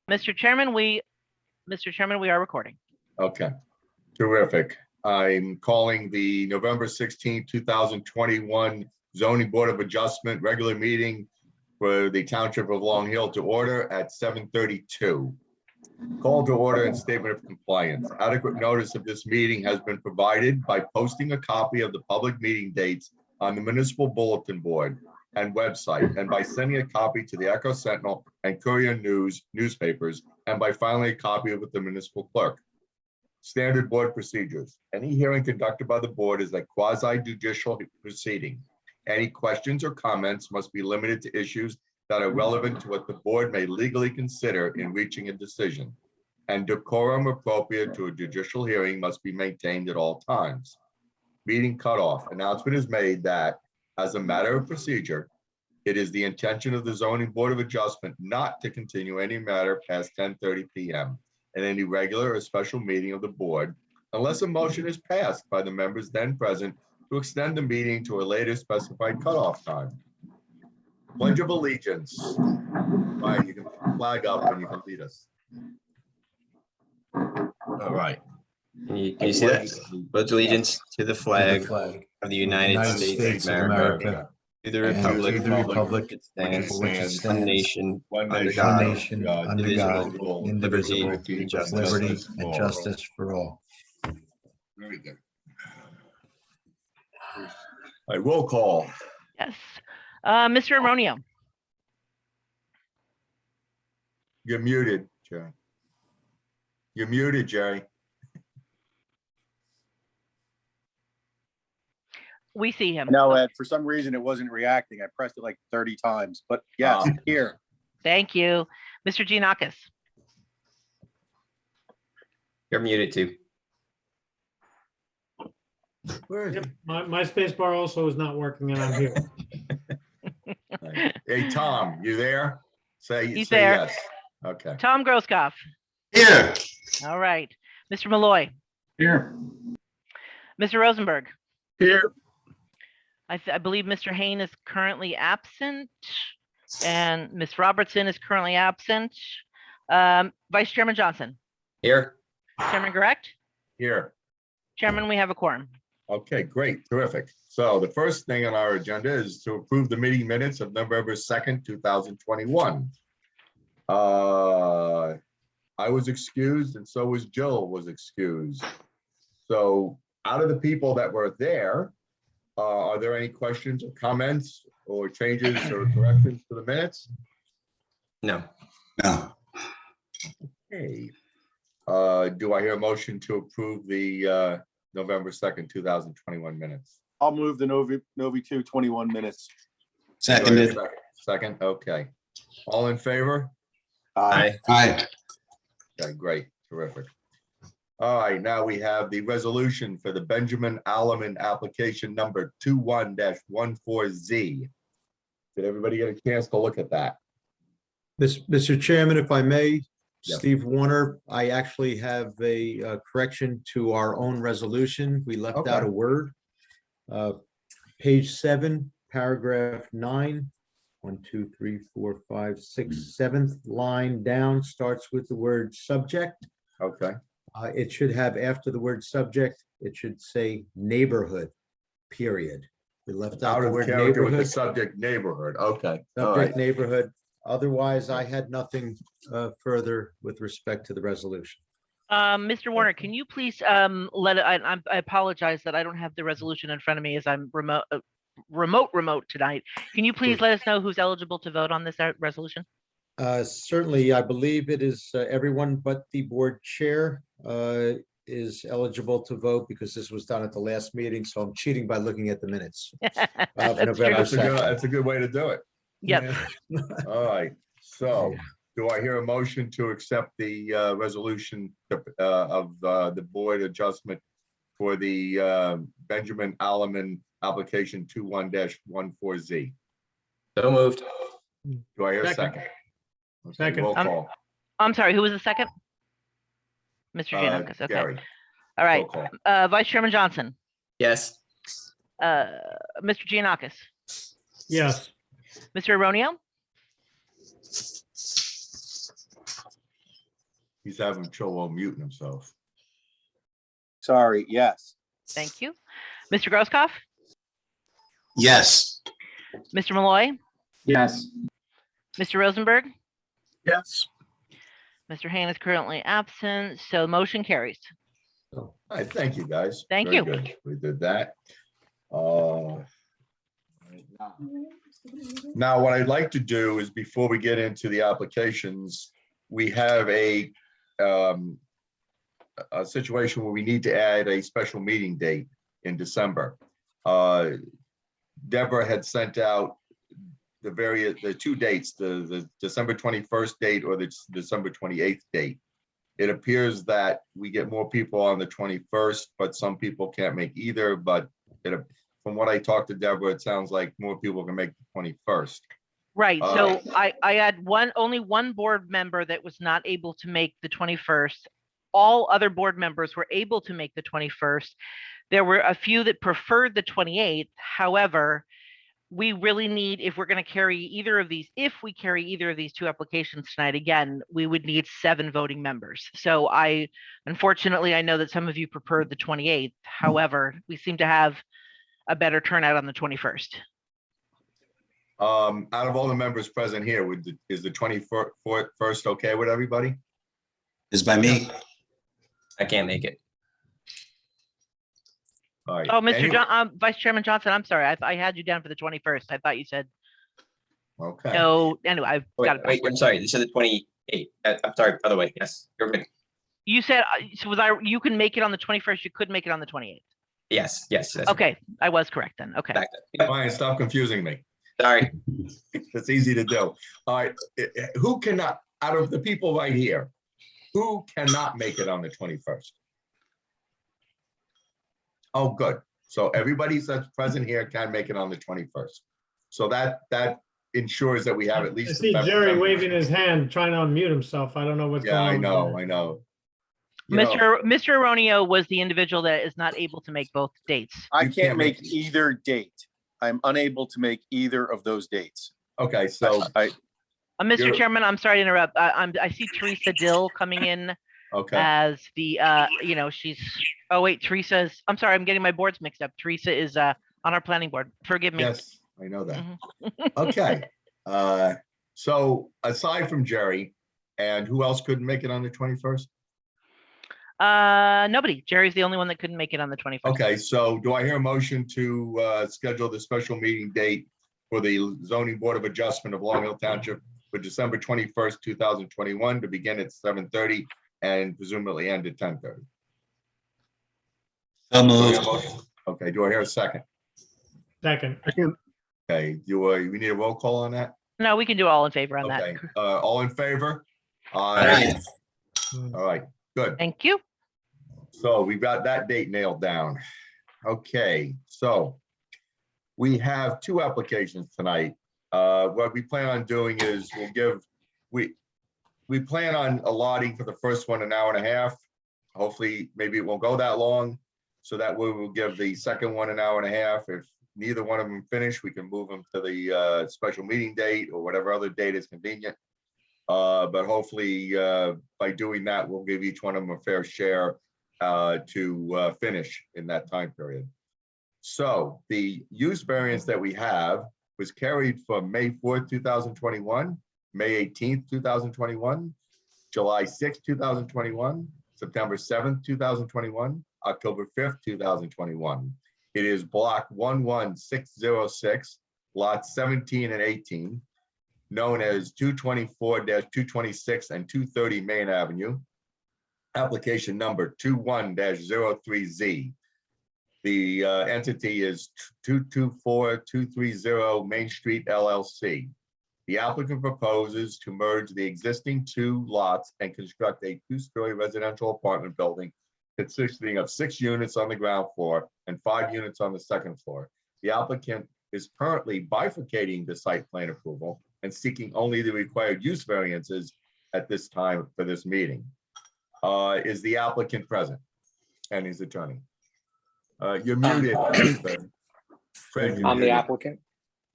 Mr. Chairman, we are recording. Okay, terrific. I'm calling the November 16, 2021 Zoning Board of Adjustment regular meeting for the Township of Long Hill to order at 7:32. Call to order and statement of compliance. Adequate notice of this meeting has been provided by posting a copy of the public meeting dates on the municipal bulletin board and website, and by sending a copy to the Echo Sentinel and Courier News newspapers, and by filing a copy with the municipal clerk. Standard board procedures. Any hearing conducted by the board is a quasi-judicial proceeding. Any questions or comments must be limited to issues that are relevant to what the board may legally consider in reaching a decision. And decorum appropriate to a judicial hearing must be maintained at all times. Meeting cutoff. Announcement is made that, as a matter of procedure, it is the intention of the Zoning Board of Adjustment not to continue any matter past 10:30 p.m. at any regular or special meeting of the board, unless a motion is passed by the members then present to extend the meeting to a later specified cutoff time. Pledge of Allegiance. Ryan, you can flag up and you can lead us. All right. Can you see that? Pledge allegiance to the flag of the United States of America, to the republic that stands, one nation, under God, indivisible, with liberty and justice for all. Very good. All right, roll call. Yes. Mr. Aronio. You're muted, Jerry. You're muted, Jerry. We see him. No, Ed, for some reason it wasn't reacting. I pressed it like 30 times, but yes, here. Thank you. Mr. Giannakis. You're muted too. Where is Yep, my space bar also is not working and I'm here. he? Hey, Tom, you there? He's say there. Yes. Okay. Tom Groskoff. Here. All right. Mr. Malloy. Here. Mr. Rosenberg. Here. I believe Mr. Hain is currently absent and Ms. Robertson is currently absent. Vice Chairman Johnson. Here. Chairman Correct? Here. Chairman, we have a quorum. Okay, great, terrific. So the first thing on our agenda is to approve the meeting minutes of November 2nd, 2021. I was excused and so was Jill was excused. So out of the people that were there, are there any questions or comments or changes or corrections to the minutes? No. No. Okay. Do I hear a motion to approve the November 2nd, 2021 minutes? I'll move the Novi 221 minutes. Do I hear a Seconded. Second, okay. All in favor? Aye. Aye. Okay, great, terrific. All right, now we have the resolution for the Benjamin Alleman application number 21-14Z. Did everybody get a chance to look at that? Mr. Chairman, if I may, Yep. Steve Warner, I actually have a correction to our own resolution. We left out Okay. a word. Page 7, paragraph 9, 1, 2, 3, 4, 5, 6, 7th line down starts with the word subject. Okay, It should have, after the word subject, it should say neighborhood, period. We left out out the of word character with the neighborhood, subject neighborhood, okay. All subject right, neighborhood. Otherwise, I had nothing further with respect to the resolution. Mr. Warner, can you please I apologize that I don't have the resolution in front of me as I'm remote tonight. Can you please let us know who's eligible to vote on this resolution? Certainly, I believe it is everyone but the board chair is eligible to vote because this was done at the last meeting, so I'm cheating by looking at the minutes. That's November true. that's a good way to do it. Yep. All right, so do I hear a motion to accept the resolution of the board adjustment for the Benjamin Alleman application 21-14Z? So moved. Do I hear a Second. second? Okay, Second. roll call. I'm sorry, who was the second? Mr. Giannakis, okay. Gary, All right. roll call. Vice Chairman Johnson. Yes. Mr. Giannakis. Yes, Mr. Aronio. He's having trouble muting himself. Sorry, yes. Thank you. Mr. Grosskopf, Yes. Mr. Malloy, Yes. Mr. Rosenberg, Yes. Mr. Hain is currently absent, so motion carries. All right, thank you, guys. Thank Very you. good. We did that. Now, what I'd like to do is before we get into the applications, we have a situation where we need to add a special meeting date in December. Deborah had sent out the two dates, the December 21st date or the December 28th date. It appears that we get more people on the 21st, but some people can't make either. But from what I talked to Deborah, it sounds like more people can make the 21st. Right, so I had only one board member that was not able to make the 21st. All other board members were able to make the 21st. There were a few that preferred the 28th. However, we really need, if we're going to carry either of these, if we carry either of these two applications tonight, again, we would need 7 voting members. So unfortunately, I know that some of you preferred the 28th. However, we seem to have a better turnout on the 21st. Out of all the members present here, is the 21st okay with everybody? Is by me. I can't make it. All right. Oh, Mr. Vice Chairman Johnson, I'm sorry. I had you down for the 21st. I thought you said, Okay. no, anyway, I've got it. Wait, I'm sorry. You said the 28th. I'm sorry, by the way. Yes, you're good. You said, so you can make it on the 21st, you could make it on the 28th. Yes. Okay, I was correct then. Okay. Back then. Fine, stop confusing me. Sorry. It's easy to do. All right, who cannot, out of the people right here, who cannot make it on the 21st? Oh, good. So everybody that's present here can make it on the 21st. So that ensures that we have at I least. see Jerry waving his hand, trying to unmute himself. I don't know what's Yeah, going on. I know. You know, Mr. Aronio was the individual that is not able to make both dates. I You can't can't make make- either date. I'm unable to make either of those dates. Okay, so, Mr. You're- Chairman, I'm sorry to interrupt. I see Teresa Dill coming in okay, as the, she's, oh wait, Teresa's, I'm sorry, I'm getting my boards mixed up. Teresa is on our planning board. Forgive me. yes, I know that. Mhm. Okay, so aside from Jerry, and who else couldn't make it on the 21st? Nobody. Jerry's the only one that couldn't make it on the 21st. Okay, so do I hear a motion to schedule the special meeting date for the Zoning Board of Adjustment of Long Hill Township for December 21st, 2021 to begin at 7:30 and presumably end at 10:30? So Do I hear a moved. motion? Okay, do I hear a second? Second. Okay, we need a roll call on that? No, we can do all in favor on that. Okay, all in favor? Aye. All right, good. Thank you. So we've got that date nailed down. Okay, so we have 2 applications tonight. What we plan on doing is we plan on allotting for the first one an hour and a half. Hopefully, maybe it won't go that long. So that way we'll give the second one an hour and a half. If neither one of them finish, we can move them to the special meeting date or whatever other date is convenient. But hopefully by doing that, we'll give each one of them a fair share to finish in that time period. So the use variance that we have was carried from May 4th, 2021, May 18th, 2021, July 6th, 2021, September 7th, 2021, October 5th, 2021. It is block 11606, lots 17 and 18, known as 224-226 and 230 Main Avenue. Application number 21-03Z. The entity is 224230 Main Street LLC. The applicant proposes to merge the existing 2 lots and construct a 2-story residential apartment building consisting of 6 units on the ground floor and 5 units on the second floor. The applicant is currently bifurcating the site plan approval and seeking only the required use variances at this time for this meeting. Is the applicant present and his attorney? You're muted. Fred, you're I'm the muted. applicant.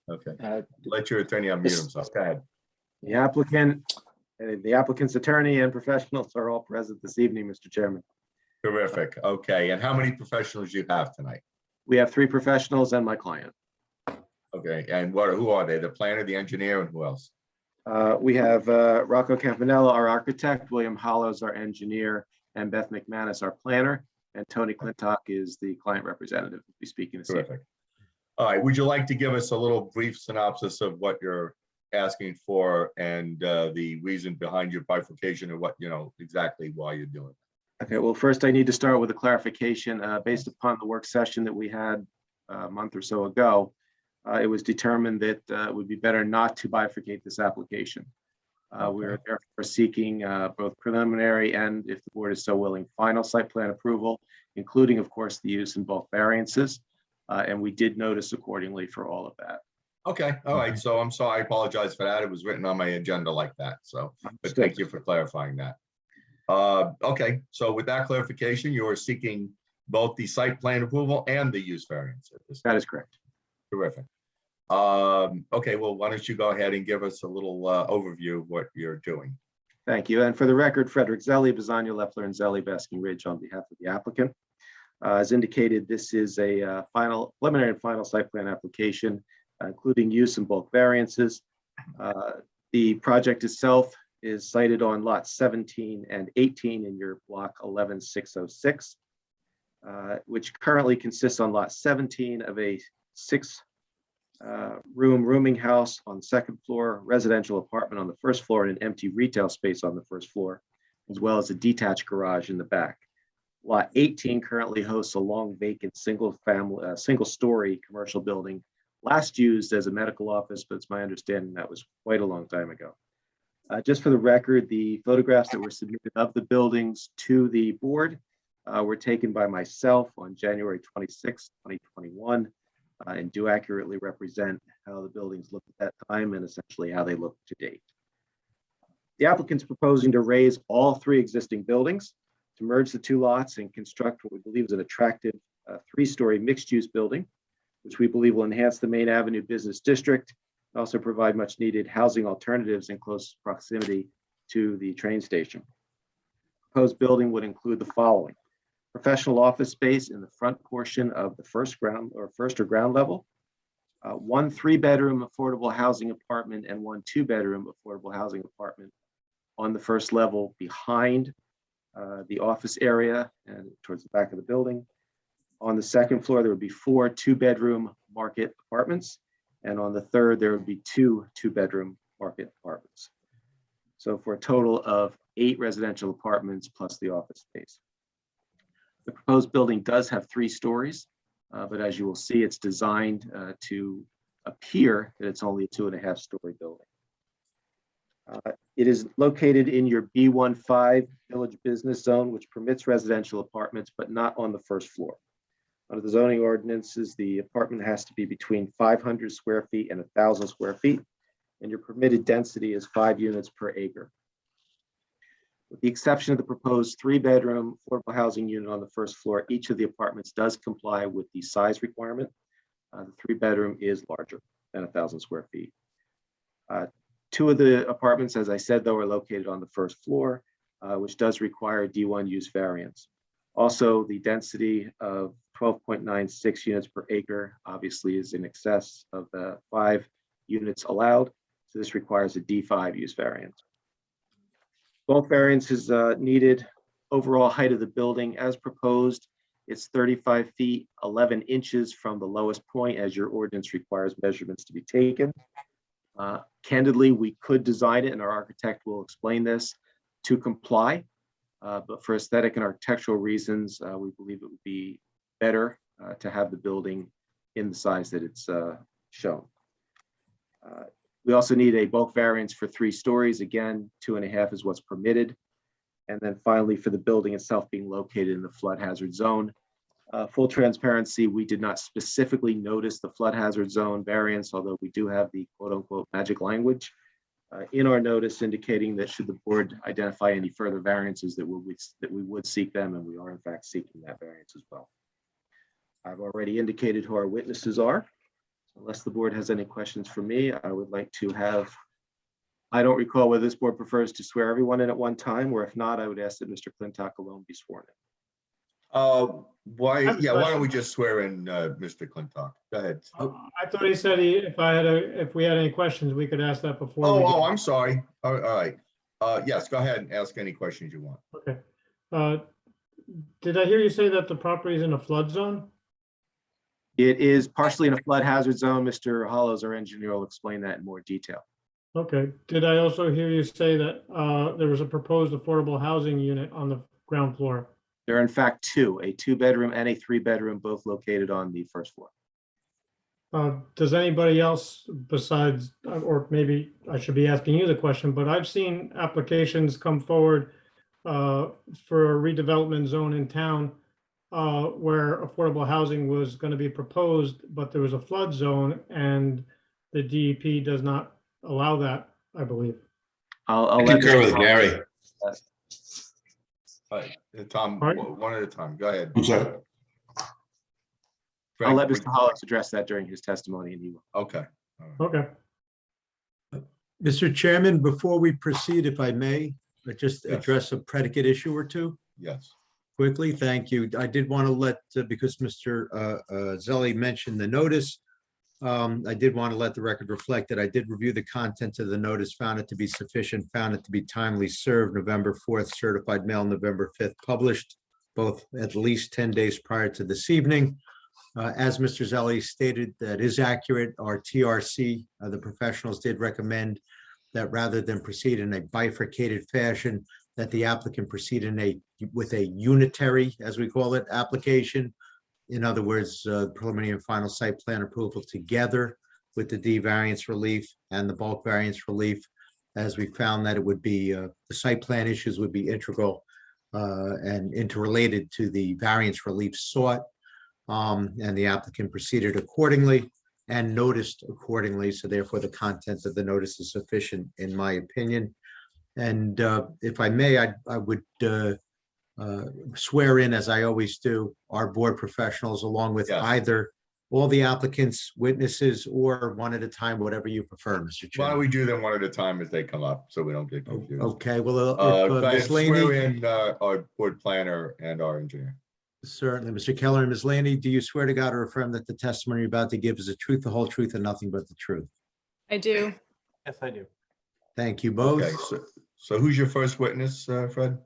Okay, let your attorney unmute himself. Go ahead. The applicant The applicant's attorney and professionals are all present this evening, Mr. Chairman. Terrific. Okay, and how many professionals you have tonight? We have 3 professionals and my client. Okay, and who are they? The planner, the engineer, and who else? We have Rocco Campanella, our architect, William Hollows, our engineer, and Beth McManus, our planner, and Tony Clintock is the client representative. We'll be speaking this evening. Terrific. All right, would you like to give us a little brief synopsis of what you're asking for and the reason behind your bifurcation and what, exactly why you're doing it? Okay, well, first I need to start with a clarification. Based upon the work session that we had a month or so ago, it was determined that it would be better not to bifurcate this application. We are therefore seeking both preliminary and, if the board is so willing, final site plan approval, including, of course, the use in bulk variances. And we did notice accordingly for all of that. Okay, all right. So I'm sorry, I apologize for that. It was written on my agenda like that. So, but thank you for clarifying that. Okay, so with that clarification, you are seeking both the site plan approval and the use variance at this time. That is correct. Terrific. Okay, well, why don't you go ahead and give us a little overview of what you're doing? Thank you. And for the record, Frederick Zelli, Bisogno, Leffler, and Zelli, Basking Ridge, on behalf of the applicant. As indicated, this is a preliminary and final site plan application, including use and bulk variances. The project itself is sited on lots 17 and 18 in your block 11606, which currently consists on lot 17 of a 6-room rooming house on the second floor, residential apartment on the first floor, and an empty retail space on the first floor, as well as a detached garage in the back. Lot 18 currently hosts a long vacant single-story commercial building, last used as a medical office, but it's my understanding that was quite a long time ago. Just for the record, the photographs that were submitted of the buildings to the board were taken by myself on January 26, 2021, and do accurately represent how the buildings looked at that time and essentially how they look to date. The applicant's proposing to raise all 3 existing buildings, to merge the 2 lots and construct what we believe is an attractive 3-story mixed-use building, which we believe will enhance the Main Avenue business district, and also provide much needed housing alternatives in close proximity to the train station. Proposed building would include the following: professional office space in the front portion of the first or ground level, 1 3-bedroom affordable housing apartment and 1 2-bedroom affordable housing apartment on the first level behind the office area and towards the back of the building. On the second floor, there would be 4 2-bedroom market apartments. And on the third, there would be 2 2-bedroom market apartments. So for a total of 8 residential apartments plus the office space. The proposed building does have 3 stories, but as you will see, it's designed to appear that it's only a 2.5-story building. It is located in your B15 Village Business Zone, which permits residential apartments, but not on the first floor. Under the zoning ordinances, the apartment has to be between 500 square feet and 1,000 square feet, and your permitted density is 5 units per acre. With the exception of the proposed 3-bedroom affordable housing unit on the first floor, each of the apartments does comply with the size requirement. The 3-bedroom is larger than 1,000 square feet. 2 of the apartments, as I said, though, are located on the first floor, which does require D1 use variance. Also, the density of 12.96 units per acre obviously is in excess of the 5 units allowed, so this requires a D5 use variance. Both variances needed. Overall height of the building as proposed, it's 35 feet, 11 inches from the lowest point, as your ordinance requires measurements to be taken. Candidly, we could design it, and our architect will explain this, to comply. But for aesthetic and architectural reasons, we believe it would be better to have the building in the size that it's shown. We also need a bulk variance for 3 stories. Again, 2.5 is what's permitted. And then finally, for the building itself being located in the flood hazard zone. Full transparency, we did not specifically notice the flood hazard zone variance, although we do have the quote unquote magic language in our notice indicating that should the board identify any further variances that we would seek them, and we are in fact seeking that variance as well. I've already indicated who our witnesses are. Unless the board has any questions for me, I would like to have I don't recall whether this board prefers to swear everyone in at one time, or if not, I would ask that Mr. Clintock alone be sworn in. Why, I have a yeah, why don't question. we just swear in, Mr. Clintock? Go ahead. I thought he said if we had any questions, we could ask that before. we Oh, get- I'm sorry. All right. Yes, go ahead and ask any questions you want. Okay. Did I hear you say that the property is in a flood zone? It is partially in a flood hazard zone. Mr. Hollows, our engineer, will explain that in more detail. Okay. Did I also hear you say that there was a proposed affordable housing unit on the ground floor? There are in fact two, a 2-bedroom and a 3-bedroom, both located on the first floor. Does anybody else besides, or maybe I should be asking you the question, but I've seen applications come forward for a redevelopment zone in town where affordable housing was going to be proposed, but there was a flood zone and the DEP does not allow that, I believe. I'll I let concur Mr. with Gary. All right, Tom, All right. one at a time. Go ahead. I'm sorry. I'll let Frank, Mr. Hollows address that during his testimony, and he will. Okay. Okay. Mr. Chairman, before we proceed, if I may, just Yes. address a predicate issue or two Yes. quickly. Thank you. I did want to let, because Mr. Zelli mentioned the notice, I did want to let the record reflect that I did review the content of the notice, found it to be sufficient, found it to be timely served, November 4th, certified mail, November 5th, published, both at least 10 days prior to this evening. As Mr. Zelli stated, that is accurate. Our TRC, the professionals did recommend that rather than proceed in a bifurcated fashion, that the applicant proceed with a unitary, as we call it, application. In other words, preliminary and final site plan approval together with the D variance relief and the bulk variance relief, as we found that it would be, the site plan issues would be integral and interrelated to the variance relief sought. And the applicant proceeded accordingly and noticed accordingly. So therefore, the content of the notice is sufficient, in my opinion. And if I may, I would swear in, as I always do, our board professionals, along with Yes. either all the applicants, witnesses, or one at a time, whatever you prefer, Mr. Why don't Chairman. we do them one at a time as they come up, so we don't get confused? Okay, well, Go if ahead, Ms. swear Laney, in our board planner and our engineer. certainly, Mr. Keller and Ms. Laney, do you swear to God or affirm that the testimony you're about to give is the truth, the whole truth, and nothing but the truth? I do. Yes, I do. Thank you both. Okay, so who's your first witness, Fred?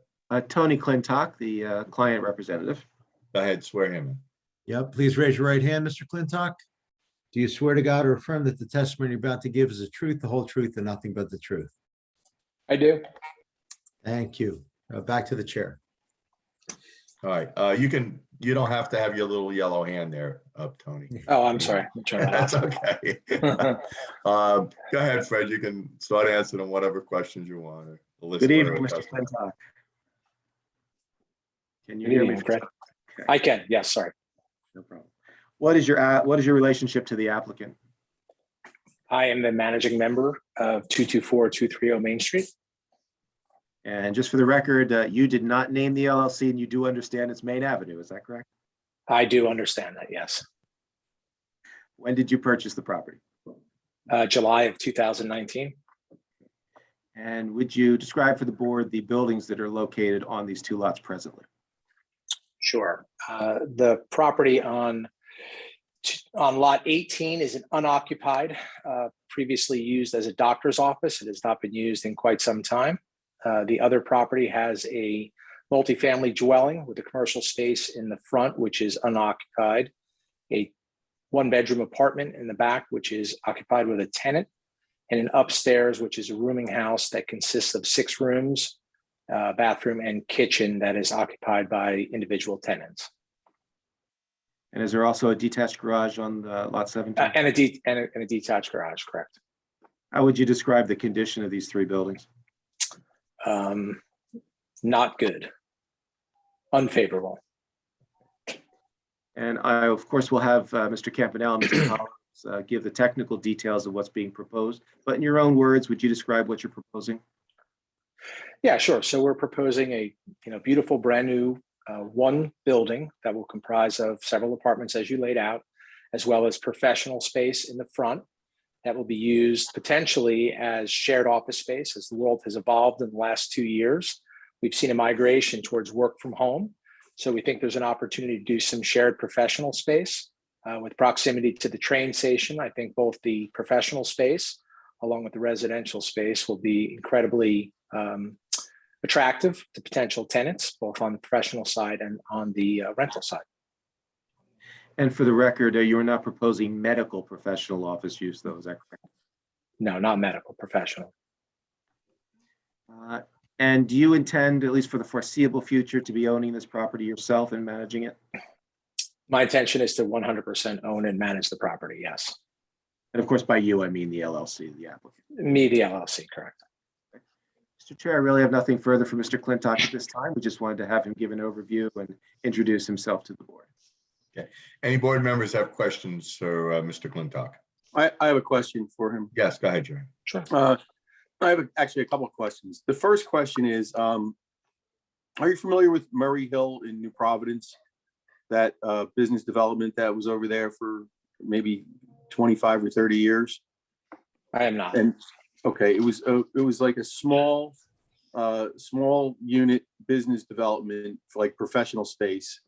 Tony Clintock, the client representative. Go ahead, swear him in. Yep, please raise your right hand, Mr. Clintock. Do you swear to God or affirm that the testimony you're about to give is the truth, the whole truth, and nothing but the truth? I do. Thank you. Back to the chair. All right, you don't have to have your little yellow hand there up, Tony. Oh, I'm sorry. I'm trying That's to. okay. Go ahead, Fred, you can start answering whatever questions you want. or list Good evening, whatever Mr. questions. Clintock. Can you Good hear me? evening, Fred. Okay, I can. Yes, sorry. no problem. What is your relationship to the applicant? I am the managing member of 224-230 Main Street. And just for the record, you did not name the LLC and you do understand its main avenue, is that correct? I do understand that, yes. When did you purchase the property? July of 2019. And would you describe for the board the buildings that are located on these two lots presently? Sure. The property on lot 18 is an unoccupied, previously used as a doctor's office. It has not been used in quite some time. The other property has a multifamily dwelling with a commercial space in the front, which is unoccupied, a 1-bedroom apartment in the back, which is occupied with a tenant, and an upstairs, which is a rooming house that consists of 6 rooms, bathroom and kitchen that is occupied by individual tenants. And is there also a detached garage on the lot 17? And a detached garage, correct. How would you describe the condition of these 3 buildings? Not good. Unfavorable. And I, of course, will have Mr. Campanella and Mr. Collins give the technical details of what's being proposed. But in your own words, would you describe what you're proposing? Yeah, sure. So we're proposing a beautiful brand new 1 building that will comprise of several apartments as you laid out, as well as professional space in the front, that will be used potentially as shared office space. As the world has evolved in the last 2 years, we've seen a migration towards work from home. So we think there's an opportunity to do some shared professional space with proximity to the train station. I think both the professional space along with the residential space will be incredibly attractive to potential tenants, both on the professional side and on the rental side. And for the record, you are not proposing medical professional office use, though, is that correct? No, not medical, professional. And do you intend, at least for the foreseeable future, to be owning this property yourself and managing it? My intention is to 100% own and manage the property, yes. And of course, by you, I mean the LLC, the applicant. Me, the LLC, correct. Mr. Chair, I really have nothing further for Mr. Clintock at this time. We just wanted to have him give an overview and introduce himself to the board. Okay. Any board members have questions for Mr. Clintock? I have a question for him. Yes, go ahead, Jerry. Sure. I have actually a couple of questions. The first question is, are you familiar with Murray Hill in New Providence? That business development that was over there for maybe 25 or 30 years? I am not. And okay, it was like a small unit business development for like professional space.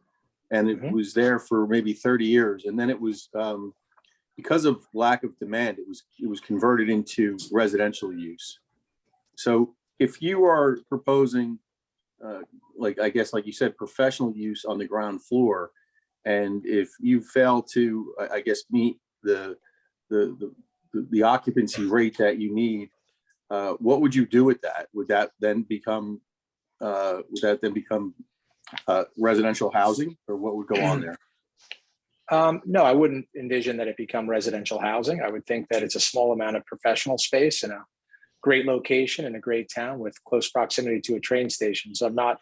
And it was there for maybe 30 years. And then it was, because of lack of demand, it was converted into residential use. So if you are proposing, like, I guess, like you said, professional use on the ground floor, and if you fail to, I guess, meet the occupancy rate that you need, what would you do with that? Would that then become residential housing, or what would go on there? No, I wouldn't envision that it become residential housing. I would think that it's a small amount of professional space in a great location in a great town with close proximity to a train station. So I'm not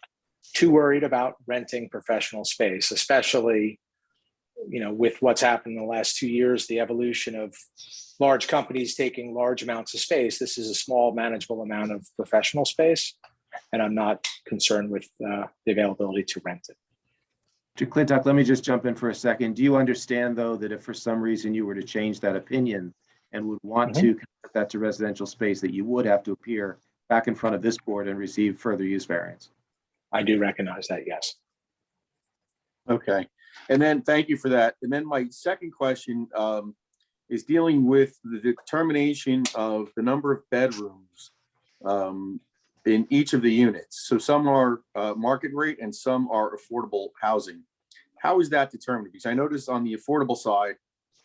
too worried about renting professional space, especially, with what's happened in the last 2 years, the evolution of large companies taking large amounts of space. This is a small, manageable amount of professional space, and I'm not concerned with the availability to rent it. Mr. Clintock, let me just jump in for a second. Do you understand, though, that if for some reason you were to change that opinion and would want to convert that to residential space, that you would have to appear back in front of this board and receive further use variance? I do recognize that, yes. Okay, and then thank you for that. And then my second question is dealing with the determination of the number of bedrooms in each of the units. So some are market rate and some are affordable housing. How is that determined? Because I noticed on the affordable side,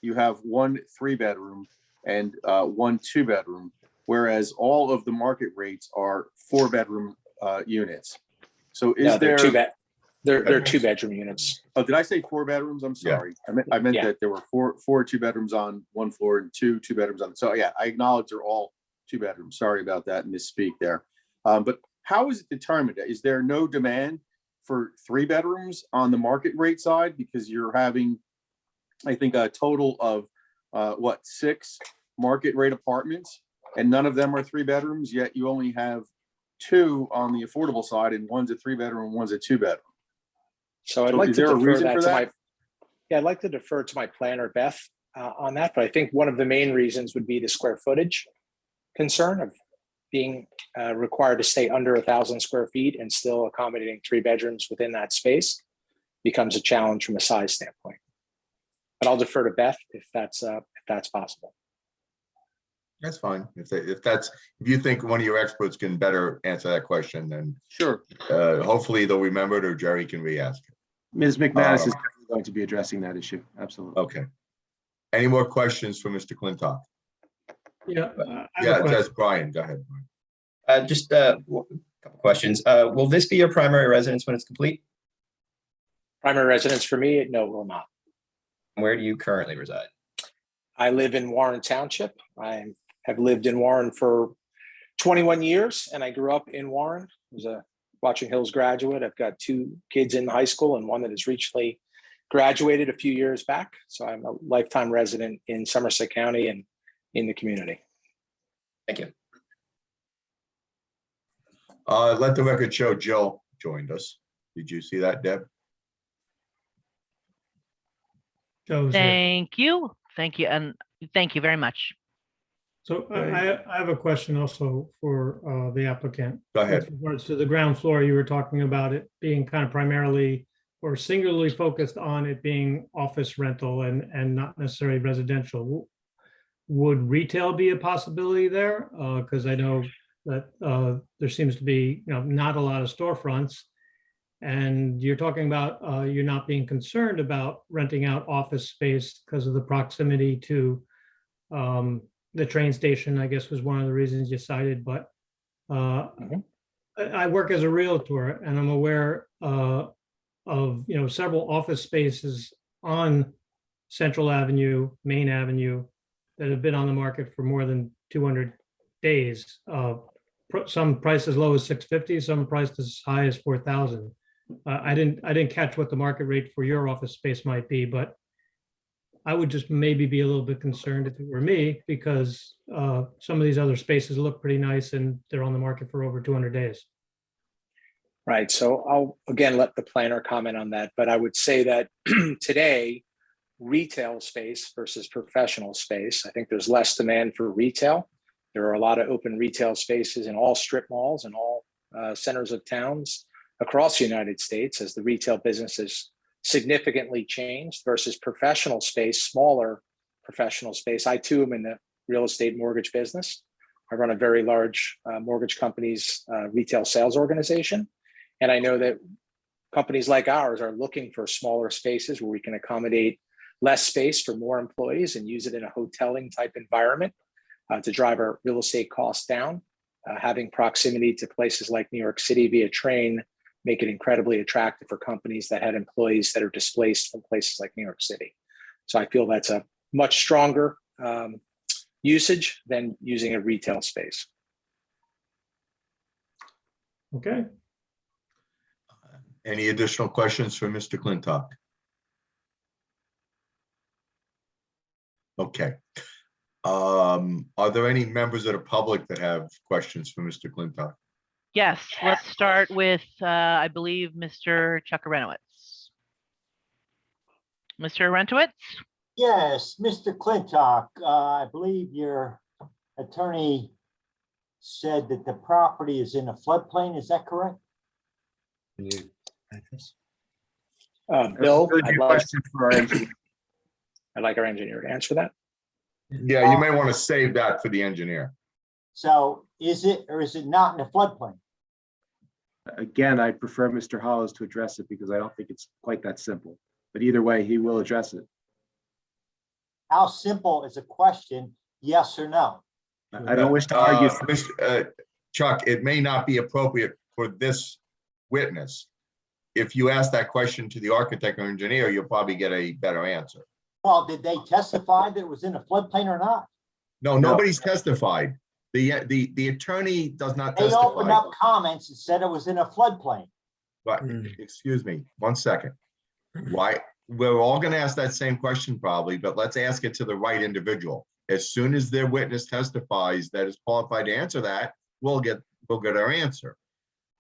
you have 1 3-bedroom and 1 2-bedroom, whereas all of the market rates are 4-bedroom units. So is there they're 2-bedroom units. Oh, did I say 4 bedrooms? I'm sorry. I meant that there were four 2-bedrooms on 1 floor and 2 2-bedrooms on. So yeah, I acknowledge they're all 2 bedrooms. Sorry about that, misspeak there. But how is it determined? Is there no demand for 3 bedrooms on the market rate side, because you're having, I think, a total of 6 market rate apartments, and none of them are 3 bedrooms, yet you only have 2 on the affordable side, and one's a 3-bedroom and one's a 2-bedroom. So I'd like to defer that to my, I'd like to defer to my planner, Beth, on that. But I think one of the main reasons would be the square footage concern of being required to stay under 1,000 square feet and still accommodating 3 bedrooms within that space becomes a challenge from a size standpoint. But I'll defer to Beth if that's possible. That's fine. If you think one of your experts can better answer that question, then sure. Hopefully they'll remember it, or Jerry can re-ask it. Ms. McManus is going to be addressing that issue. Absolutely. Okay. Any more questions for Mr. Clintock? Yeah. That's Brian. Go ahead. Just a couple questions. Will this be your primary residence when it's complete? Primary residence for me? No, it will not. Where do you currently reside? I live in Warren Township. I have lived in Warren for 21 years, and I grew up in Warren. I was a Watchung Hills graduate. I've got 2 kids in high school and one that has recently graduated a few years back. So I'm a lifetime resident in Somerset County and in the community. Thank you. Let the record show Jill joined us. Did you see that, Deb? Thank you. Thank you. And thank you very much. So I have a question also for the applicant. Go ahead. With regards to the ground floor, you were talking about it being kind of primarily or singularly focused on it being office rental and not necessarily residential. Would retail be a possibility there? Because I know that there seems to be, not a lot of storefronts. And you're talking about you're not being concerned about renting out office space because of the proximity to the train station, I guess, was one of the reasons you cited. But I work as a realtor, and I'm aware of several office spaces on Central Avenue, Main Avenue, that have been on the market for more than 200 days. Some priced as low as $650, some priced as high as $4,000. I didn't catch what the market rate for your office space might be, but I would just maybe be a little bit concerned if it were me, because some of these other spaces look pretty nice and they're on the market for over 200 days. Right. So I'll again let the planner comment on that, but I would say that today, retail space versus professional space, I think there's less demand for retail. There are a lot of open retail spaces in all strip malls and all centers of towns across the United States as the retail business has significantly changed versus professional space, smaller professional space. I too am in the real estate mortgage business. I run a very large mortgage company's retail sales organization. And I know that companies like ours are looking for smaller spaces where we can accommodate less space for more employees and use it in a hoteling type environment to drive our real estate costs down. Having proximity to places like New York City via train make it incredibly attractive for companies that had employees that are displaced from places like New York City. So I feel that's a much stronger usage than using a retail space. Okay. Any additional questions for Mr. Clintock? Okay. Are there any members of the public that have questions for Mr. Clintock? Yes, let's start with, I believe, Mr. Chuck Arenowitz. Mr. Arenowitz? Yes, Mr. Clintock, I believe your attorney said that the property is in a floodplain. Is that correct? Bill, Good question for our engineer. I'd like our engineer to answer that. Yeah, you may want to save that for the engineer. So is it or is it not in a floodplain? Again, I prefer Mr. Hollis to address it because I don't think it's quite that simple. But either way, he will address it. How simple is a question, yes or no? I don't wish to argue. Chuck, it may not be appropriate for this witness. If you ask that question to the architect or engineer, you'll probably get a better answer. Well, did they testify that it was in a floodplain or not? No, nobody's testified. The attorney does not They testify. opened up comments and said it was in a floodplain. But excuse me, 1 second. Why? We're all going to ask that same question probably, but let's ask it to the right individual. As soon as their witness testifies that is qualified to answer that, we'll get our answer.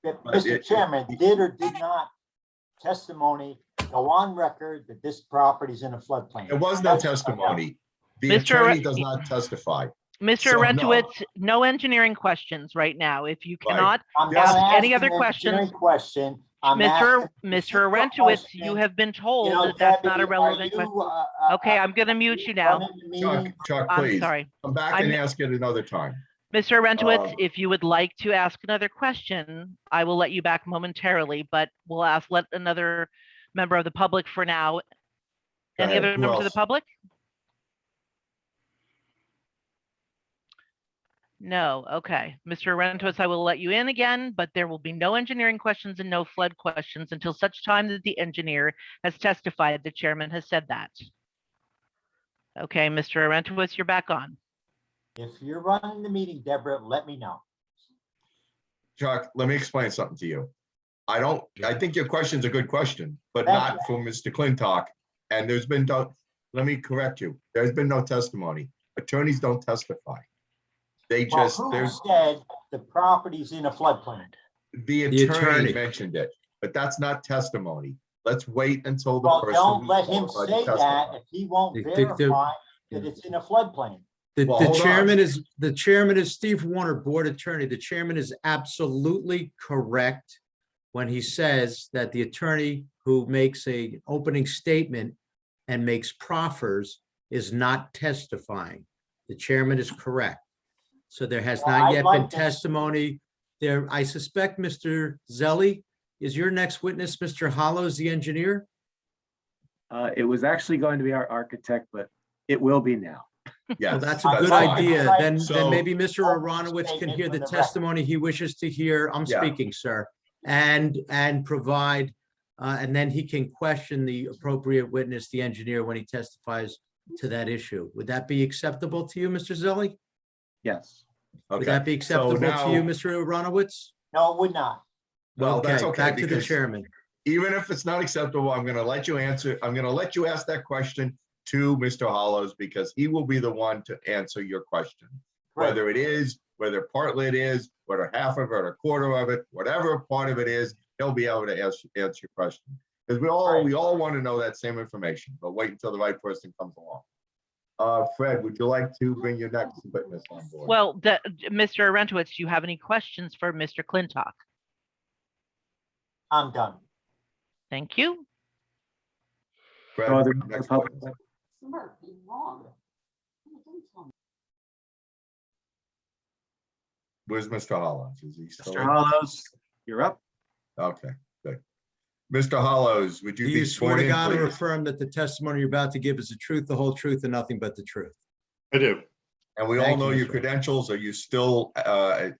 Mr. Chairman, did or did not testimony go on record that this property is in a floodplain? There was no testimony. The Mr. attorney does not testify. Mr. So, Arenowitz, no engineering questions right now. If you cannot I'm not ask asking any other an engineering questions, question. I'm Mr. asking a Mr. simple Arenowitz, you question. have been told You know, that that's not Debbie, a relevant are you, question. Okay, I'm going to mute you now. running the meeting? Chuck, I'm please, sorry. come back and ask it another time. Mr. Arenowitz, Uh, if you would like to ask another question, I will let you back momentarily, but we'll let another member of the public for now. Go Any ahead. other Who members of the else? public? No, okay. Mr. Arenowitz, I will let you in again, but there will be no engineering questions and no flood questions until such time that the engineer has testified. The chairman has said that. Okay, Mr. Arenowitz, you're back on. If you're running the meeting, Deborah, let me know. Chuck, let me explain something to you. I think your question's a good question, but Thank not for Mr. Clintock. And there's been, let me correct you. There's been no testimony. Attorneys don't testify. They Well, just, who there's, said the property's in a floodplain? the The attorney attorney. mentioned it, but that's not testimony. Let's wait until the Well, person. don't who's let him qualified to say testify. that if he won't They think they're- verify that it's in a floodplain. Well, hold on. The chairman is Steve Warner, board attorney. The chairman is absolutely correct when he says that the attorney who makes a opening statement and makes proffers is not testifying. The chairman is correct. So there has Well, not I'd yet like been to- testimony there. I suspect, Mr. Zelli, is your next witness, Mr. Hollows, the engineer? It was actually going to be our architect, but it will be now. Yes. Well, that's a good fine. idea. Right. Then So- maybe Mr. Opening Aronowitz can statement hear for the the record. testimony he wishes to hear. I'm Yeah. speaking, sir. And provide, and then he can question the appropriate witness, the engineer, when he testifies to that issue. Would that be acceptable to you, Mr. Zelli? Yes. Would Okay. that be acceptable to you, now- Mr. Aronowitz? No, it would not. Well, that's okay, Back to the because- chairman. Even if it's not acceptable, I'm gonna let you answer, I'm gonna let you ask that question to Mr. Hollows, because he will be the one to answer your question. Right. Whether it is, whether partly it is, whether half of it or a quarter of it, whatever part of it is, he'll be able to answer your question. Because we all want to know that same information, but wait until the right person comes along. Fred, would you like to bring your next witness on board? Well, Mr. Arentowitz, do you have any questions for Mr. Clintock? I'm done. Thank you. Fred, No other next public- witness. Where's Mr. Hollows? Is he still? Mr. in? Hollows, you're up. Okay, good. Mr. Hollows, would Do you be you swear sworn to in, God or please? affirm that the testimony you're about to give is the truth, the whole truth, and nothing but the truth? I do. And we all Thank know you, your Mr. credentials. Are you still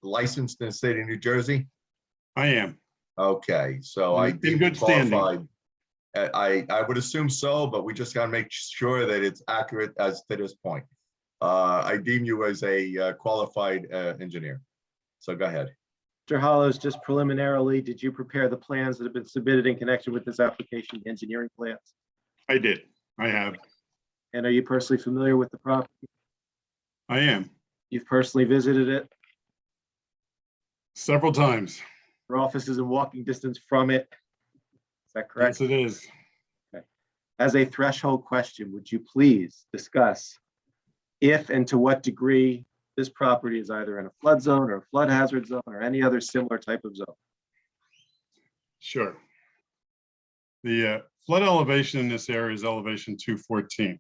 licensed in the state of New Jersey? I am. Okay, so I In deem good standing. qualified. I would assume so, but we just gotta make sure that it's accurate as to this point. I deem you as a qualified engineer. So go ahead. Mr. Hollows, just preliminarily, did you prepare the plans that have been submitted in connection with this application, the engineering plans? I did. I have. And are you personally familiar with the property? I am. You've personally visited it? Several times. Your office is in walking distance from it? Is that correct? Yes, it is. As a threshold question, would you please discuss if and to what degree this property is either in a flood zone or a flood hazard zone or any other similar type of zone? Sure. The flood elevation in this area is elevation 214.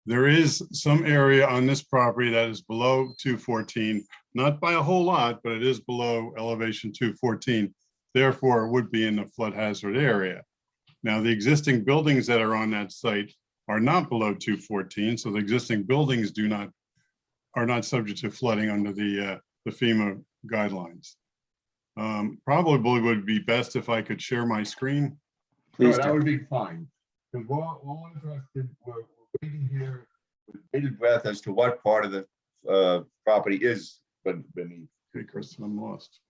There is some area on this property that is below 214, not by a whole lot, but it is below elevation 214. Therefore, it would be in the flood hazard area. Now, the existing buildings that are on that site are not below 214, so the existing buildings are not subject to flooding under the FEMA guidelines. Probably would be best if I could share my screen. Please That do. would be fine. Because we're all interested, we're waiting here with bated breath as to what part of the property is beneath. Okay, Kristen, I'm lost.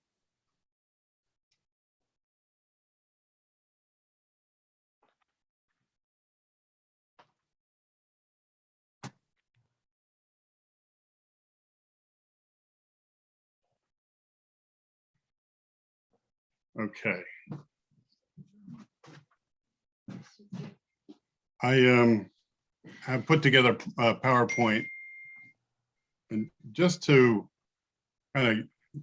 Okay. I have put together a PowerPoint, and just to kind of,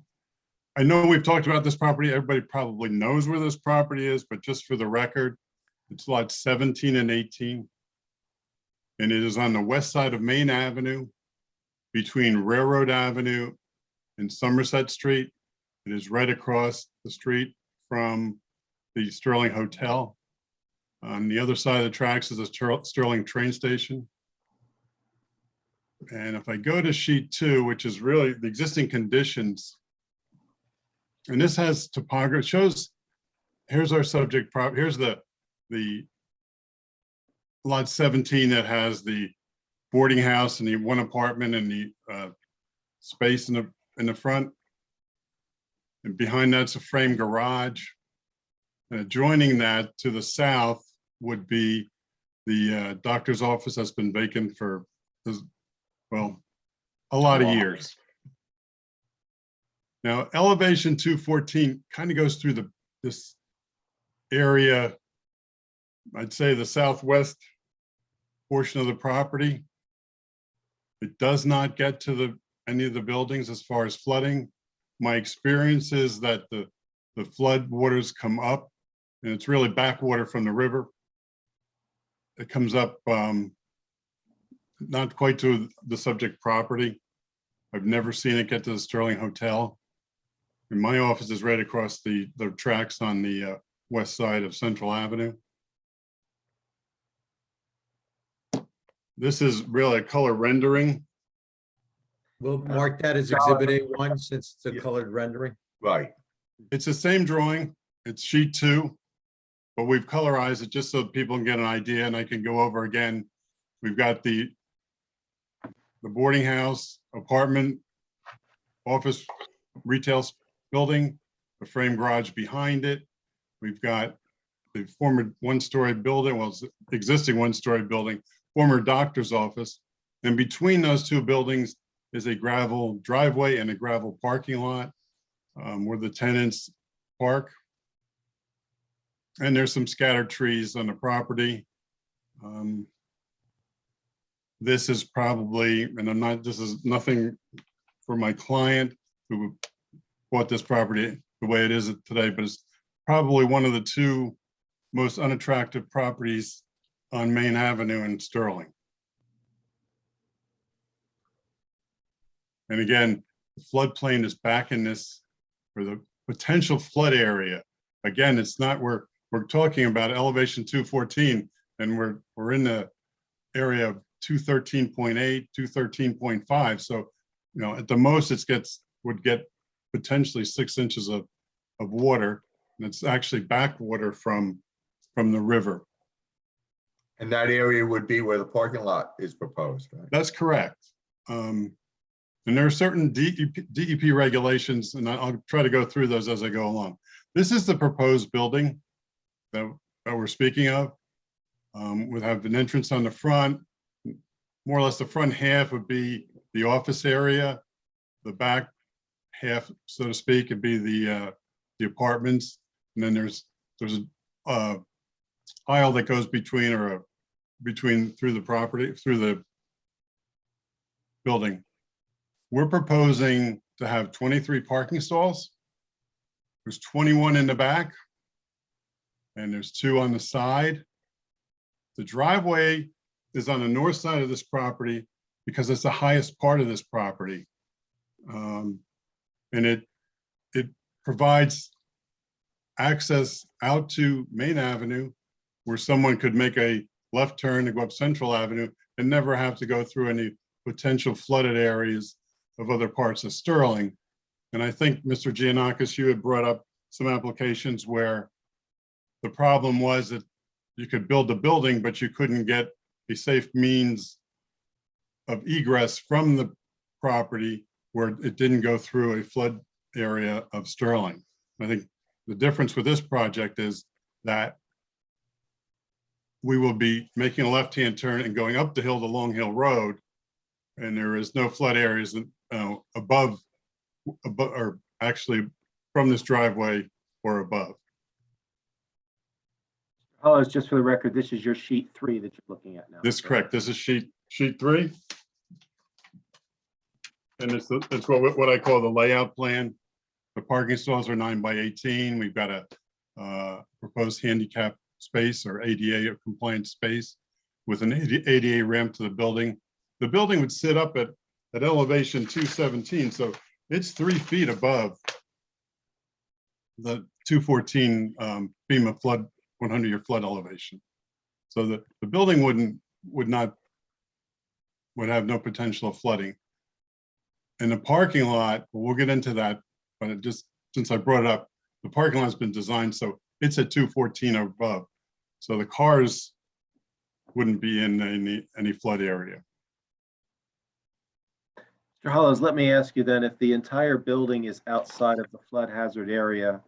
I know we've talked about this property, everybody probably knows where this property is, but just for the record, it's lots 17 and 18. And it is on the west side of Main Avenue between Railroad Avenue and Somerset Street. It is right across the street from the Sterling Hotel. On the other side of the tracks is a Sterling train station. And if I go to sheet 2, which is really the existing conditions, and this has topography, it shows, here's our subject prop, here's the lot 17 that has the boarding house and the one apartment and the space in the front. And behind that's a frame garage. And adjoining that to the south would be the doctor's office that's been vacant for, well, a lot of years. Now, elevation 214 kind of goes through this area, I'd say the southwest portion of the property. It does not get to any of the buildings as far as flooding. My experience is that the flood waters come up, and it's really backwater from the river. It comes up not quite to the subject property. I've never seen it get to the Sterling Hotel. And my office is right across the tracks on the west side of Central Avenue. This is really a color rendering. We'll mark that as Exhibit A1 since it's a colored rendering. Right. It's the same drawing. It's sheet 2, but we've colorized it just so people can get an idea, and I can go over again. We've got the boarding house, apartment, office, retail building, the frame garage behind it. We've got the former one-story building, well, it's the existing one-story building, former doctor's office. And between those two buildings is a gravel driveway and a gravel parking lot where the tenants park. And there's some scattered trees on the property. This is probably, and this is nothing for my client who bought this property the way it is today, but it's probably one of the 2 most unattractive properties on Main Avenue in Sterling. And again, the floodplain is back in this, or the potential flood area. Again, it's not, we're talking about elevation 214, and we're in the area of 213.8, 213.5. So, at the most would get potentially 6 inches of water, and it's actually backwater from the river. And that area would be where the parking lot is proposed, right? That's correct. And there are certain DEP regulations, and I'll try to go through those as I go along. This is the proposed building that we're speaking of. Would have an entrance on the front. More or less the front half would be the office area. The back half, so to speak, would be the apartments. And then there's a aisle that goes between through the property, through the building. We're proposing to have 23 parking stalls. There's 21 in the back, and there's 2 on the side. The driveway is on the north side of this property because it's the highest part of this property. And it provides access out to Main Avenue, where someone could make a left turn to go up Central Avenue and never have to go through any potential flooded areas of other parts of Sterling. And I think, Mr. Giannakis, you had brought up some applications where the problem was that you could build the building, but you couldn't get a safe means of egress from the property where it didn't go through a flood area of Sterling. I think the difference with this project is that we will be making a left-hand turn and going up the hill to Long Hill Road, and there is no flood areas above, or actually from this driveway or above. Hollows, just for the record, this is your sheet 3 that you're looking at now. This is correct. This is sheet 3. And it's what I call the layout plan. The parking stalls are 9 by 18. We've got a proposed handicap space or ADA compliant space with an ADA ramp to the building. The building would sit up at elevation 217. So it's 3 feet above the 214 FEMA flood 100-year flood elevation. So the building would have no potential of flooding. And the parking lot, we'll get into that, but since I brought it up, the parking lot has been designed so it's at 214 or above. So the cars wouldn't be in any flood area. Mr. Hollows, let me ask you then, if the entire building is outside of the flood hazard area,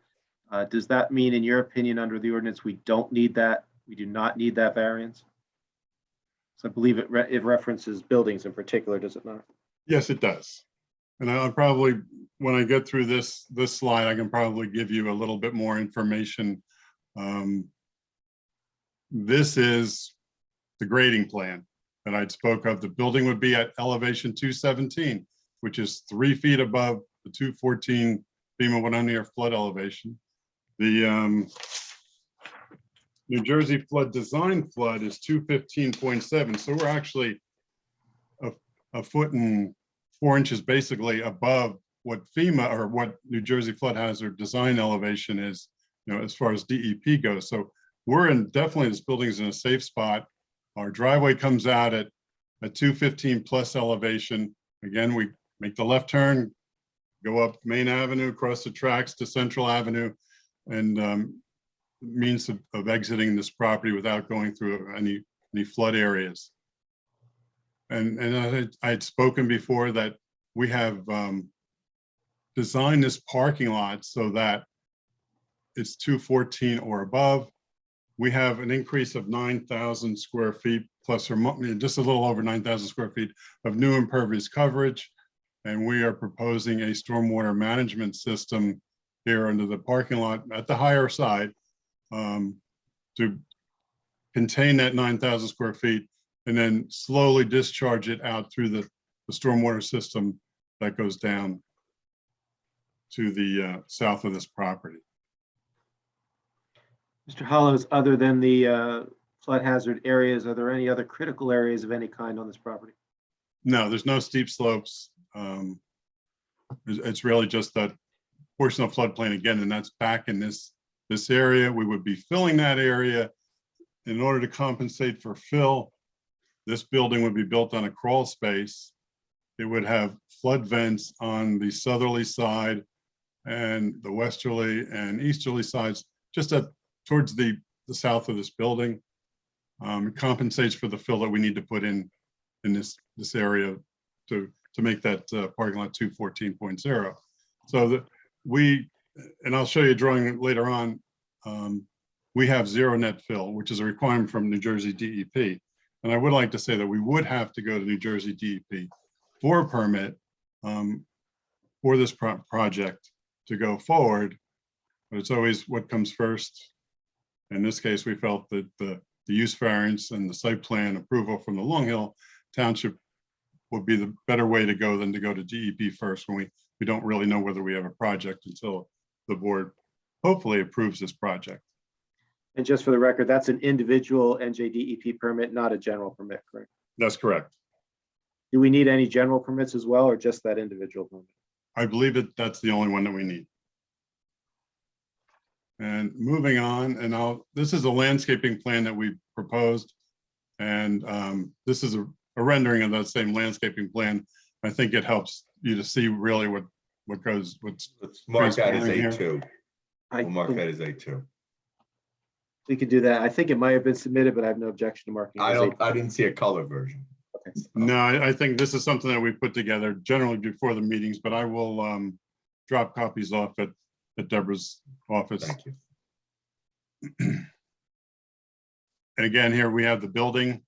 does that mean, in your opinion, under the ordinance, we don't need that? We do not need that variance? So I believe it references buildings in particular, does it not? Yes, it does. And I'll probably, when I get through this slide, I can probably give you a little bit more information. This is the grading plan. that I'd spoke of. The building would be at elevation 217, which is 3 feet above the 214 FEMA 100-year flood elevation. The New Jersey flood design flood is 215.7. So we're actually a foot and 4 inches basically above what FEMA or what New Jersey flood hazard design elevation is, as far as DEP goes. So we're in, definitely this building's in a safe spot. Our driveway comes out at 215 plus elevation. Again, we make the left turn, go up Main Avenue, across the tracks to Central Avenue, and means of exiting this property without going through any flood areas. And I had spoken before that we have designed this parking lot so that it's 214 or above. We have an increase of 9,000 square feet plus or just a little over 9,000 square feet of new impervious coverage. And we are proposing a stormwater management system here under the parking lot at the higher side to contain that 9,000 square feet and then slowly discharge it out through the stormwater system that goes down to the south of this property. Mr. Hollows, other than the flood hazard areas, are there any other critical areas of any kind on this property? No, there's no steep slopes. It's really just that portion of floodplain again, and that's back in this area. We would be filling that area. In order to compensate for fill, this building would be built on a crawl space. It would have flood vents on the southerly side and the westerly and easterly sides, just towards the south of this building. It compensates for the fill that we need to put in this area to make that parking lot 214.0. So and I'll show you a drawing later on, we have zero net fill, which is a requirement from New Jersey DEP. And I would like to say that we would have to go to New Jersey DEP for a permit for this project to go forward, but it's always what comes first. In this case, we felt that the use variance and the site plan approval from the Long Hill Township would be the better way to go than to go to DEP first when we don't really know whether we have a project until the board hopefully approves this project. And just for the record, that's an individual NJDEP permit, not a general permit, correct? That's correct. Do we need any general permits as well, or just that individual permit? I believe that's the only one that we need. And moving on, and this is a landscaping plan that we proposed. And this is a rendering of that same landscaping plan. I think it helps you to see really what's Let's mark that as transpiring A2. We'll mark that as A2. We could do that. I think it might have been submitted, but I have no objection to marking. I didn't see a color version. Okay. No, I think this is something that we put together generally before the meetings, but I will drop copies off at Deborah's office. Thank you. And again, here we have the building.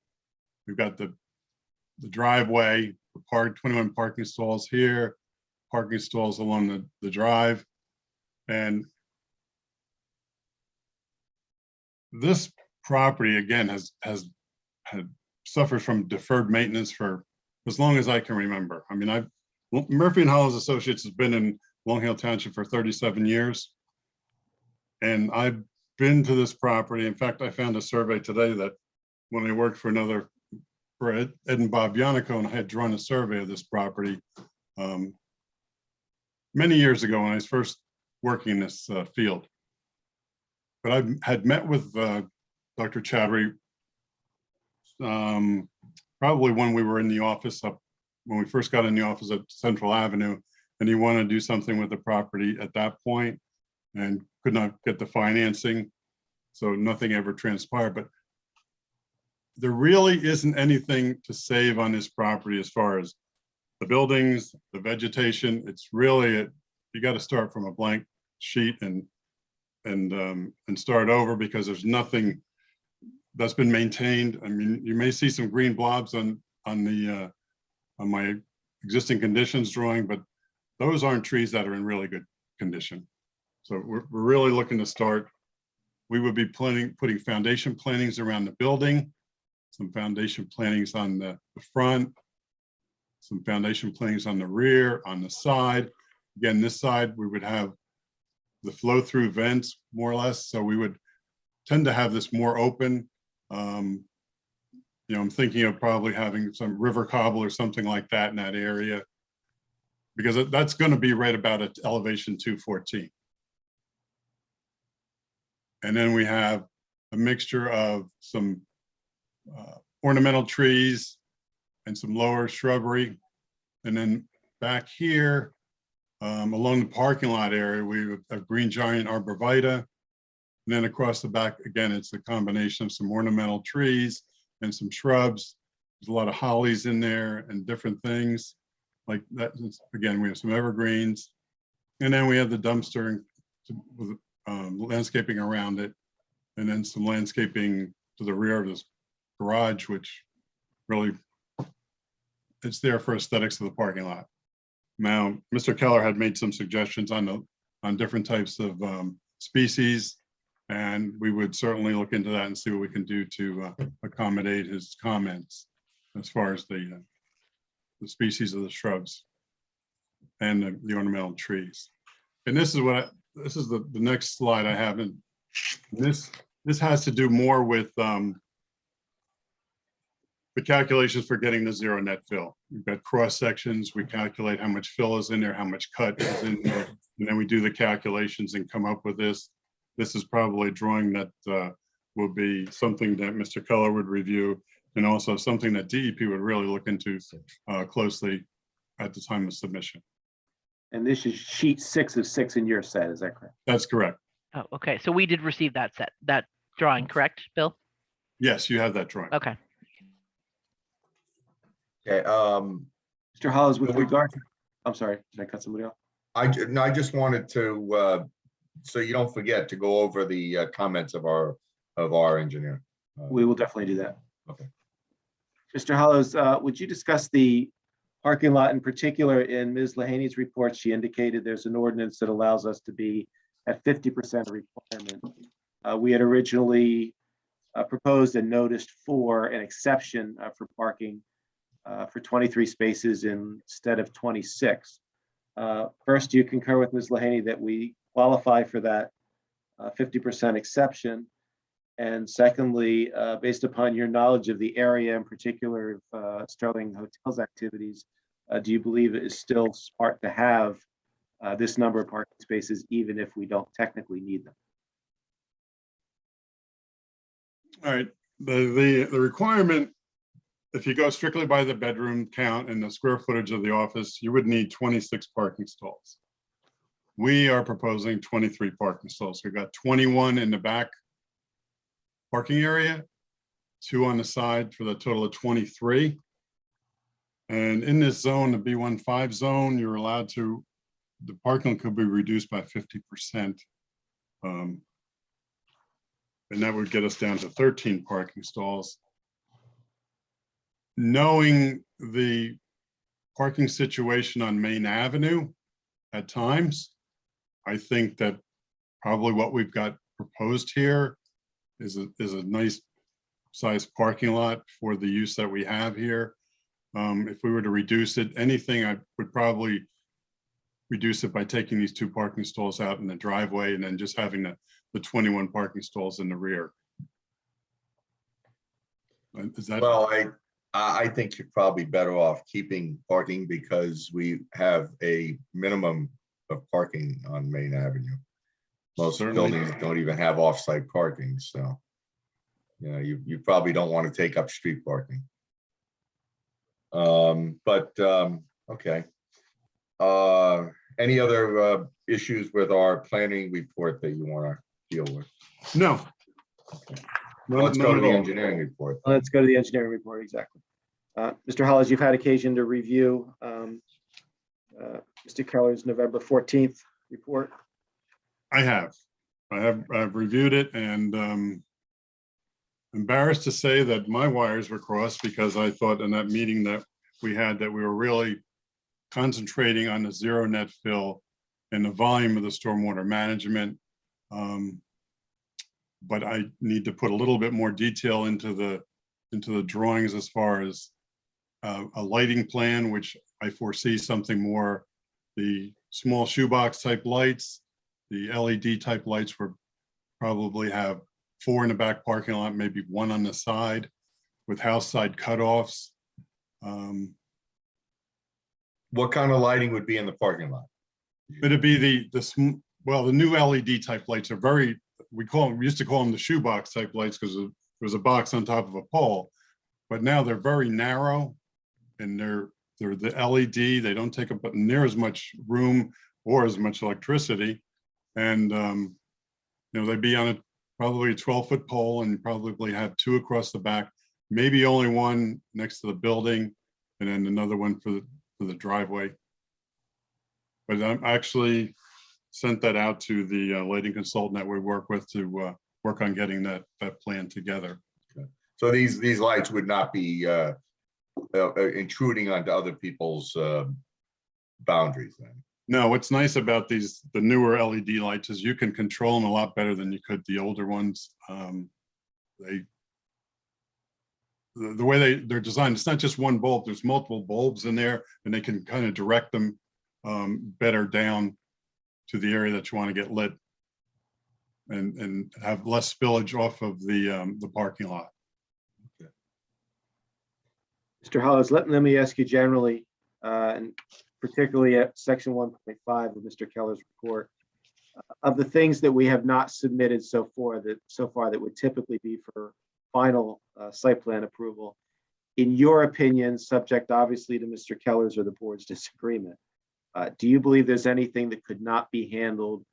We've got the driveway, the 21 parking stalls here, parking stalls along the drive. And this property, again, has suffered from deferred maintenance for as long as I can remember. I mean, Murphy and Hollows Associates has been in Long Hill Township for 37 years. And I've been to this property. In fact, I found a survey today that when I worked for Ed and Bob Yannico, and I had drawn a survey of this property many years ago when I was first working in this field. But I had met with Dr. Chattery probably when we were in the office when we first got in the office at Central Avenue, and he wanted to do something with the property at that point and could not get the financing. So nothing ever transpired, but there really isn't anything to save on this property as far as the buildings, the vegetation. It's really, you got to start from a blank sheet and start over because there's nothing that's been maintained. I mean, you may see some green blobs on my existing conditions drawing, but those aren't trees that are in really good condition. So we're really looking to start. We would be putting foundation plantings around the building some foundation plantings on the front, some foundation plantings on the rear, on the side. Again, this side, we would have the flow-through vents, more or less, so we would tend to have this more open. You know, I'm thinking of probably having some river cobble or something like that in that area, because that's going to be right about at elevation 214. And then we have a mixture of some ornamental trees and some lower shrubbery. And then back here, along the parking lot area, we have green giant arborvitae. And then across the back, again, it's a combination of some ornamental trees and some shrubs. There's a lot of hollies in there and different things like that. Again, we have some evergreens. And then we have the dumpster with landscaping around it. And then some landscaping to the rear of this garage, which really, it's there for aesthetics of the parking lot. Now, Mr. Keller had made some suggestions on different types of species, and we would certainly look into that and see what we can do to accommodate his comments as far as the species of the shrubs and the ornamental trees. And this is what this is the next slide I have, and this has to do more with the calculations for getting the zero net fill. We've got cross sections. We calculate how much fill is in there, how much cut is in there, and then we do the calculations and come up with this. This is probably a drawing that will be something that Mr. Keller would review, and also something that DEP would really look into closely at the time of submission. And this is sheet 6 of 6 in your set, is that correct? That's correct. Oh, okay. So we did receive that drawing, correct, Bill? Yes, you have that drawing. Okay. Okay, Mr. Hollis, with regard to, I'm sorry, did I cut somebody off? no, I just wanted to, so you don't forget to go over the comments of our engineer. We will definitely do that. Okay. Mr. Hollows, would you discuss the parking lot in particular? In Ms. Lahaney's report, she indicated there's an ordinance that allows us to be at 50% requirement. We had originally proposed and noticed for an exception for parking for 23 spaces instead of 26. First, do you concur with Ms. Lahaney that we qualify for that 50% exception? And secondly, based upon your knowledge of the area, in particular of Sterling Hotel's activities, do you believe it is still smart to have this number of parking spaces, even if we don't technically need them? All right, the requirement, if you go strictly by the bedroom count and the square footage of the office, you would need 26 parking stalls. We are proposing 23 parking stalls. We've got 21 in the back parking area, 2 on the side for the total of 23. And in this zone, the B15 zone, you're allowed to, the parking could be reduced by 50%. And that would get us down to 13 parking stalls. Knowing the parking situation on Main Avenue at times, I think that probably what we've got proposed here is a nice sized parking lot for the use that we have here. If we were to reduce it, anything, I would probably reduce it by taking these 2 parking stalls out in the driveway and then just having the 21 parking stalls in the rear. Is that? Well, I think you're probably better off keeping parking because we have a minimum of parking on Main Avenue. Most buildings don't even have off-site parking, so you know, you probably don't want to take up street parking. Okay. Any other issues with our planning report that you want to deal with? No. Okay. Let's go to the engineering report. Let's go to the engineering report, exactly. Mr. Hollis, you've had occasion to review Mr. Keller's November 14th report. I've reviewed it, and embarrassed to say that my wires were crossed because I thought in that meeting that we had that we were really concentrating on the zero net fill and the volume of the stormwater management. But I need to put a little bit more detail into the into the drawings as far as a lighting plan, which I foresee something more, the small shoebox type lights, the LED type lights will probably have 4 in the back parking lot, maybe 1 on the side with house side cutoffs. What kind of lighting would be in the parking lot? It'd be the new LED type lights are very, we used to call them the shoebox type lights because there was a box on top of a pole, but now they're very narrow and they're the LED. They don't take up near as much room or as much electricity. And, they'd be on probably a 12-foot pole and probably have 2 across the back, maybe only 1 next to the building and then another one for the driveway. But I actually sent that out to the lighting consultant that we work with to work on getting that plan together. So these lights would not be intruding onto other people's boundaries then? No, what's nice about the newer LED lights is you can control them a lot better than you could the older ones. The way they're designed, it's not just one bulb, there's multiple bulbs in there and they can kind of direct them better down to the area that you want to get lit and have less spillage off of the parking lot. Mr. Hollis, let me ask you generally, and particularly at section 1.5 of Mr. Keller's report, of the things that we have not submitted so far that would typically be for final site plan approval, in your opinion, subject obviously to Mr. Keller's or the board's disagreement, do you believe there's anything that could not be handled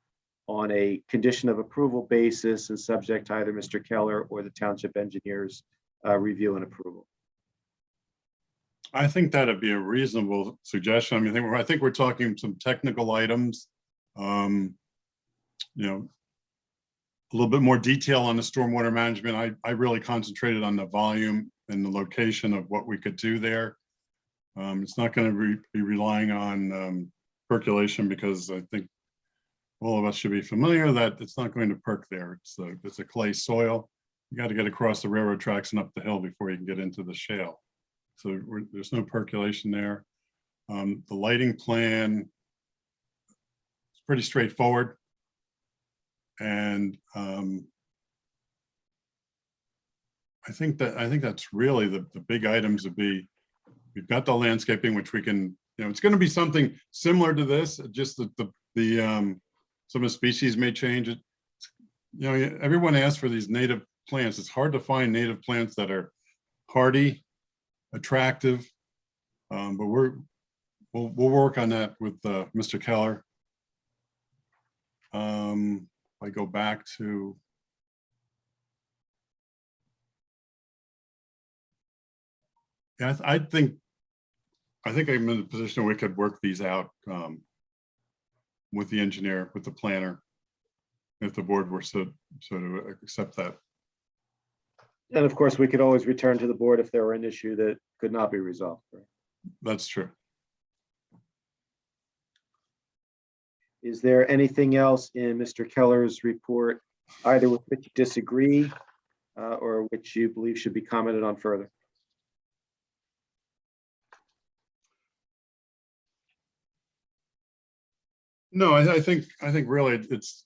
on a condition of approval basis and subject to either Mr. Keller or the township engineer's review and approval? I think that'd be a reasonable suggestion. I mean, I think we're talking some technical items, a little bit more detail on the stormwater management. I really concentrated on the volume and the location of what we could do there. It's not going to be relying on percolation because I think all of us should be familiar that it's not going to perk there. It's a clay soil. You got to get across the railroad tracks and up the hill before you can get into the shale. So there's no percolation there. The lighting plan is pretty straightforward. And I think that's really the big items would be, we've got the landscaping, which we can, it's going to be something similar to this, just that some of the species may change it. Everyone asks for these native plants. It's hard to find native plants that are hardy, attractive, but we'll work on that with Mr. Keller. If I go back to I think I'm in a position where we could work these out with the engineer, with the planner, if the board were to accept that. And of course, we could always return to the board if there were an issue that could not be resolved. Right? That's true. Is there anything else in Mr. Keller's report, either with which you disagree or which you believe should be commented on further? No, I think really it's,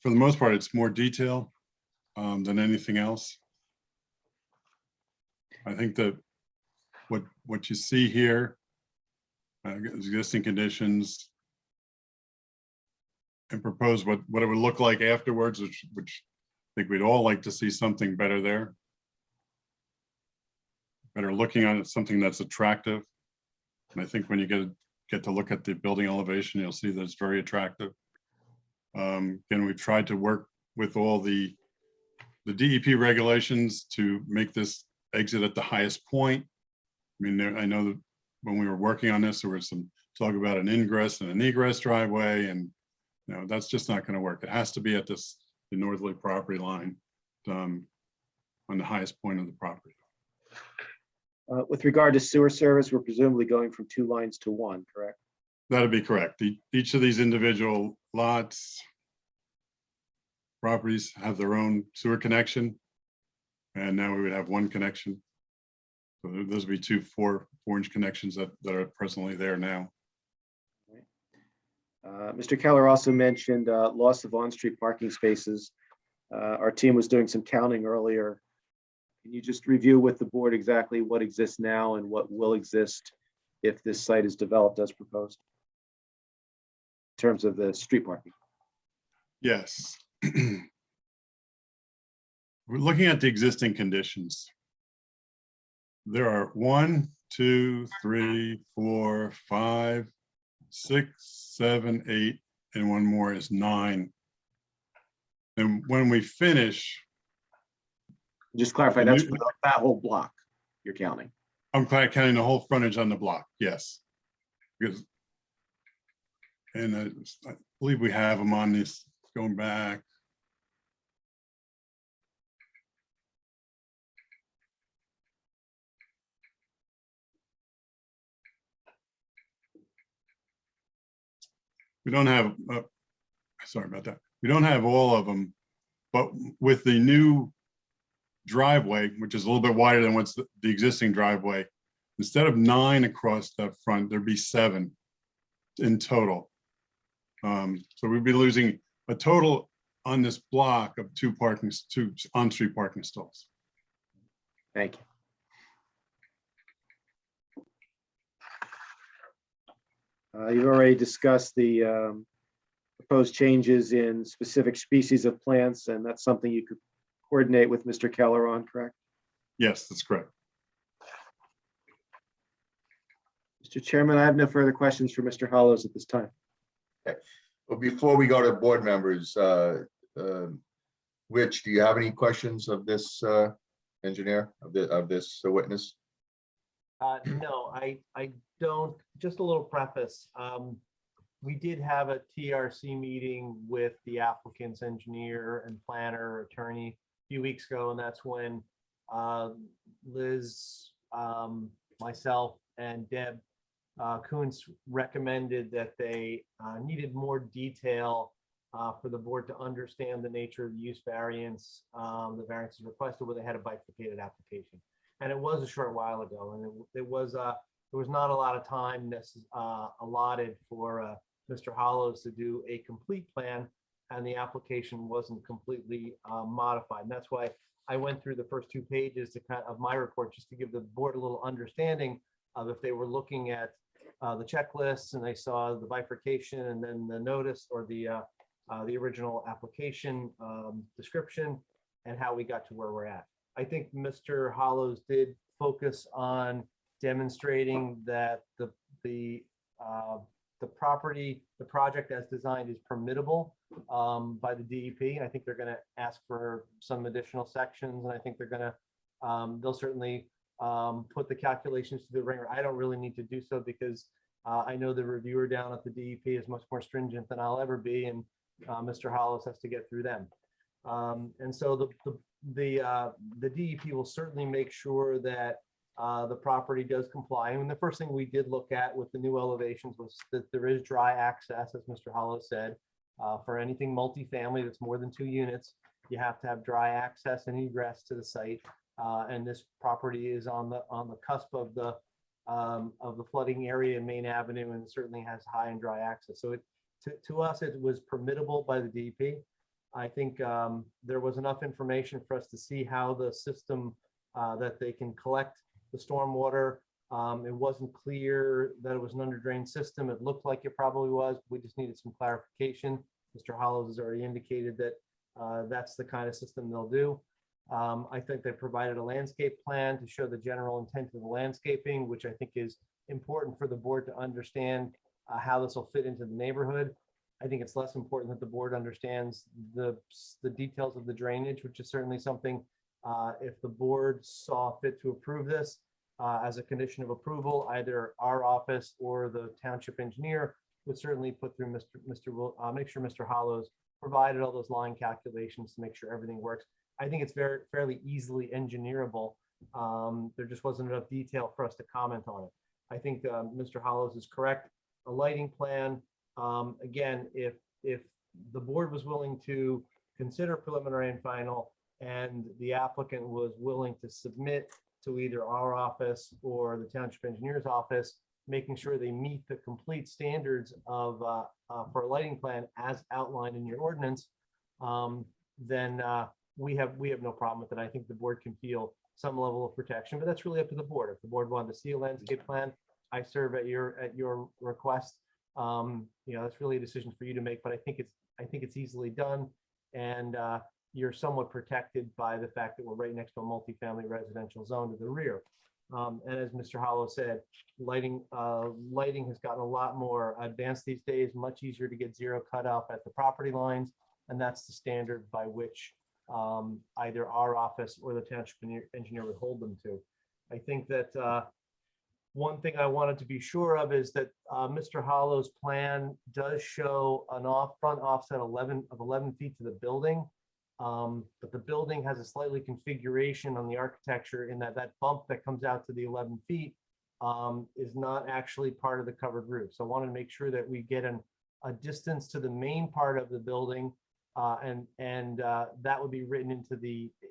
for the most part, it's more detail than anything else. I think that what you see here, existing conditions, and propose what it would look like afterwards, which I think we'd all like to see something better there. Better looking on it, something that's attractive. And I think when you get to look at the building elevation, you'll see that it's very attractive. Again, we've tried to work with all the DEP regulations to make this exit at the highest point. I mean, I know that when we were working on this, there was some talk about an ingress and an egress driveway, and that's just not going to work. It has to be at the northerly property line on the highest point of the property. With regard to sewer service, we're presumably going from 2 lines to 1, correct? That'd be correct. Each of these individual lots, properties have their own sewer connection. And now we would have one connection. So those would be two 4-inch connections that are presently there now. Mr. Keller also mentioned loss of on-street parking spaces. Our team was doing some counting earlier. Can you just review with the board exactly what exists now and what will exist if this site is developed as proposed? In terms of the street parking. Yes. We're looking at the existing conditions. There are 1, 2, 3, 4, 5, 6, 7, 8, and one more is 9. And when we finish, Just clarify, that's for that whole block you're counting. I'm counting the whole frontage on the block, yes. Because, and I believe we have them on this going back. We don't have, sorry about that. We don't have all of them, but with the new driveway, which is a little bit wider than what's the existing driveway, instead of 9 across the front, there'd be 7 in total. So we'd be losing a total on this block of 2 on-street parking stalls. Thank you. You've already discussed the proposed changes in specific species of plants, and that's something you could coordinate with Mr. Keller on, correct? Yes, that's correct. Mr. Chairman, I have no further questions for Mr. Hollows at this time. Okay. Well, before we go to board members, Rich, do you have any questions of this engineer, of this witness? No, I don't. Just a little preface. We did have a TRC meeting with the applicant's engineer and planner attorney a few weeks ago, and that's when Liz, myself, and Deb Kuntz recommended that they needed more detail for the board to understand the nature of the use variance. The variance is requested where they had a bifurcated application. And it was a short while ago, and there was not a lot of time allotted for Mr. Hollows to do a complete plan, and the application wasn't completely modified. And that's why I went through the first 2 pages of my report, just to give the board a little understanding of if they were looking at the checklists and they saw the bifurcation and then the notice or the original application description and how we got to where we're at. I think Mr. Hollows did focus on demonstrating that the project as designed is permittable by the DEP. I think they're going to ask for some additional sections, and I think they're going to they'll certainly put the calculations to the ringer. I don't really need to do so because I know the reviewer down at the DEP is much more stringent than I'll ever be, and Mr. Hollows has to get through them. And so the DEP will certainly make sure that the property does comply. And the first thing we did look at with the new elevations was that there is dry access, as Mr. Hollows said, for anything multifamily that's more than 2 units. You have to have dry access and egress to the site. And this property is on the cusp of the flooding area in Main Avenue, and certainly has high and dry access. So to us, it was permittable by the DEP. I think there was enough information for us to see how the system that they can collect the stormwater. It wasn't clear that it was an under drain system. It looked like it probably was. We just needed some clarification. Mr. Hollows has already indicated that that's the kind of system they'll do. I think they provided a landscape plan to show the general intent of the landscaping, which I think is important for the board to understand how this will fit into the neighborhood. I think it's less important that the board understands the details of the drainage, which is certainly something, if the board saw fit to approve this as a condition of approval, either our office or the township engineer would certainly put through make sure Mr. Hollows provided all those line calculations to make sure everything works. I think it's fairly easily engineerable. There just wasn't enough detail for us to comment on it. I think Mr. Hollows is correct. A lighting plan, again, if the board was willing to consider preliminary and final, and the applicant was willing to submit to either our office or the township engineer's office, making sure they meet the complete standards of for a lighting plan as outlined in your ordinance, then we have no problem with it. I think the board can feel some level of protection, but that's really up to the board. If the board wanted to see a landscape plan, I serve at your request. That's really a decision for you to make, but I think it's easily done, and you're somewhat protected by the fact that we're right next to a multifamily residential zone to the rear. And as Mr. Hollow said, lighting has gotten a lot more advanced these days, much easier to get zero cutoff at the property lines, and that's the standard by which either our office or the township engineer would hold them to. I think that one thing I wanted to be sure of is that Mr. Hollow's plan does show an front offset 11 feet to the building. But the building has a slightly configuration on the architecture in that bump that comes out to the 11 feet is not actually part of the covered roof. So I wanted to make sure that we get a distance to the main part of the building, and that would be written into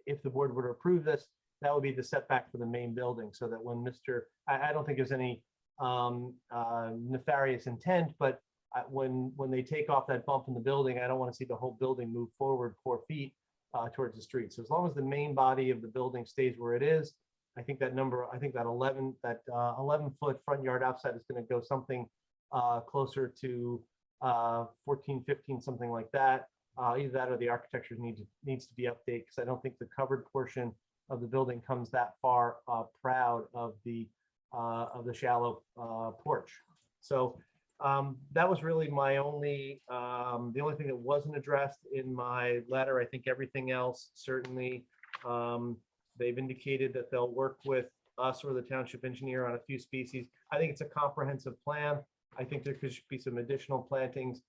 if the board were to approve this, that would be the setback for the main building, so that when I don't think there's any nefarious intent, but when they take off that bump in the building, I don't want to see the whole building move forward 4 feet towards the street. So as long as the main body of the building stays where it is, I think that 11 foot front yard offset is going to go something closer to 14, 15, something like that. Either that or the architecture needs to be updated, because I don't think the covered portion of the building comes that far proud of the shallow porch. So that was really my only, the only thing that wasn't addressed in my letter. I think everything else, certainly, they've indicated that they'll work with us or the township engineer on a few species. I think it's a comprehensive plan. I think there could be some additional plantings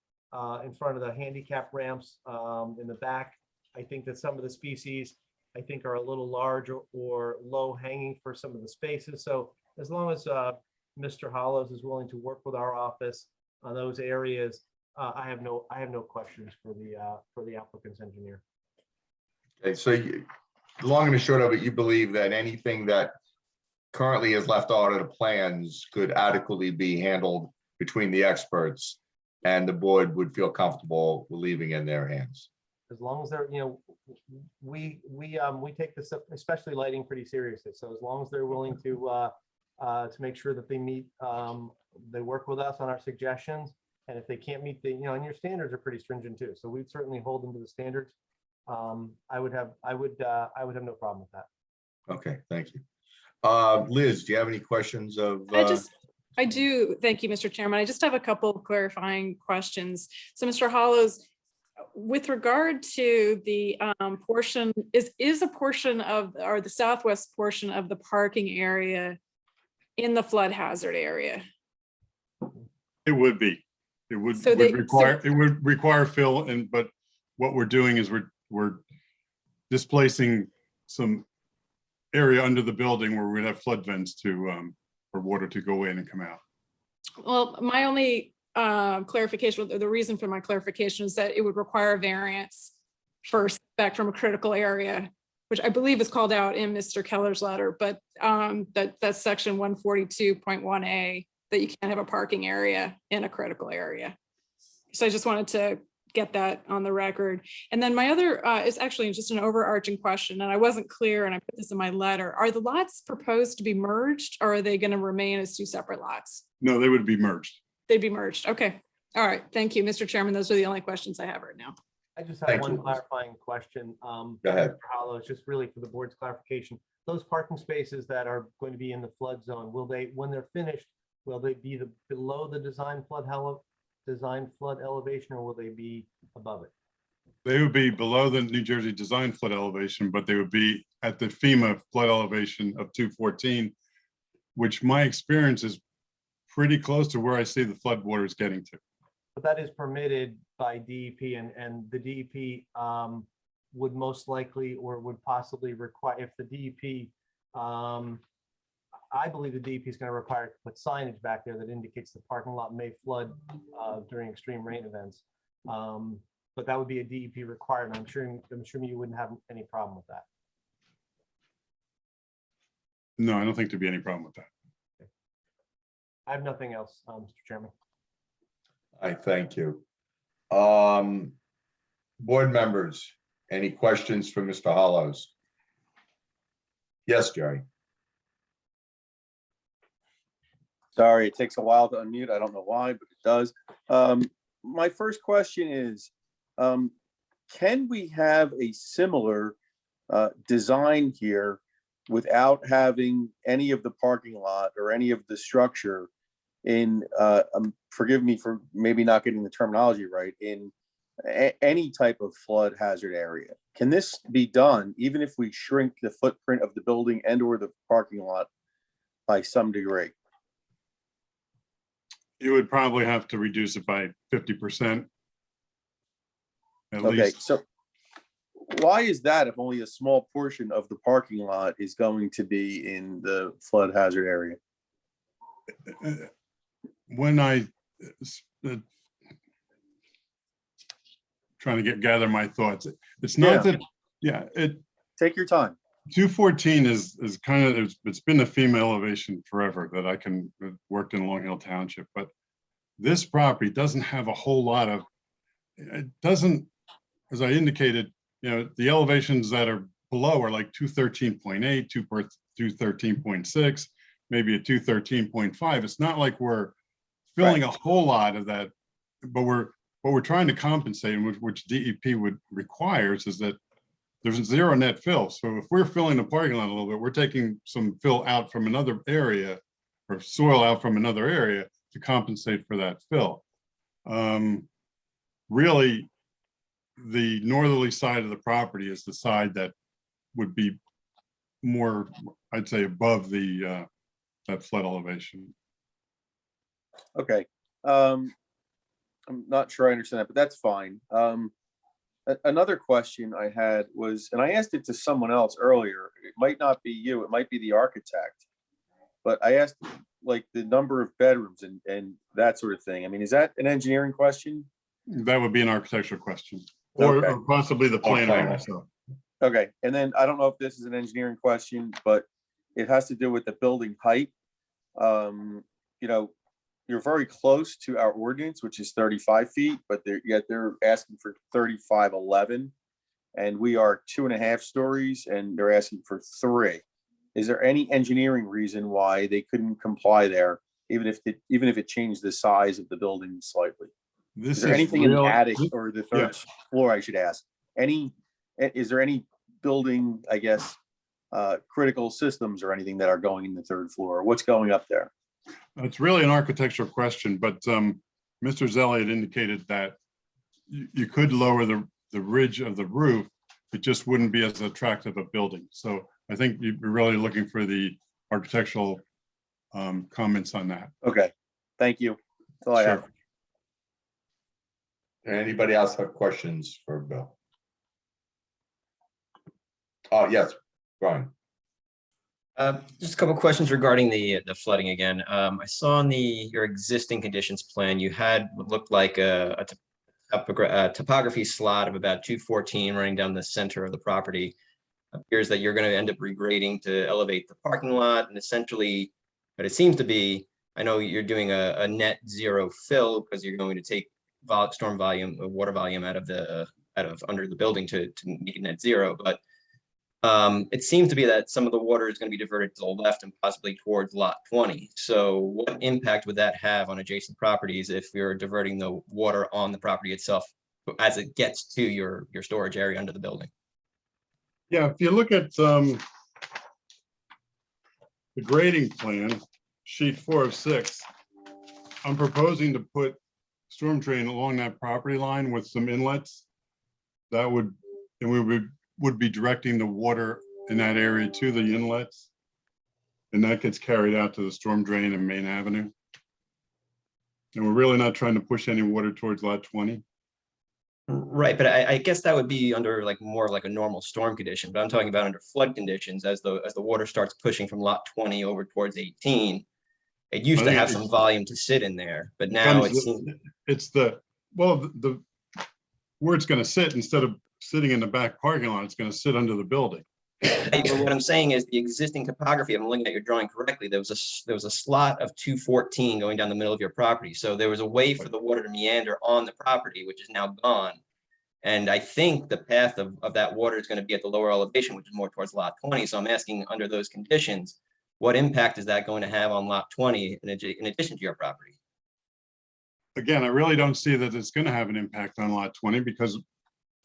in front of the handicap ramps in the back. I think that some of the species are a little large or low hanging for some of the spaces. So as long as Mr. Hollows is willing to work with our office on those areas, I have no questions for the applicant's engineer. Okay, so the long and the short of it, you believe that anything that currently is left out of the plans could adequately be handled between the experts, and the board would feel comfortable leaving in their hands. As long as they're, we take this, especially lighting, pretty seriously. So as long as they're willing to make sure that they meet, they work with us on our suggestions, and if they can't meet the, and your standards are pretty stringent too. So we'd certainly hold them to the standards. I would have no problem with that. Okay, thank you. Liz, do you have any questions of? I do. Thank you, Mr. Chairman. I just have a couple of clarifying questions. So Mr. Hollows, with regard to the portion, is a portion of, or the southwest portion of the parking area in the flood hazard area? It would be. It would, it would require fill, but what we're doing is we're displacing some area under the building where we'd have flood vents to for water to go in and come out. Well, my only clarification, the reason for my clarification is that it would require a variance first back from a critical area, which I believe is called out in Mr. Keller's letter, but that's section 142.1A, that you can't have a parking area in a critical area. So I just wanted to get that on the record. And then my other is actually just an overarching question, and I wasn't clear, and I put this in my letter. Are the lots proposed to be merged, or are they going to remain as two separate lots? No, they would be merged. They'd be merged. Okay. All right. Thank you, Mr. Chairman. Those are the only questions I have right now. I just have one clarifying question. Go ahead. Mr. Hollows, just really for the board's clarification. Those parking spaces that are going to be in the flood zone, will they, when they're finished, will they be below the design flood elevation, or will they be above it? They would be below the New Jersey design flood elevation, but they would be at the FEMA flood elevation of 214, which my experience is pretty close to where I see the flood water is getting to. But that is permitted by DEP, and the DEP would most likely, or would possibly require, if the DEP, I believe the DEP is going to require to put signage back there that indicates the parking lot may flood during extreme rain events. But that would be a DEP requirement. I'm sure you wouldn't have any problem with that. No, I don't think there'd be any problem with that. I have nothing else, Mr. Chairman. I thank you. Board members, any questions for Mr. Hollows? Yes, Jerry. Sorry, it takes a while to unmute. I don't know why, but it does. My first question is, can we have a similar design here without having any of the parking lot or any of the structure in, forgive me for maybe not getting the terminology right, in any type of flood hazard area? Can this be done even if we shrink the footprint of the building and or the parking lot by some degree? You would probably have to reduce it by 50%. At Okay, least. so why is that if only a small portion of the parking lot is going to be in the flood hazard area? When I trying to gather my thoughts, it's not that. Yeah, Take your time. 214 is kind of, it's been a female elevation forever that I can worked in Long Hill Township, but this property doesn't have a whole lot of, it doesn't, as I indicated, you know, the elevations that are below are like 213.8, 213.6, maybe a 213.5. It's not like we're filling a whole lot of that, but we're trying to compensate, and which DEP would requires is that there's zero net fill. So if we're filling the parking lot a little bit, we're taking some fill out from another area or soil out from another area to compensate for that fill. Really, the northerly side of the property is the side that would be more, I'd say, above the that flood elevation. Okay. I'm not sure I understand that, but that's fine. Another question I had was, and I asked it to someone else earlier, it might not be you, it might be the architect, but I asked like the number of bedrooms and that sort of thing. I mean, is that an engineering question? That would be an architectural question, or, Okay. or possibly the planner also. Okay, and then I don't know if this is an engineering question, but it has to do with the building height. You know, you're very close to our ordinance, which is 35 feet, but yet they're asking for 35.11. And we are 2.5 stories and they're asking for 3. Is there any engineering reason why they couldn't comply there, even if it changed the size of the building slightly? Is there anything in the attic or the third floor, I should ask? Is there any building, I guess, critical systems or anything that are going in the third floor? What's going up there? It's really an architectural question, but Mr. Zelli had indicated that you could lower the ridge of the roof. It just wouldn't be as attractive a building. So I think you're really looking for the architectural comments on that. Okay, thank you. That's all I have. Anybody else have questions for Bill? Oh, yes, Brian. Just a couple of questions regarding the flooding again. I saw on your existing conditions plan, you had what looked like a topography slot of about 214 running down the center of the property. Appears that you're going to end up regrading to elevate the parking lot, and essentially, but it seems to be, I know you're doing a net zero fill because you're going to take storm volume, water volume out of under the building to make it net zero, but it seems to be that some of the water is going to be diverted to the left and possibly towards lot 20. So what impact would that have on adjacent properties if you're diverting the water on the property itself as it gets to your storage area under the building? Yeah, if you look at the grading plan, sheet 4 of 6, I'm proposing to put storm drain along that property line with some inlets. That would, and we would be directing the water in that area to the inlets. And that gets carried out to the storm drain and Main Avenue. And we're really not trying to push any water towards lot 20. Right, but I guess that would be under like more like a normal storm condition, but I'm talking about under flood conditions as the water starts pushing from lot 20 over towards 18. It used to have some volume to sit in there, but now it's the where it's going to sit instead of sitting in the back parking lot, it's going to sit under the building. But what I'm saying is the existing topography, if I'm looking at your drawing correctly, there was a slot of 214 going down the middle of your property. So there was a way for the water to meander on the property, which is now gone. And I think the path of that water is going to be at the lower elevation, which is more towards lot 20. So I'm asking, under those conditions, what impact is that going to have on lot 20 in addition to your property? Again, I really don't see that it's going to have an impact on lot 20 because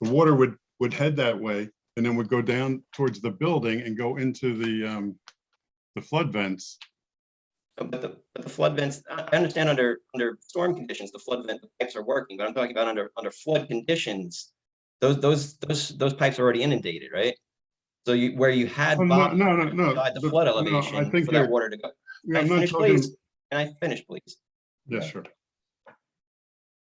the water would head that way and then would go down towards the building and go into the flood vents. But the flood vents, I understand under storm conditions, the flood vent pipes are working, but I'm talking about under flood conditions, those pipes are already inundated, right? So where you had Oh, volume no. inside the flood I elevation think for that water to go. Yeah, Can I'm I not finish, talking. please? Can I finish, please? Yeah, sure.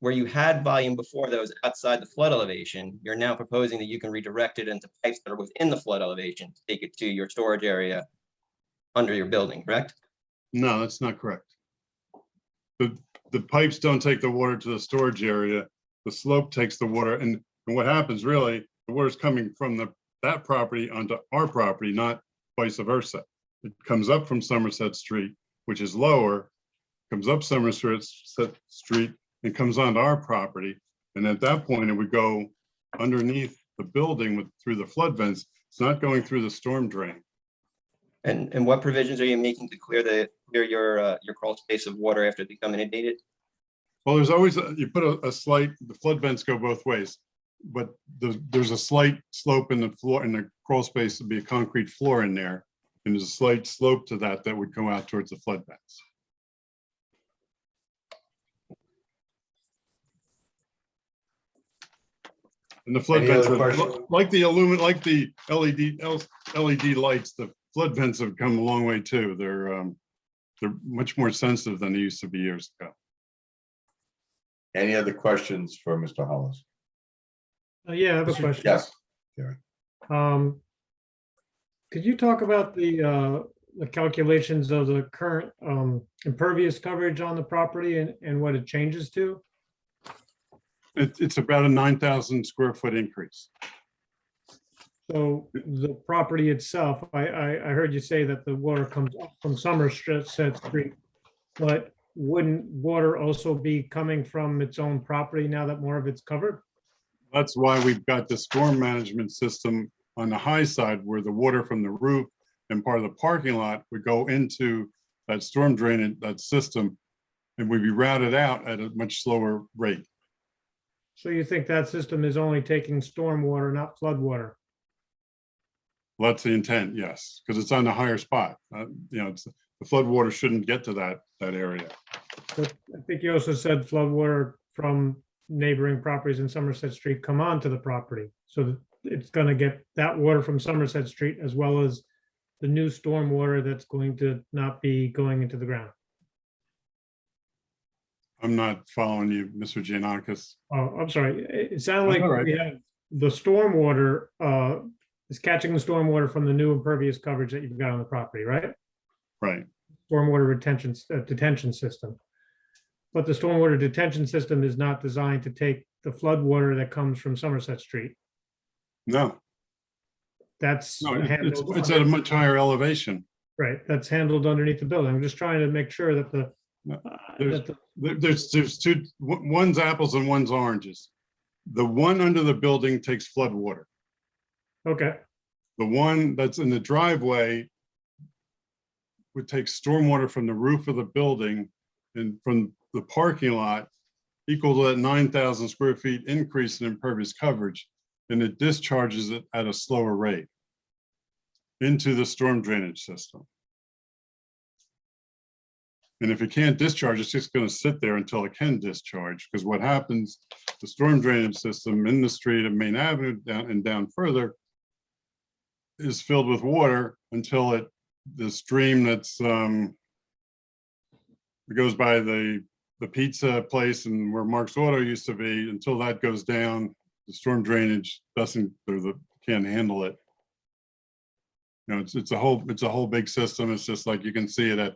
Where you had volume before that was outside the flood elevation, you're now proposing that you can redirect it into pipes that are within the flood elevation to take it to your storage area under your building, correct? No, that's not correct. The pipes don't take the water to the storage area. The slope takes the water, and what happens really, the water's coming from that property onto our property, not vice versa. It comes up from Somerset Street, which is lower, comes up Somerset Street and comes onto our property. And at that point, it would go underneath the building through the flood vents. It's not going through the storm drain. And what provisions are you making to clear your crawl space of water after it becomes inundated? Well, there's always, you put a slight, the flood vents go both ways, but there's a slight slope in the floor, in the crawl space, to be a concrete floor in there. And there's a slight slope to that would go out towards the flood vents. And the flood Any vents, other questions? like the LED lights, the flood vents have come a long way too. They're much more sensitive than they used to be years ago. Any other questions for Mr. Hollis? Yeah, I have a question. Yes. Could you talk about the calculations of the current impervious coverage on the property and what it changes to? It's about a 9,000 square foot increase. So the property itself, I heard you say that the water comes up from Somerset Street, but wouldn't water also be coming from its own property now that more of it's covered? That's why we've got the storm management system on the high side where the water from the roof and part of the parking lot would go into that storm drain, that system, and would be routed out at a much slower rate. So you think that system is only taking storm water, not flood water? Well, that's the intent, yes, because it's on the higher spot. The flood water shouldn't get to that area. But I think you also said flood water from neighboring properties in Somerset Street come onto the property. So that it's going to get that water from Somerset Street as well as the new storm water that's going to not be going into the ground. I'm not following you, Mr. Giannakis. Oh, I'm sorry. It sounded That's like all right. we have the stormwater is catching the stormwater from the new impervious coverage that you've got on the property, right? Right. Stormwater detention system. But the stormwater detention system is not designed to take the flood water that comes from Somerset Street. No, That's it's at a much higher elevation. right. That's handled underneath the building. I'm just trying to make sure that the There's two, one's apples and one's oranges. The one under the building takes flood water. okay. The one that's in the driveway would take stormwater from the roof of the building and from the parking lot, equal to that 9,000 square feet increase in impervious coverage, and it discharges it at a slower rate into the storm drainage system. And if it can't discharge, it's just going to sit there until it can discharge. Because what happens, the storm drainage system in the street of Main Avenue down further is filled with water until the stream that's it goes by the pizza place and where Mark's Auto used to be, until that goes down, the storm drainage can't handle it. It's a whole big system. It's just like you can see it at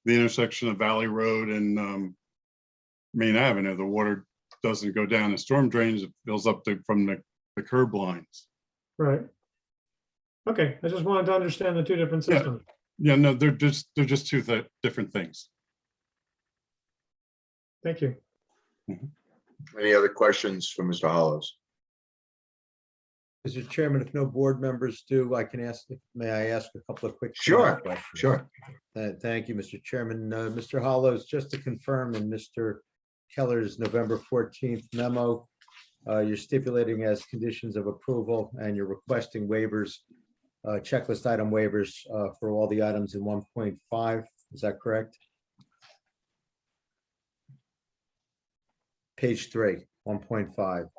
the intersection of Valley Road and Main Avenue. The water doesn't go down the storm drains, it fills up from the curb lines. Right. Okay, I just wanted to understand the two different Yeah. systems. Yeah, no, they're just two different things. Thank you. Any other questions for Mr. Hollows? Mr. Chairman, if no board members do, I can ask, may I ask a couple of quick? Sure, questions? sure. Thank you, Mr. Chairman. Mr. Hollows, just to confirm in Mr. Keller's November 14th memo, you're stipulating as conditions of approval and you're requesting waivers, checklist item waivers for all the items in 1.5. Is that correct? Page 3, 1.5.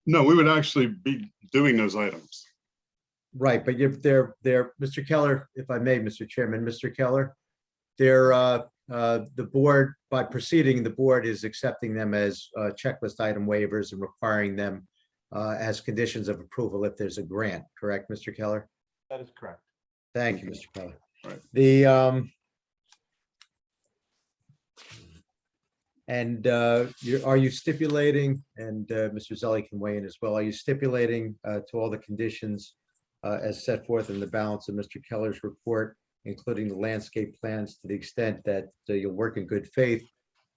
No, we would actually be doing those items. Right, but if they're, Mr. Keller, if I may, Mr. Chairman, Mr. Keller, the board, by proceeding, the board is accepting them as checklist item waivers and requiring them as conditions of approval if there's a grant, correct, Mr. Keller? That is correct. Thank you, Mr. Keller. Right. Are you stipulating, and Mr. Zelli can weigh in as well, are you stipulating to all the conditions as set forth in the balance of Mr. Keller's report, including the landscape plans, to the extent that you'll work in good faith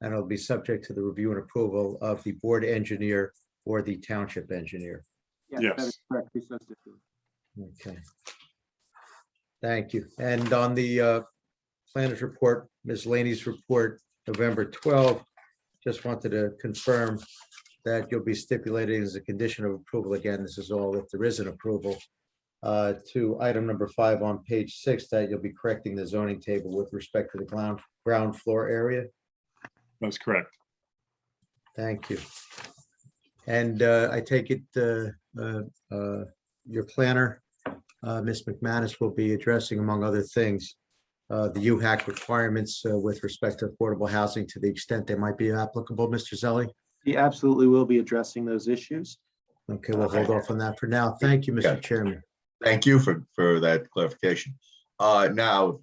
and it'll be subject to the review and approval of the board engineer or the township engineer? Yes, Yes. that is correct. We so stipulate. Okay. Thank you. And on the planner's report, Ms. Laney's report, November 12, just wanted to confirm that you'll be stipulating as a condition of approval. Again, this is all if there is an approval to item number 5 on page 6, that you'll be correcting the zoning table with respect to the ground floor area. That's correct. Thank you. And I take it your planner, Ms. McManus, will be addressing, among other things, the UHAC requirements with respect to affordable housing to the extent they might be applicable, Mr. Zelli? He absolutely will be addressing those issues. Okay, we'll hold off on that for now. Thank you, Mr. Chairman. Thank you for that clarification. Now,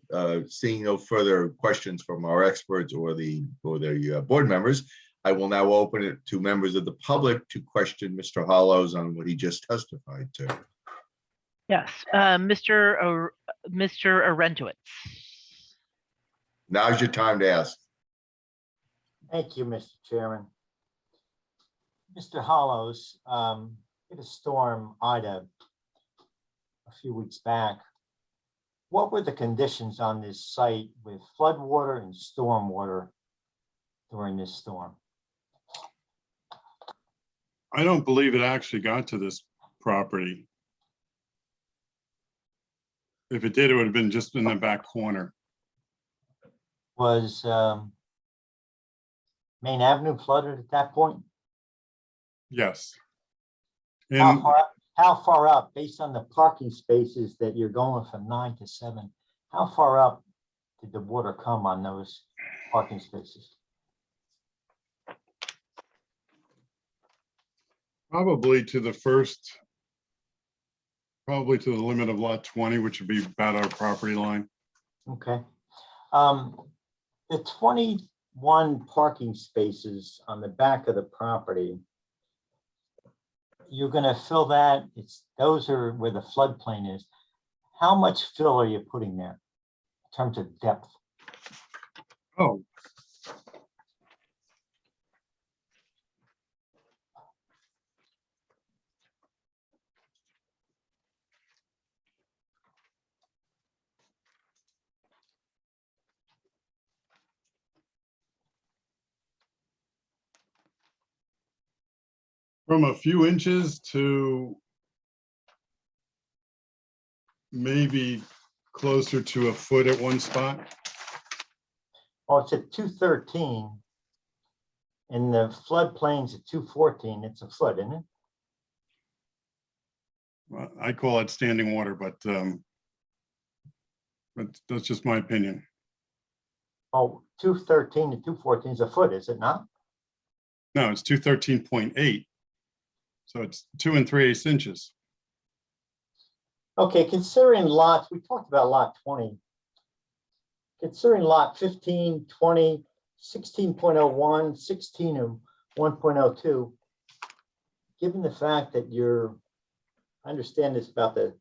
seeing no further questions from our experts or the board members, I will now open it to members of the public to question Mr. Hollows on what he just testified to. Yes, Mr. Arentowitz. Now's your time to ask. Thank you, Mr. Chairman. Mr. Hollows, hit a storm Ida a few weeks back. What were the conditions on this site with floodwater and stormwater during this storm? I don't believe it actually got to this property. If it did, it would have been just in the back corner. Was Main Avenue flooded at that point? Yes. How And far up, based on the parking spaces that you're going from 9 to 7, how far up did the water come on those parking spaces? probably to the limit of lot 20, which would be about our property line. Okay. The 21 parking spaces on the back of the property, you're going to fill that. Those are where the floodplain is. How much fill are you putting there in terms of depth? Oh. From a few inches to maybe closer to a foot at one spot. Well, it's at 213. And the floodplain's at 214. It's a foot, isn't it? Well, I call it standing water, but that's just my opinion. Oh, 213 to 214 is a foot, is it not? No, it's 213.8. So it's 2 3/8 inches. Okay, considering lots, we talked about lot 20. Considering lot 15, 20, 16.01, 16 and 1.02, given the fact that you're I understand this about the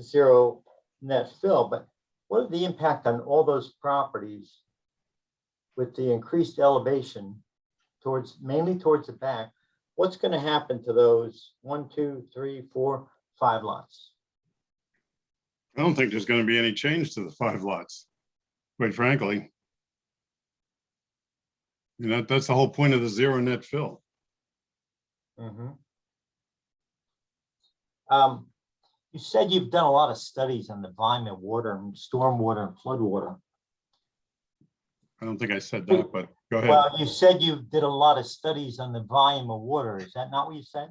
zero net fill, but what is the impact on all those properties with the increased elevation towards, mainly towards the back? What's going to happen to those 1, 2, 3, 4, 5 lots? I don't think there's going to be any change to the 5 lots, quite frankly. You know, that's the whole point of the zero net fill. You said you've done a lot of studies on the volume of water and stormwater and floodwater. I don't think I said that, but go ahead. Well, you said you did a lot of studies on the volume of water. Is that not what you said?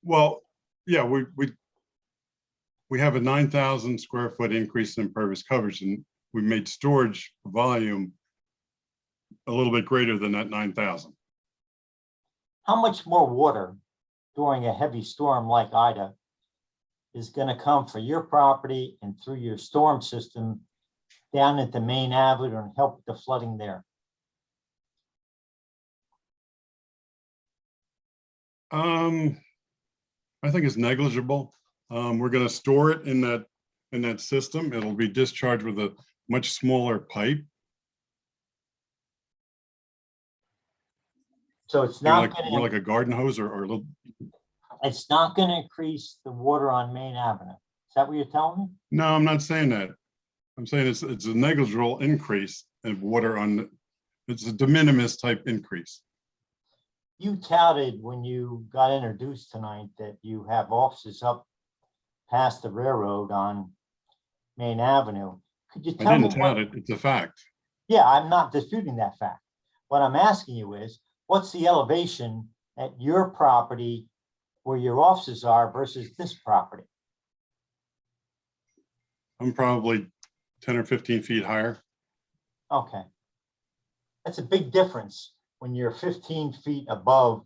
Well, yeah, we have a 9,000 square foot increase in impervious coverage, and we made storage volume a little bit greater than that 9,000. How much more water during a heavy storm like Ida is going to come for your property and through your storm system down at the main avenue and help with the flooding there? I think it's negligible. We're going to store it in that system. It'll be discharged with a much smaller pipe. So it's You know, not like, more like a garden hose or a little. It's not going to increase the water on Main Avenue. Is that what you're telling me? No, I'm not saying that. I'm saying it's a negligible increase in water on. It's a de minimis type increase. You touted when you got introduced tonight that you have offices up past the railroad on Main Avenue. Could you tell me? I didn't tout it. It's a fact. Yeah, I'm not disputing that fact. What I'm asking you is, what's the elevation at your property where your offices are versus this property? I'm probably 10 or 15 feet higher. Okay. That's a big difference when you're 15 feet above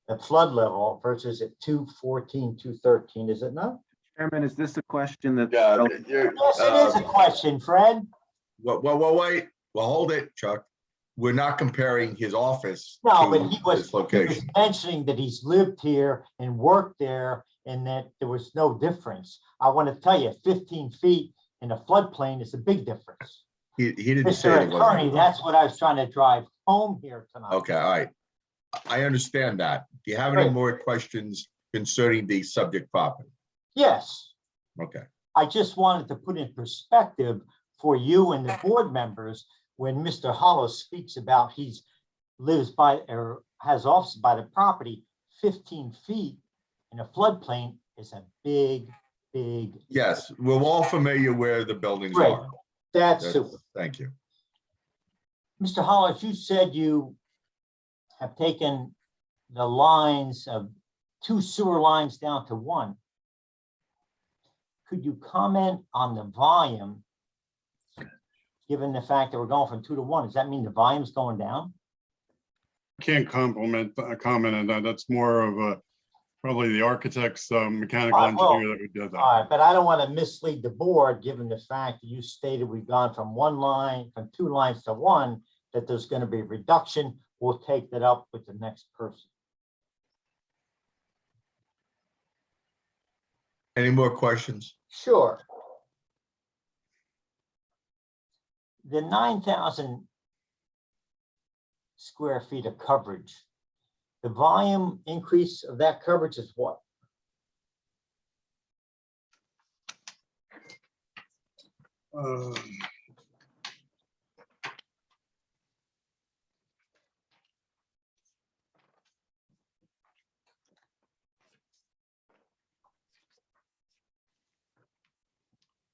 the flood level versus at 214, 213, is it not? Chairman, is this a question that? Yeah, Yes, it is a question, Fred. Well, wait. Well, hold it, Chuck. We're not comparing his office No, to but he was this location. mentioning that he's lived here and worked there and that there was no difference. I want to tell you, 15 feet in a floodplain is a big difference. He didn't say Mr. it wasn't. Attorney, that's what I was trying to drive home here tonight. Okay, all right. I understand that. Do you have any Great. more questions concerning the subject property? Yes, Okay. I just wanted to put in perspective for you and the board members when Mr. Hollows speaks about he's lives by or has offices by the property, 15 feet in a floodplain is a big. Yes, we're all familiar where the buildings Great. are. That's That's- super. Thank you. Mr. Hollows, you said you have taken the lines of 2 sewer lines down to 1. Could you comment on the volume? Given the fact that we're going from 2 to 1, does that mean the volume's going down? Can't comment on that. That's more of a probably the architect's mechanical All right, well, engineer that would do that. All right, but I don't want to mislead the board, given the fact that you stated we've gone from 2 lines to 1, that there's going to be a reduction. We'll take that up with the next person. Any more questions? Sure. The 9,000 square feet of coverage, the volume increase of that coverage is what?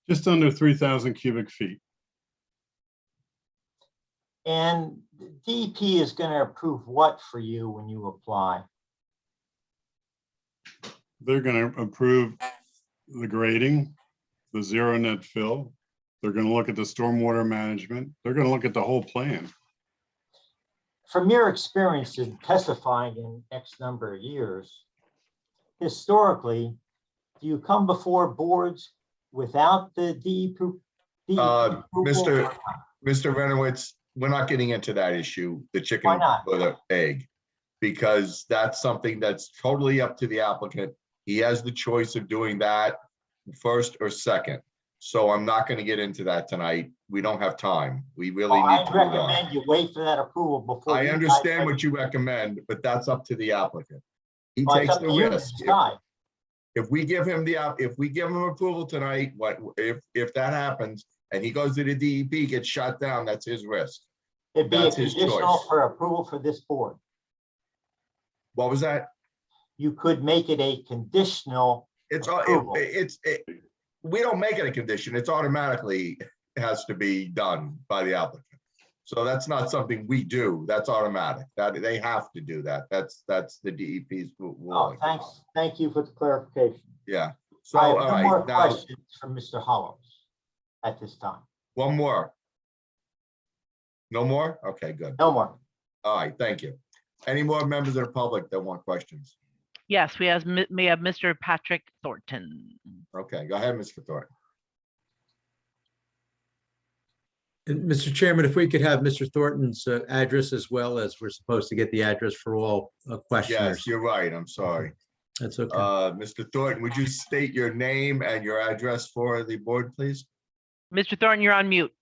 Just under 3,000 cubic feet. And the DEP is going to approve what for you when you apply? They're going to approve the grading, the zero net fill. They're going to look at the stormwater management. They're going to look at the whole plan. From your experience in testifying in X number of years, historically, do you come before boards without the DEP? Mr. Renowitz, we're not getting into that issue, the Why chicken not? or the egg, because that's something that's totally up to the applicant He has the choice of doing that first or second. So I'm not going to get into that tonight. We don't have time. We really need I'd to move on. recommend you wait for that approval before. I you guys understand make- what you recommend, but that's up to the applicant. He Well, it's takes up the to you to risk. decide. If we give him if we give him approval tonight, what, if that happens and he goes to the DEP, gets shot down, that's his risk. It'd be a That's his conditional choice. for approval for this board. What was that? You could make it a conditional. It's, Approval. we don't make it a condition. It's automatically has to be done by the applicant. So that's not something we do. That's automatic. That they have to do that. That's the DEP's Oh, ruling. thanks. Thank you for the clarification. Yeah. So, I have all no right, more now, questions from Mr. Hollows at this time. one more. No more? Okay, good. No more. All right, thank you. Any more members of the public that want questions? Yes, we have Mr. Patrick Thornton. Okay, go ahead, Mr. Thornton. And Mr. Chairman, if we could have Mr. Thornton's address as well, as we're supposed to get the address for all questioners. Yes, you're right. I'm sorry. That's okay. Mr. Thornton, would you state your name and your address for the board, please? Mr. Thornton, you're on mute.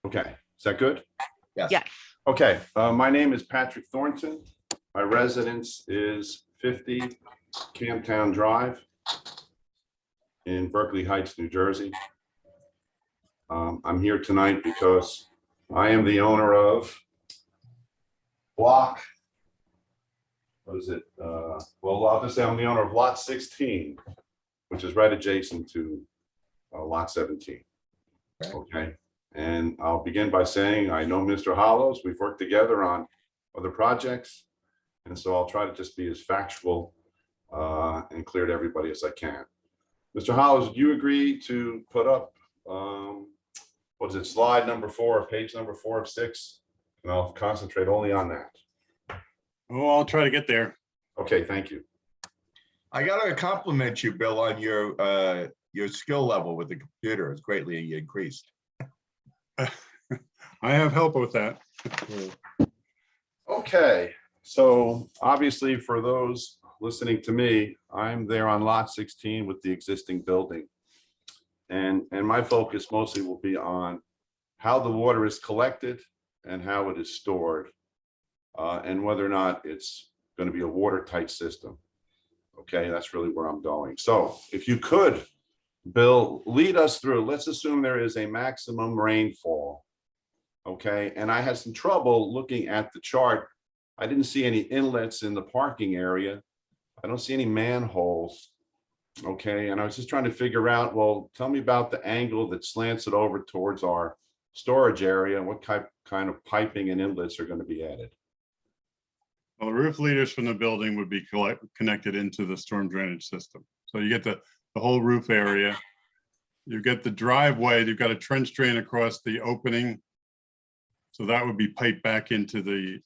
Okay, is that good? Yes. Yes. Okay, my name is Patrick Thornton. My residence is 50 Camptown Drive in Berkeley Heights, New Jersey. I'm here tonight because I am the owner of block, what is it? Well, I'll just say I'm the owner of lot 16, which is right adjacent to lot 17. Okay. And I'll begin by saying, I know Mr. Hollows, we've worked together on other projects. And so I'll try to just be as factual and clear to everybody as I can. Mr. Hollows, do you agree to put up, what is it, slide number 4, or page number 4 of 6? And I'll concentrate only on that. Oh, I'll try to get there. Okay, thank you. I got to compliment you, Bill, on your skill level with the computer. It's greatly increased. I have help with that. Okay, so obviously for those listening to me, I'm there on lot 16 with the existing building. And my focus mostly will be on how the water is collected and how it is stored, and whether or not it's going to be a watertight system. Okay, that's really where I'm going. So if you could, Bill, lead us through. Let's assume there is a maximum rainfall. Okay, and I had some trouble looking at the chart. I didn't see any inlets in the parking area. I don't see any manholes. Okay, and I was just trying to figure out, well, tell me about the angle that slants it over towards our storage area and what kind of piping and inlets are going to be added. Well, the roof leaders from the building would be connected into the storm drainage system. So you get the whole roof area. You get the driveway. You've got a trench drain across the opening. So that would be piped back into the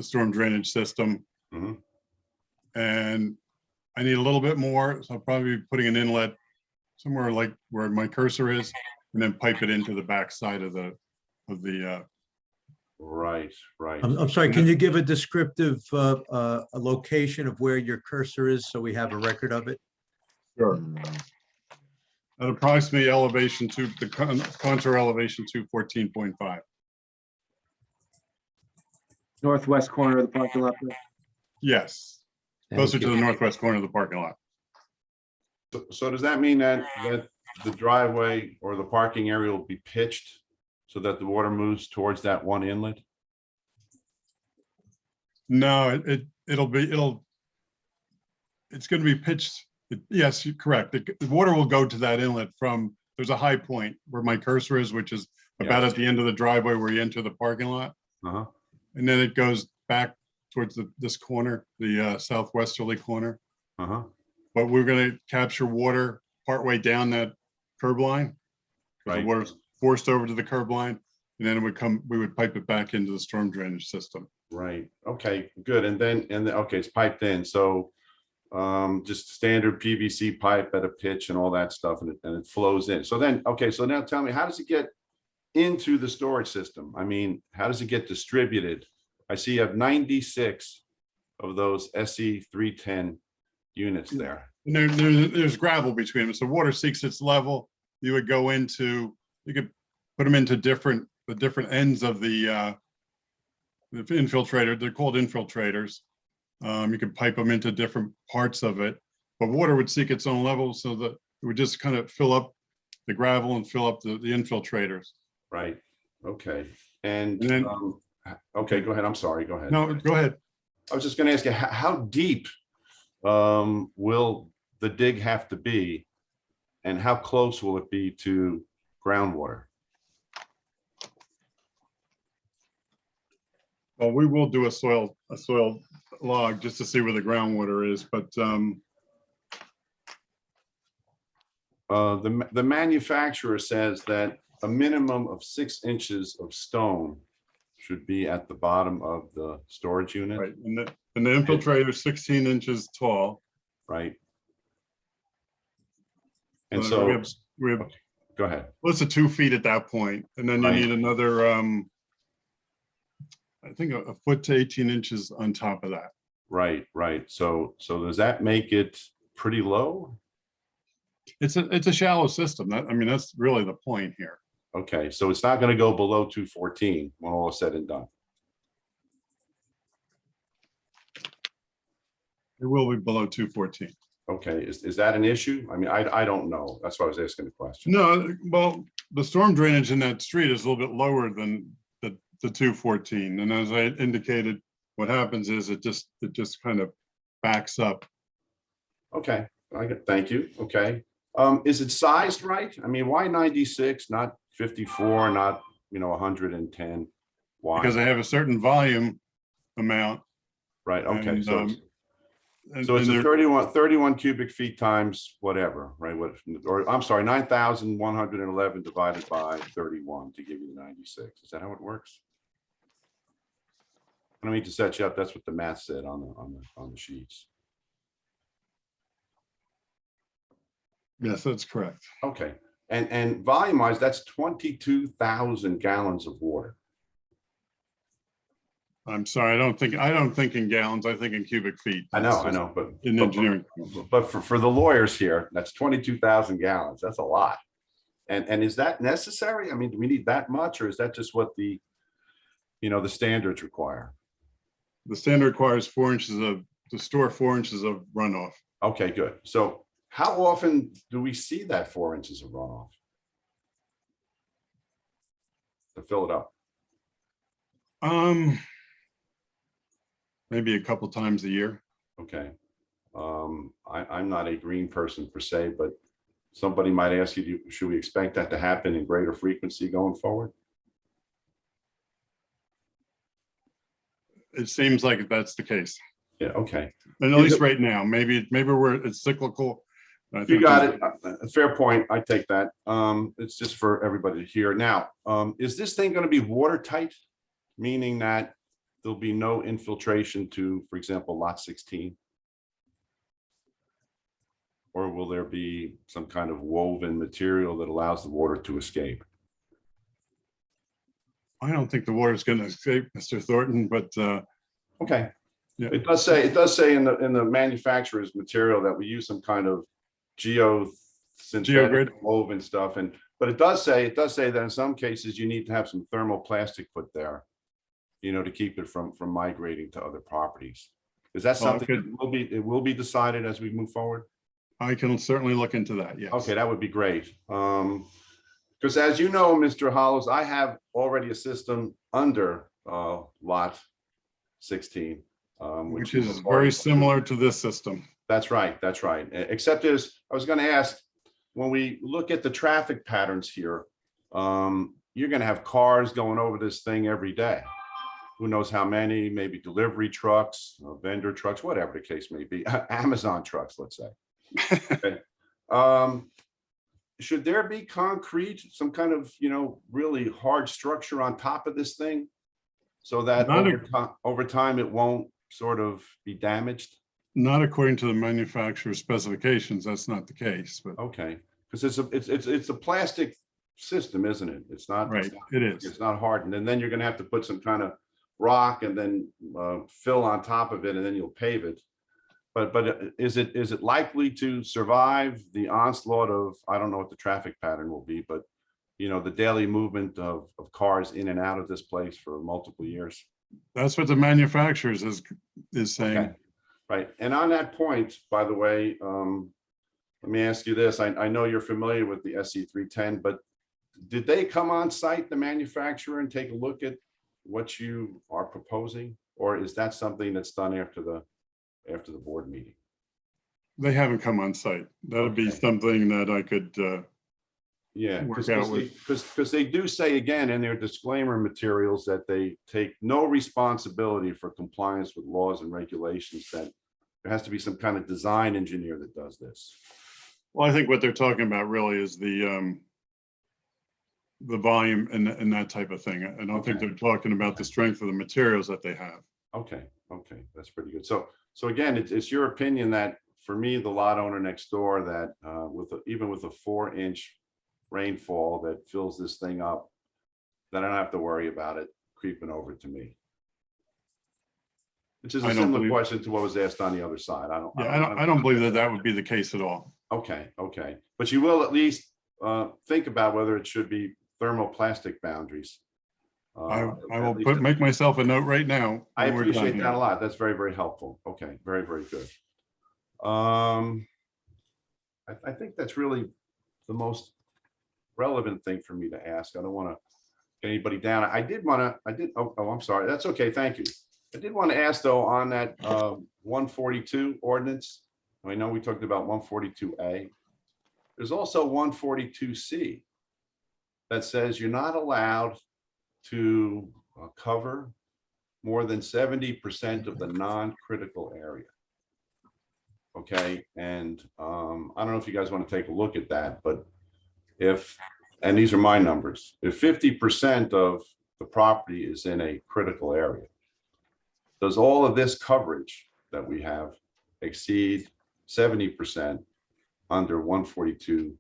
storm drainage system. Mm-hmm. And I need a little bit more. So I'll probably be putting an inlet somewhere like where my cursor is, and then pipe it into the back side of the Right. I'm sorry, can you give a descriptive a location of where your cursor is so we have a record of it? Sure. At approximately elevation to the contour elevation to 14.5. Northwest corner of the parking lot. Yes, closer to the northwest corner of the parking lot. So does that mean that the driveway or the parking area will be pitched so that the water moves towards that one inlet? No, it's going to be pitched. Yes, you're correct. The water will go to that inlet from, there's a high point where my cursor is, which is about at the end of the driveway where you enter the parking lot. Uh-huh. And then it goes back towards this corner, the southwesterly corner. Uh-huh. But we're going to capture water partway down that curb line. Because the water's forced over to the curb line, and then we would pipe it back into the storm drainage system. Right. Okay, good. And then okay, it's piped in. So just standard PVC pipe at a pitch and all that stuff, and it flows in. So then, okay, so now tell me, how does it get into the storage system? I mean, how does it get distributed? I see you have 96 of those SE 310 units there. And there's gravel between them. So water seeks its level. You would go into, you could put them into the different ends of the infiltrator. They're called infiltrators. You could pipe them into different parts of it, but water would seek its own level so that it would just kind of fill up the gravel and fill up the infiltrators. Right. Okay. And then, okay, go ahead. I'm sorry. Go ahead. No, go ahead. I was just going to ask you, how deep will the dig have to be, and how close will it be to groundwater? Well, we will do a soil log just to see where the groundwater is, but the manufacturer says that a minimum of 6 inches of stone should be at the bottom of the storage unit. right, and the infiltrator is 16 inches tall. Right. And So so, we have go ahead. close to 2 feet at that point, and then you Right. need another, I think a foot to 18 inches on top of that. Right, right. So does that make it pretty low? It's a shallow system. I mean, that's really the point here. Okay, so it's not going to go below 214 when all is said and done. It will be below 214. Okay, is that an issue? I mean, I don't know. That's why I was asking the question. No, well, the storm drainage in that street is a little bit lower than the 214. And as I indicated, what happens is it just kind of backs up. Okay, thank you. Okay. Is it sized right? I mean, why 96, not 54, not, 110? Why? Because I have a certain volume amount. Right, okay. And, So it's and a 31 cubic feet times whatever, right? Or I'm sorry, 9,111 divided by 31 to give you the 96. Is that how it works? I don't mean to set you up. That's what the math said on the sheets. Yes, that's correct. Okay, and volume wise, that's 22,000 gallons of water. I'm sorry, I don't think in gallons, I think in cubic feet. I know, but in engineering. But for the lawyers here, that's 22,000 gallons. That's a lot. And is that necessary? I mean, do we need that much, or is that just what the standards require? The standard requires 4 inches to store 4 inches of runoff. Okay, good. So how often do we see that 4 inches of runoff to fill it up? Maybe a couple times a year. Okay. I'm not a green person per se, but somebody might ask you, should we expect that to happen in greater frequency going forward? It seems like that's the case. Yeah, okay. And at least right now, maybe it's cyclical. You got it. A fair point. I take that. It's just for everybody to hear. Now, is this thing going to be watertight? Meaning that there'll be no infiltration to, for example, lot 16? Or will there be some kind of woven material that allows the water to escape? I don't think the water is going to escape, Mr. Thornton, but okay. Yeah. It does say in the manufacturer's material that we use some kind of geosynthetic woven stuff, but it does say that in some cases you need to have some thermoplastic put there, to keep it from migrating to other properties. Is that something that will be decided as we move forward? I can certainly look into that. Yes. Okay, that would be great. Because as you know, Mr. Hollows, I have already a system under lot 16, which is very similar to this system. That's right. That's right. Except I was going to ask, when we look at the traffic patterns here, you're going to have cars going over this thing every day. Who knows how many, maybe delivery trucks, vendor trucks, whatever the case may be, Amazon trucks, let's say. Okay. Should there be concrete, some kind of, really hard structure on top of this thing so that over time it won't sort of be damaged? Not according to the manufacturer's specifications. That's not the case. But okay, because it's a plastic system, isn't it? It's not. Right, it is. It's not hardened. And then you're gonna have to put some kind of rock and then fill on top of it, and then you'll pave it. But is it likely to survive the onslaught of, I don't know what the traffic pattern will be, but you know, the daily movement of cars in and out of this place for multiple years? That's what the manufacturers is saying. Okay. Right. And on that point, by the way, let me ask you this. I know you're familiar with the SC 310, but did they come on site, the manufacturer, and take a look at what you are proposing? Or is that something that's done after the board meeting? They haven't come on site. That'll be something that I could Yeah, work out with. because they do say again in their disclaimer materials that they take no responsibility for compliance with laws and regulations, that there has to be some kind of design engineer that does this. Well, I think what they're talking about really is the volume and that type of thing. I don't think they're talking about the strength of the materials that they have. Okay, that's pretty good. So again, it's your opinion that for me, the lot owner next door, that even with a 4-inch rainfall that fills this thing up, then I don't have to worry about it creeping over to me. Which is a similar question to what was asked on the other side. I don't believe that would be the case at all. Okay. But you will at least think about whether it should be thermoplastic boundaries. I will make myself a note right now. I appreciate that a lot. That's very, very helpful. Okay, very, very good. I think that's really the most relevant thing for me to ask. I don't want to get anybody down. I'm sorry. That's okay. Thank you. I did want to ask though, on that 142 ordinance, I know we talked about 142A. There's also 142C that says you're not allowed to cover more than 70% of the non-critical area. Okay, and I don't know if you guys want to take a look at that, but and these are my numbers, if 50% of the property is in a critical area, does all of this coverage that we have exceed 70% under 142-1C?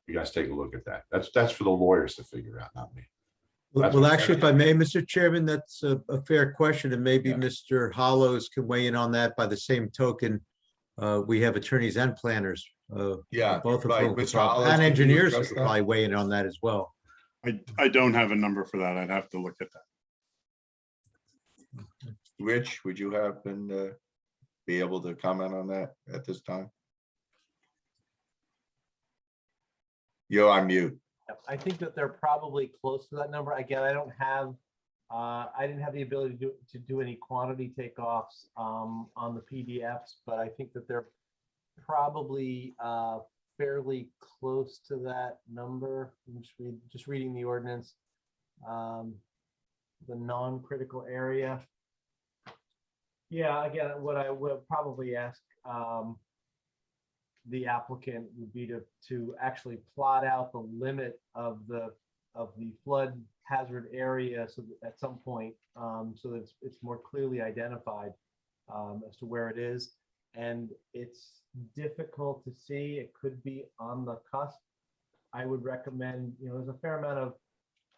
You guys take a look at that. That's for the lawyers to figure out, not me. Well, actually, if I may, Mr. Chairman, that's a fair question, and maybe Mr. Hollows can weigh in on that. By the same token, we have attorneys and planners. Both of whom, and engineers could probably weigh in on that as well. I don't have a number for that. I'd have to look at that. Rich, would you happen to be able to comment on that at this time? You're on mute. I think that they're probably close to that number. Again, I don't have, I didn't have the ability to do any quantity takeoffs on the PDFs, but I think that they're probably fairly close to that number. I'm just reading the ordinance. The non-critical area. Yeah, again, what I would probably ask the applicant would be to actually plot out the limit of the flood hazard area, so that at some point, so that it's more clearly identified as to where it is. And it's difficult to see. It could be on the cusp. I would recommend, there's a fair amount of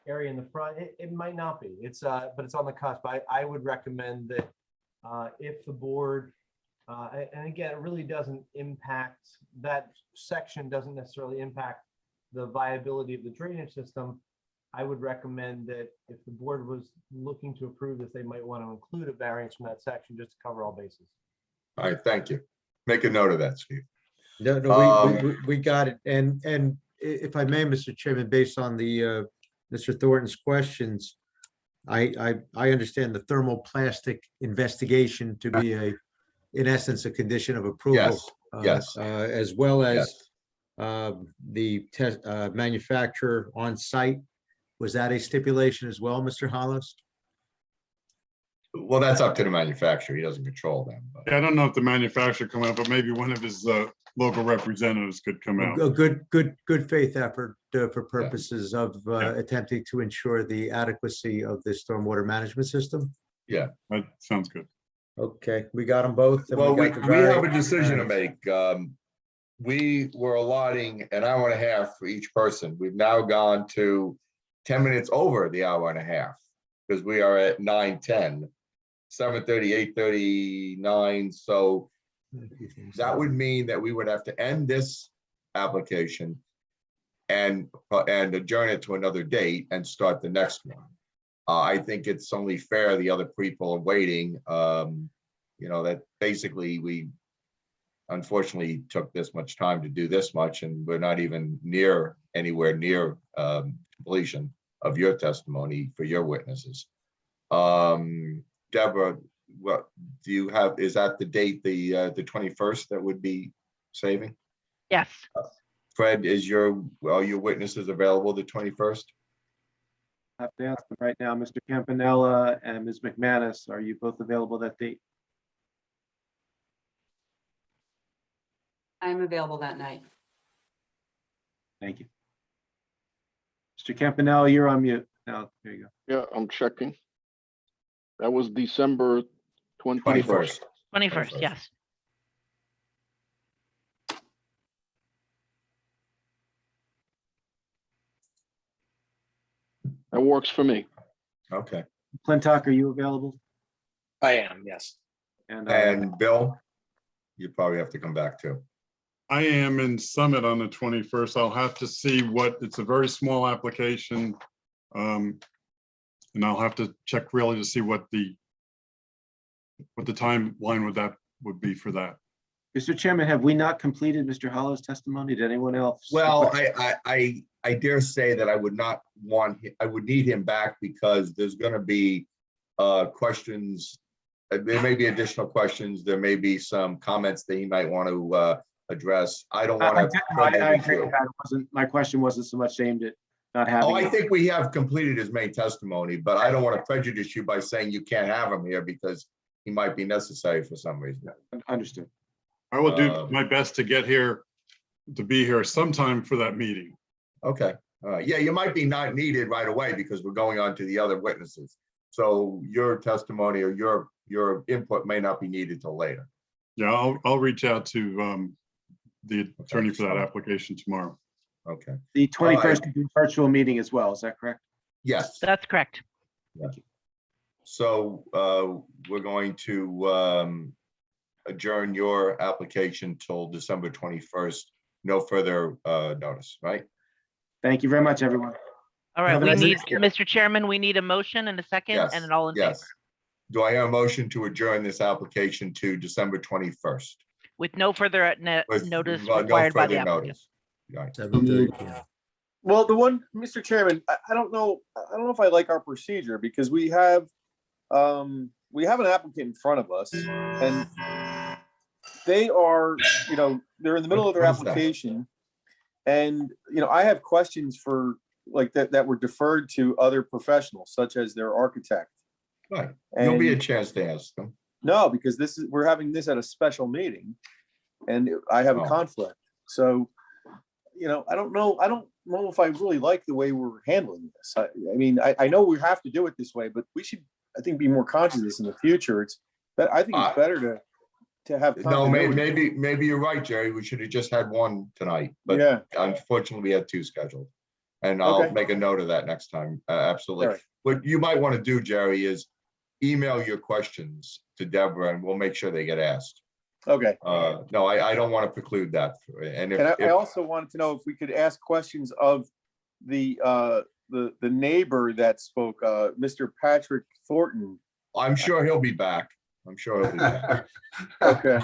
area in the front. It might not be. But it's on the cusp. I would recommend that if the board, and again, it really doesn't impact, that section doesn't necessarily impact the viability of the drainage system. I would recommend that if the board was looking to approve this, they might want to include a variance from that section just to cover all bases. All right, thank you. Make a note of that, Steve. No, we got it. And if I may, Mr. Chairman, based on the Mr. Thornton's questions, I understand the thermoplastic investigation to be in essence, a condition of approval. Yes. As well as the manufacturer on site. Was that a stipulation as well, Mr. Hollows? Well, that's up to the manufacturer. He doesn't control them. But. Yeah, I don't know if the manufacturer come out, but maybe one of his local representatives could come out. A good faith effort for purposes of attempting to ensure the adequacy of the stormwater management system. Yeah, that sounds good. Okay, we got them both. Well, we have a decision to make. we were allotting an hour and a half for each person. We've now gone to 10 minutes over the hour and a half because we are at 9:10, 7:30, 8:39. So that would mean that we would have to end this application and adjourn it to another date and start the next one. I think it's only fair the other people are waiting. That basically we unfortunately took this much time to do this much, and we're not even anywhere near completion of your testimony for your witnesses. Deborah, what do you have? Is that the date, the 21st that would be saving? Yes. Fred, are your witnesses available the 21st? I have to ask them right now, Mr. Campanella and Ms. McManus, are you both available that date? I'm available that night. Thank you. Mr. Campanella, you're on mute. Now, there you go. Yeah, I'm checking. That was December 21st. 21st, yes. That works for me. Okay. Clintock, are you available? I am, yes. And Bill, you probably have to come back too. I am in Summit on the 21st. I'll have to see it's a very small application. And I'll have to check really to see what the timeline would be for that. Mr. Chairman, have we not completed Mr. Hollow's testimony? Did anyone else? Well, I dare say that I would need him back because there's going to be questions. There may be additional questions. There may be some comments that he might want to address. I don't want to. I agree with that. My question wasn't so much aimed at not having. I think we have completed his main testimony, but I don't want to prejudice you by saying you can't have him here because he might be necessary for some reason. Understood. I will do my best to be here sometime for that meeting. Okay. Yeah, you might be not needed right away because we're going on to the other witnesses. So your testimony or your input may not be needed till later. Yeah, I'll reach out to the attorney for that application tomorrow. Okay. The 21st is a virtual meeting as well. Is that correct? Yes. That's correct. Thank you. So we're going to adjourn your application till December 21st. No further notice, right? Thank you very much, everyone. All right, Mr. Chairman, we need a motion and a second and an all in favor. Do I hear a motion to adjourn this application to December 21st? With no further notice required by the applicant. Right. Well, Mr. Chairman, I don't know if I like our procedure because we have an applicant in front of us and they are, they're in the middle of their application. And, I have questions for like that were deferred to other professionals, such as their architect. Right. You'll be a chance to ask them. No, because we're having this at a special meeting and I have a conflict. So, I don't know if I really like the way we're handling this. I know we have to do it this way, but we should, I think, be more conscious of this in the future. I think it's better to have. No, maybe you're right, Jerry. We should have just had one tonight, but yeah, unfortunately we had two scheduled. And I'll make a note of that next time. Absolutely. Right. What you might want to do, Jerry, is email your questions to Deborah and we'll make sure they get asked. Okay. No, I don't want to preclude that. And I also wanted to know if we could ask questions of the neighbor that spoke, Mr. Patrick Thornton. I'm sure he'll be back. Okay.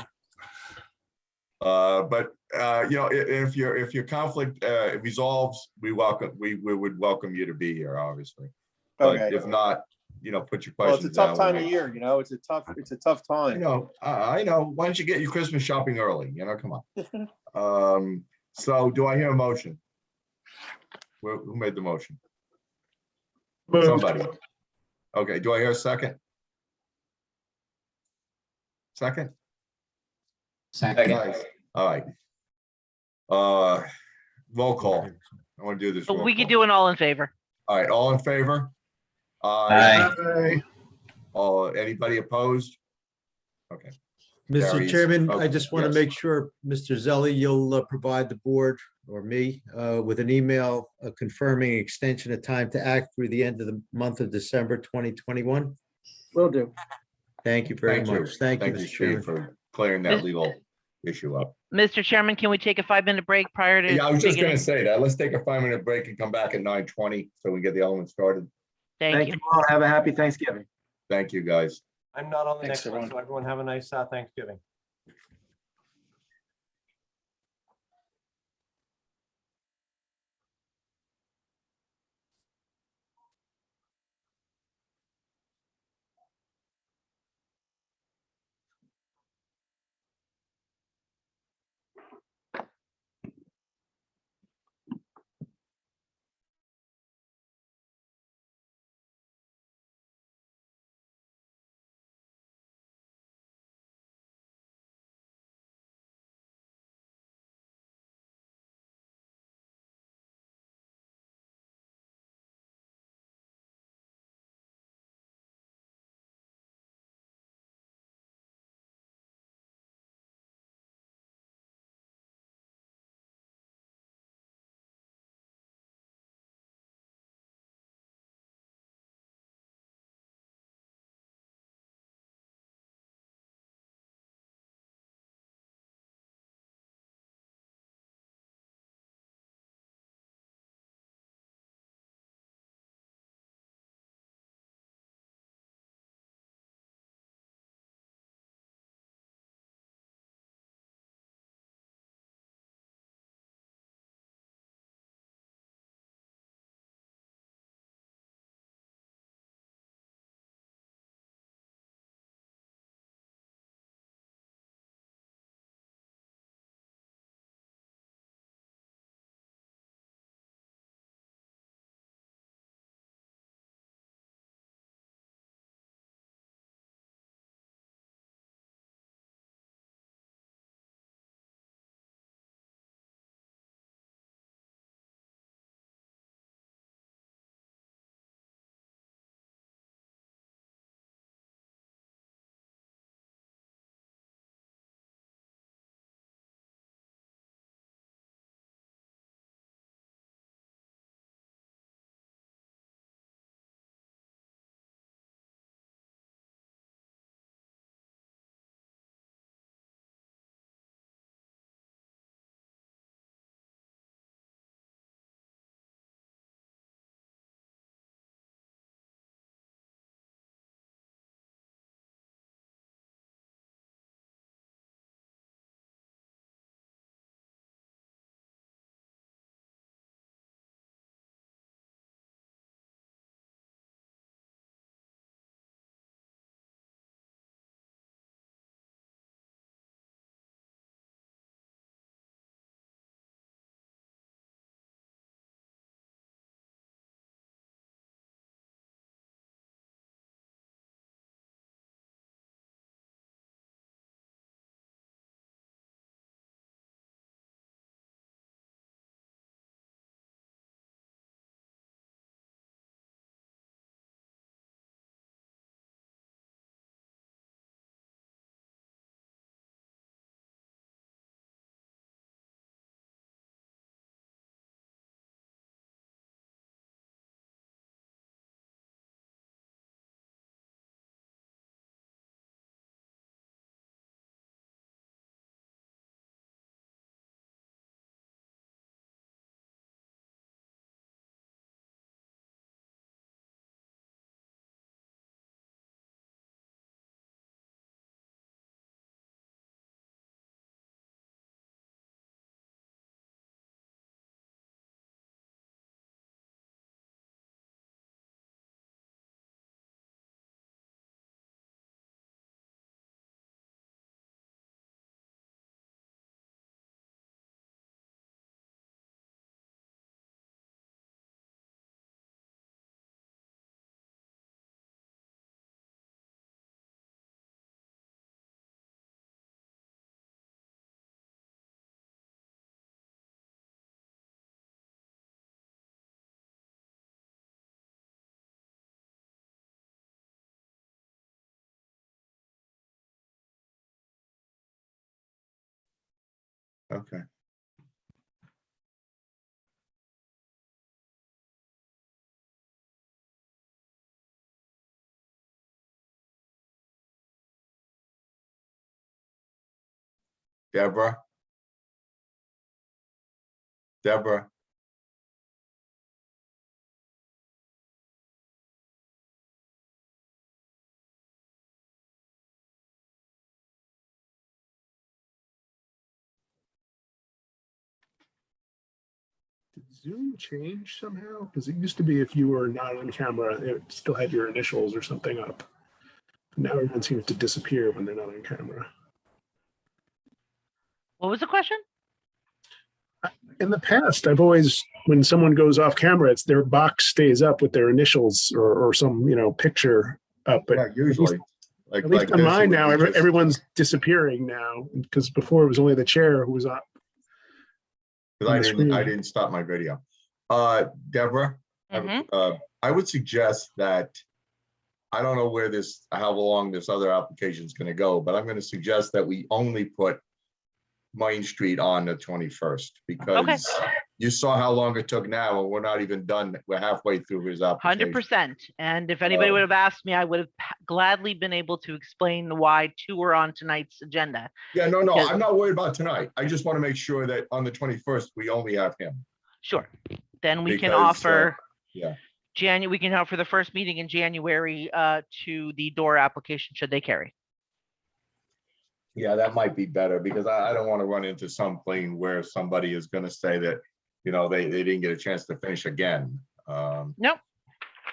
But if your conflict resolves, we would welcome you to be here, obviously. But if not, put your questions. Well, it's a tough time of year. It's a tough time. I know. Why don't you get your Christmas shopping early? Come on. So do I hear a motion? Who made the motion? Somebody. Okay. Do I hear a second? Second. Nice. All right. Roll call. I want to do this. We could do an all in favor. All right. All in favor? Aye. Anybody opposed? Okay. Mr. Carries. Chairman, Oh, I just want to yes. make sure, Mr. Zelli, you'll provide the board or me with an email confirming extension of time to act through the end of the month of December 2021. Will do. Thank you very Thank you. much. Thank you, Thank you, Mr. Steve, Chairman. for clearing that Mis- legal issue up. Mr. Chairman, can we take a 5-minute break prior to Yeah, I was just beginning? gonna say that. Let's take a 5-minute break and come back at 9:20 so we get the elements started. Thank you. all. Have a happy Thanksgiving. Thank you, guys. I'm not on the Thanks, next one, everyone. so everyone have a nice Thanksgiving. Okay. Deborah? Deborah? Did Zoom change somehow? Because it used to be if you were not on camera, it still had your initials or something up. Now everyone seems to disappear when they're not on camera. What was the question? In the past, I've always, when someone goes off camera, it's their box stays up with their initials or some, picture up. But Yeah, usually. Like, at least like on this, it mine would now, be just- everyone's disappearing now because before it was only the chair who was up. Because on the screen. I didn't stop my video. Deborah, I would suggest that, I don't know how long this other application is going to go, but I'm going to suggest that we only put Main Street on the 21st, because you saw how long it took now, and we're not even done. We're halfway through his application. 100%. And if anybody would have asked me, I would have gladly been able to explain why two were on tonight's agenda. Yeah, no, I'm not worried about tonight. I just want to make sure that on the 21st, we only have him. Sure. Then we can Because, offer yeah. we can offer the first meeting in January to the door application should they carry. Yeah, that might be better, because I don't want to run into something where somebody is going to say that, they didn't get a chance to finish again. Nope.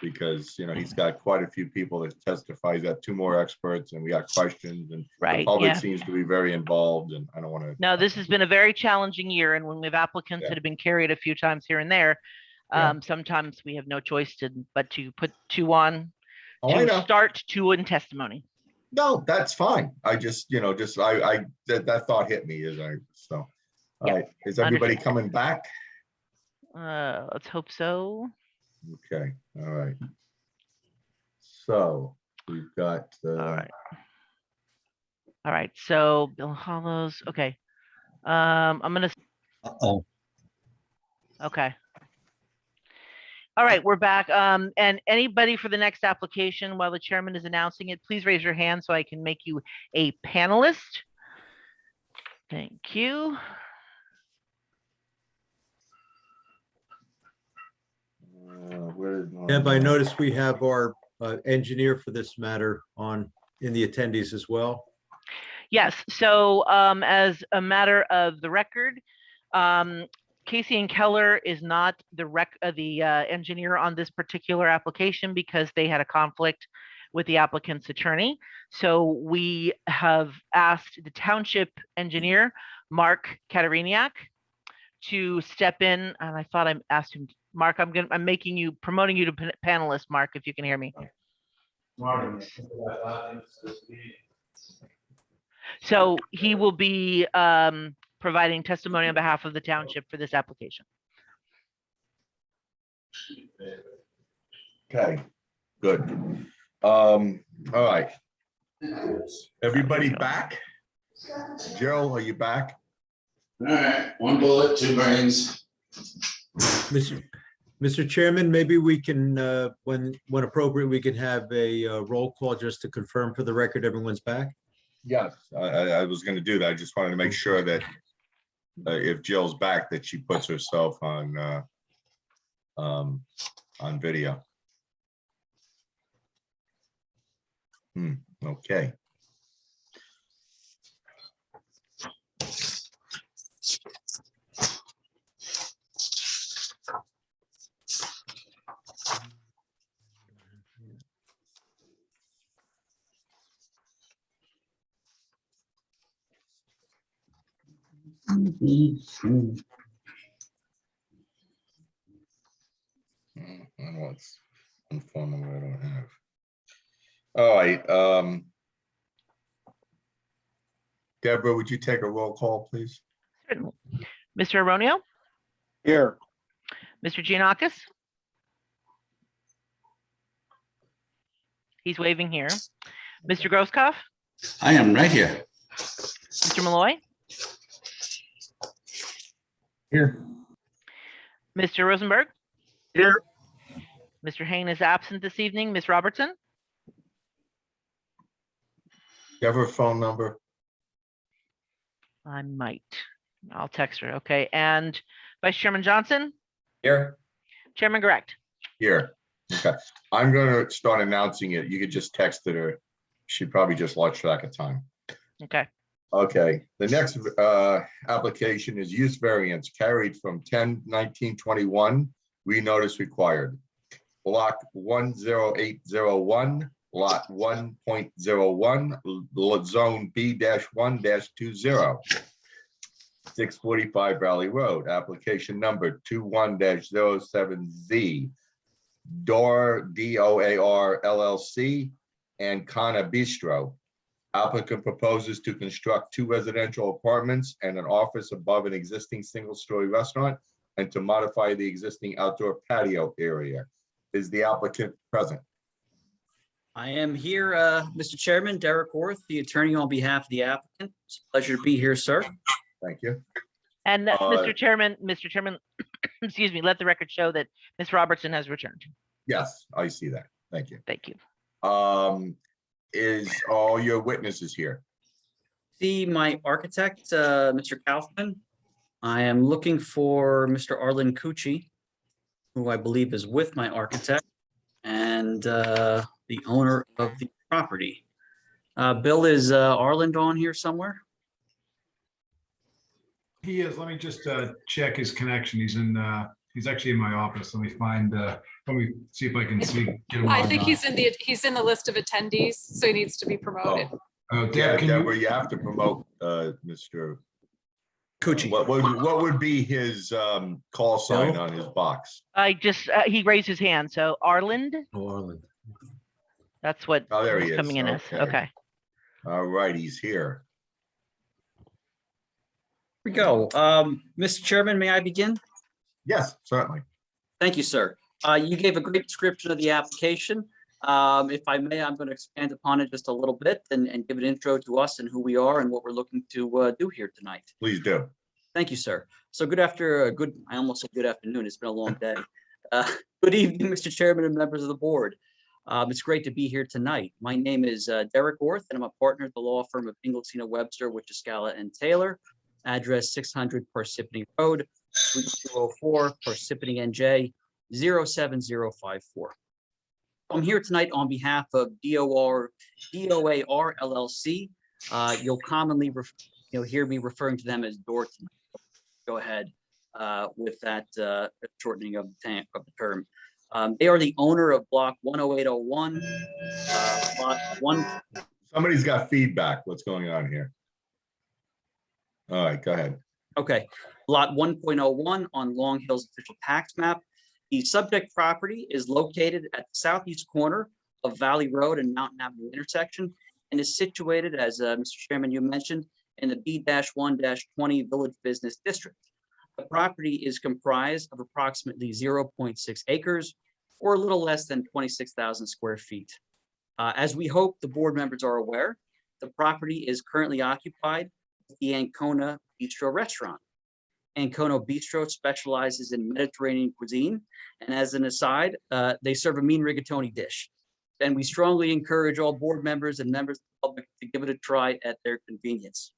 Because, he's got quite a few people that testify. He's got two more experts, and we got questions, and the Right, public yeah. seems to be very involved, and I don't want to. No, this has been a very challenging year, and when we have applicants that have been carried a few times here and there, sometimes we have no choice but to put two on to start, two in testimony. No, that's fine. I just, that thought hit me all right. Is everybody coming back? Let's hope so. Okay, all right. So we've got. All right. So Bill Hollows. Okay. I'm gonna. Okay. All right, we're back. And anybody for the next application, while the chairman is announcing it, please raise your hand so I can make you a panelist. Thank you. Deb, I noticed we have our engineer for this matter in the attendees as well. Yes, so as a matter of the record, Casey and Keller is not the engineer on this particular application because they had a conflict with the applicant's attorney. So we have asked the township engineer, Mark Kateriniak, to step in, and I thought I asked him, Mark, I'm promoting you to panelist, Mark, if you can hear me. So he will be providing testimony on behalf of the township for this application. Okay, good. All right. Everybody back? Joe, are you back? All right, one bullet, two brains. Mr. Chairman, maybe we can, when appropriate, we can have a roll call just to confirm for the record everyone's back. Yes, I was going to do that. I just wanted to make sure that if Jill's back, that she puts herself on video. Okay. What's one phone number I don't have? All right. Deborah, would you take a roll call, please? Mr. Aronio? Here. Mr. Giannakis? He's waving here. Mr. Grosskopf? I am right here. Mr. Malloy? Here. Mr. Rosenberg, Here. Mr. Hain is absent this evening. Ms. Robertson, You have her phone number? I might. I'll text her. Okay. And Vice Chairman Johnson, Here. Chairman Correct. Here. Okay. I'm gonna start announcing it. You could just text it her. She probably just lost track of time. Okay. Okay, the next application is use variance carried from 10/19/21. Renotice required. Block 10801, lot 1.01, zone B-1-20. 645 Valley Road, application number 21-07Z. DOAR, DOAR LLC, and Kana Bistro. Applicant proposes to construct 2 residential apartments and an office above an existing single-story restaurant and to modify the existing outdoor patio area. Is the applicant present? I am here, Mr. Chairman, Derek Orth, the attorney on behalf of the applicant. It's a pleasure to be here, sir. Thank you. And Mr. Chairman, excuse me, let the record show that Ms. Robertson has returned. Yes, I see that. Thank you. Thank you. Is all your witnesses here? See my architect, Mr. Kaufman. I am looking for Mr. Arlen Cucci, who I believe is with my architect and the owner of the property. Bill, is Arlen on here somewhere? He is. Let me just check his connection. He's actually in my office. Let me see if I can get him. I think he's in the list of attendees, so he needs to be promoted. Oh, Yeah, Deb, Deborah, you have to promote Mr. Cucci. What would be his call sign on his box? He raised his hand. So Arland, Oh, Arlen. that's what Oh, there he he's is. coming in as. Okay. All right, he's here. Here we go. Mr. Chairman, may I begin? Yes, certainly. Thank you, sir. You gave a great description of the application. If I may, I'm going to expand upon it just a little bit and give an intro to us and who we are and what we're looking to do here tonight. Please do. Thank you, sir. So I almost said good afternoon. It's been a long day. Good evening, Mr. Chairman and members of the board. It's great to be here tonight. My name is Derek Orth, and I'm a partner at the law firm of Inglesino Webster, Wichiscala and Taylor, address 600 Parsippany Road, Suite 204, Parsippany, NJ 07054. I'm here tonight on behalf of DOAR LLC. You'll commonly hear me referring to them as DOAR tonight. Go ahead with that shortening of the term. They are the owner of block 10801, lot 1. Somebody's got feedback. What's going on here? All right, go ahead. Okay, lot 1.01 on Long Hill's official tax map. The subject property is located at the southeast corner of Valley Road and Mountain Avenue intersection and is situated, as Mr. Chairman, you mentioned, in the B-1-20 Village Business District. The property is comprised of approximately 0.6 acres or a little less than 26,000 square feet. As we hope the board members are aware, the property is currently occupied with the Ancona Bistro restaurant. Ancona Bistro specializes in Mediterranean cuisine, and as an aside, they serve a mean rigatoni dish. And we strongly encourage all board members and members of the public to give it a try at their convenience.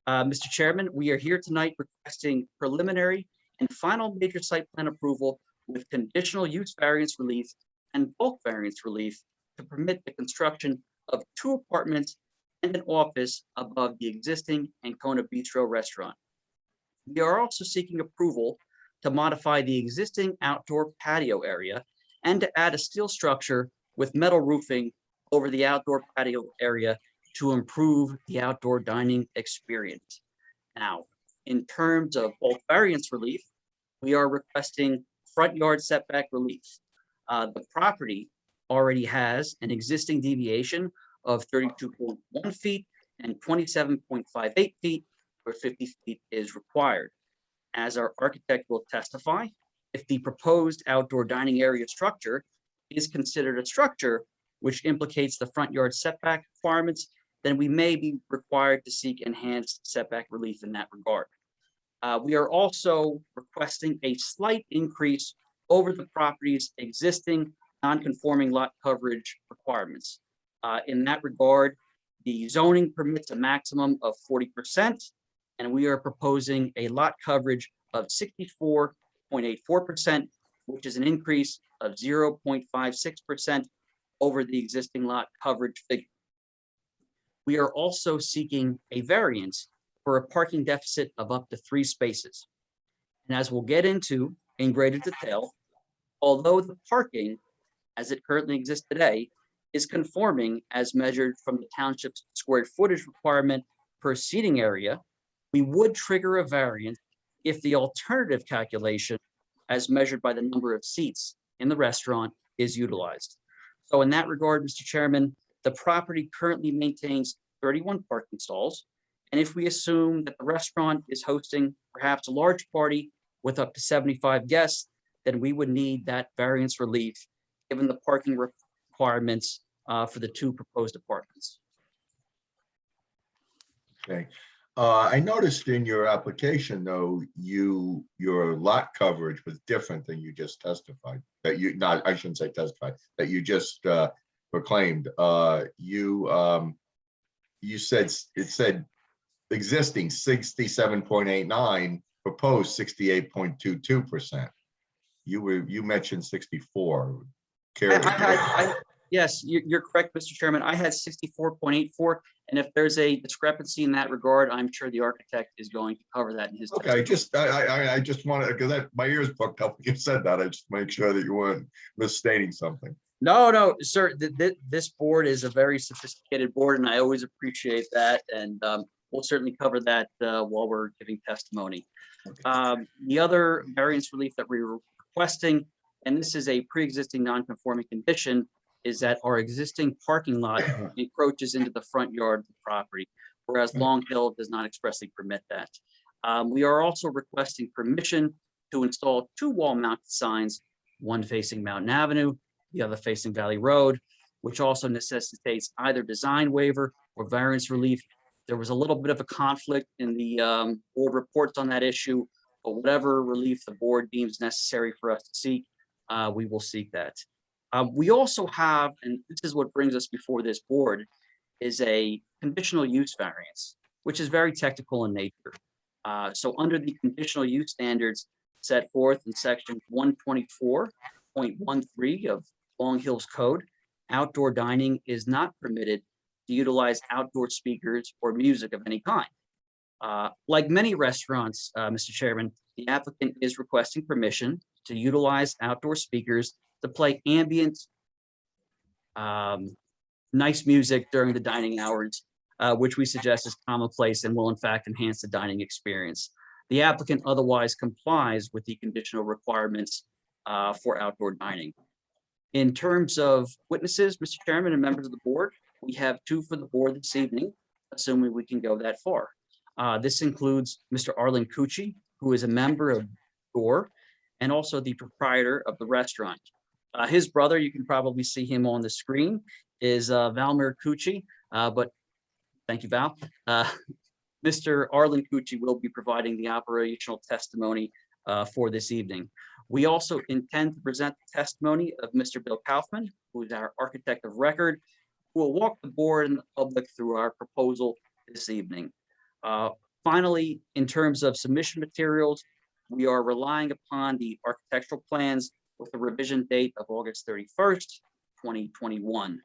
Mr. Chairman, we are here tonight requesting preliminary and final major site plan approval with conditional use variance relief and bulk variance relief to permit the construction of 2 apartments and an office above the existing Ancona Bistro restaurant. We are also seeking approval to modify the existing outdoor patio area and to add a steel structure with metal roofing over the outdoor patio area to improve the outdoor dining experience. Now, in terms of bulk variance relief, we are requesting front yard setback relief. The property already has an existing deviation of 32.1 feet and 27.58 feet, where 50 feet is required. As our architect will testify, if the proposed outdoor dining area structure is considered a structure which implicates the front yard setback requirements, then we may be required to seek enhanced setback relief in that regard. We are also requesting a slight increase over the property's existing non-conforming lot coverage requirements. In that regard, the zoning permits a maximum of 40%, and we are proposing a lot coverage of 64.84%, which is an increase of 0.56% over the existing lot coverage figure. We are also seeking a variance for a parking deficit of up to 3 spaces. And as we'll get into in greater detail, although the parking as it currently exists today is conforming as measured from the township's square footage requirement per seating area, we would trigger a variance if the alternative calculation as measured by the number of seats in the restaurant is utilized. So in that regard, Mr. Chairman, the property currently maintains 31 parking stalls. And if we assume that the restaurant is hosting perhaps a large party with up to 75 guests, then we would need that variance relief given the parking requirements for the 2 proposed apartments. Okay. I noticed in your application, though, your lot coverage was different than you just testified. That you not, I shouldn't say testified, that you just proclaimed. You said it said existing 67.89, proposed 68.22%. You mentioned 64. Yes, you're correct, Mr. Chairman. I had 64.84, and if there's a discrepancy in that regard, I'm sure the architect is going to cover that in his. Okay, I just wanted, because my ears booked up when you said that. I just make sure that you weren't misstating something. No, sir. This board is a very sophisticated board, and I always appreciate that. And we'll certainly cover that while we're giving testimony. Okay. The other variance relief that we were requesting, and this is a pre-existing non-conforming condition, is that our existing parking lot encroaches into the front yard of the property, whereas Long Hill does not expressly permit that. We are also requesting permission to install 2 wall-mounted signs, one facing Mountain Avenue, the other facing Valley Road, which also necessitates either design waiver or variance relief. There was a little bit of a conflict in the board reports on that issue, but whatever relief the board deems necessary for us to seek, we will seek that. We also have, and this is what brings us before this board, is a conditional use variance, which is very technical in nature. So under the conditional use standards set forth in section 124.13 of Long Hill's Code, outdoor dining is not permitted to utilize outdoor speakers or music of any kind. Like many restaurants, Mr. Chairman, the applicant is requesting permission to utilize outdoor speakers to play ambient, nice music during the dining hours, which we suggest is commonplace and will in fact enhance the dining experience. The applicant otherwise complies with the conditional requirements for outdoor dining. In terms of witnesses, Mr. Chairman and members of the board, we have 2 for the board this evening, assuming we can go that far. This includes Mr. Arlen Cucci, who is a member of DOOR and also the proprietor of the restaurant. His brother, you can probably see him on the screen, is Valmer Cucci, but thank you, Val. Mr. Arlen Cucci will be providing the operational testimony for this evening. We also intend to present the testimony of Mr. Bill Kaufman, who is our architect of record, who will walk the board and the public through our proposal this evening. Finally, in terms of submission materials, we are relying upon the architectural plans with a revision date of August 31st, 2021.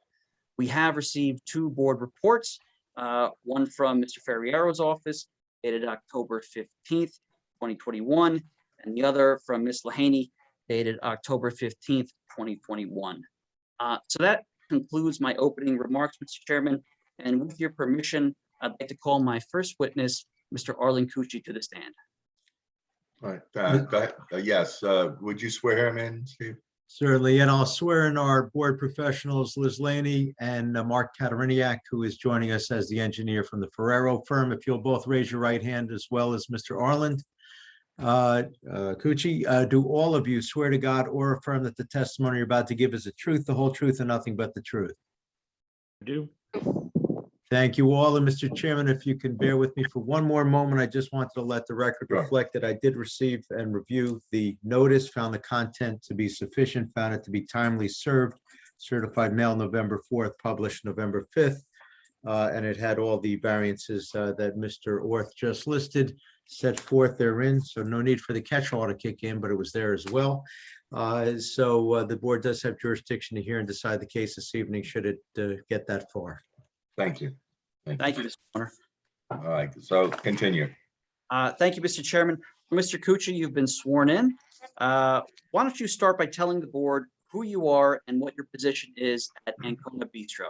We have received 2 board reports, one from Mr. Ferriero's office dated October 15th, 2021, and the other from Ms. Lahaney dated October 15th, 2021. So that concludes my opening remarks, Mr. Chairman, and with your permission, I'd like to call my first witness, Mr. Arlen Cucci, to the stand. All right, go ahead. Yes, would you swear him in, Steve? Certainly, and I'll swear in our board professionals, Liz Laney and Mark Kateriniak, who is joining us as the engineer from the Ferrero firm. If you'll both raise your right hand as well as Mr. Arlen. Cucci, do all of you swear to God or affirm that the testimony you're about to give is the truth, the whole truth, and nothing but the truth? I do. Thank you all. And Mr. Chairman, if you can bear with me for one more moment, I just wanted to let the record Sure. reflect that I did receive and review the notice, found the content to be sufficient, found it to be timely served, certified mail November 4th, published November 5th. And it had all the variances that Mr. Orth just listed set forth therein. So no need for the catch-all to kick in, but it was there as well. So the board does have jurisdiction to hear and decide the case this evening, should it get that far. Thank you. Thank you, Mr. Warner. All right, so continue. Thank you, Mr. Chairman. Mr. Kuchar, you've been sworn in. Why don't you start by telling the board who you are and what your position is at Ancona Bistro?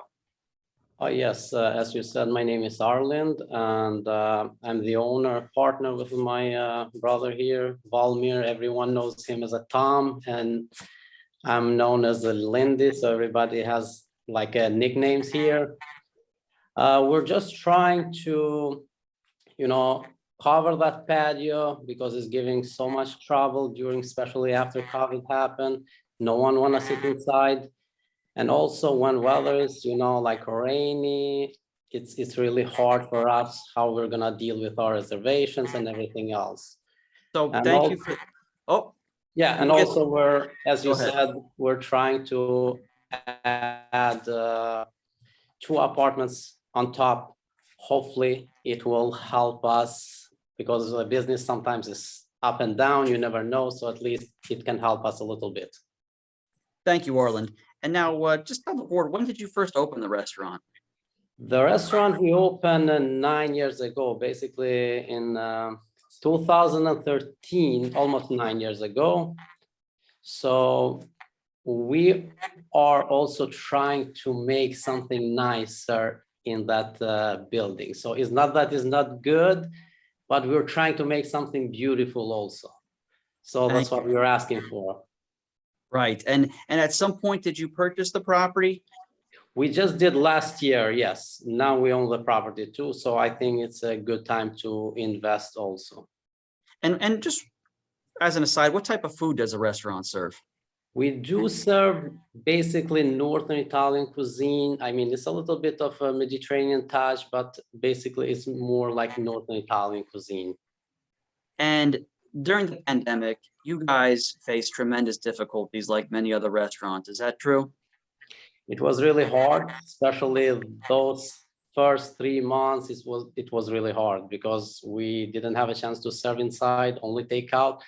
Yes, as you said, my name is Arlind, and I'm the owner, partner with my brother here, Valmir. Everyone knows him as a Tom, and I'm known as a Lindy, so everybody has like nicknames here. We're just trying to, cover that patio because it's giving so much trouble during, especially after COVID happened. No one want to sit inside. And also when weather is, like rainy, it's really hard for us how we're gonna deal with our reservations and everything else. So And thank you for, yeah, and Yes. also we're, as you Go ahead. said, we're trying to add 2 apartments on top. Hopefully it will help us because the business sometimes is up and down, you never know. So at least it can help us a little bit. Thank you, Arlen. And now just tell the board, when did you first open the restaurant? The restaurant we opened 9 years ago, basically in 2013, almost 9 years ago. So we are also trying to make something nicer in that building. So it's not that it's not good, but we're trying to make something beautiful also. So that's what we're asking for. Right. And at some point, did you purchase the property? We just did last year, yes. Now we own the property too. So I think it's a good time to invest also. And just as an aside, what type of food does a restaurant serve? We do serve basically Northern Italian cuisine. I mean, it's a little bit of a Mediterranean touch, but basically it's more like Northern Italian cuisine. And during the pandemic, you guys faced tremendous difficulties like many other restaurants. Is that true? It was really hard, especially those first 3 months. It was really hard because we didn't have a chance to serve inside, only takeout.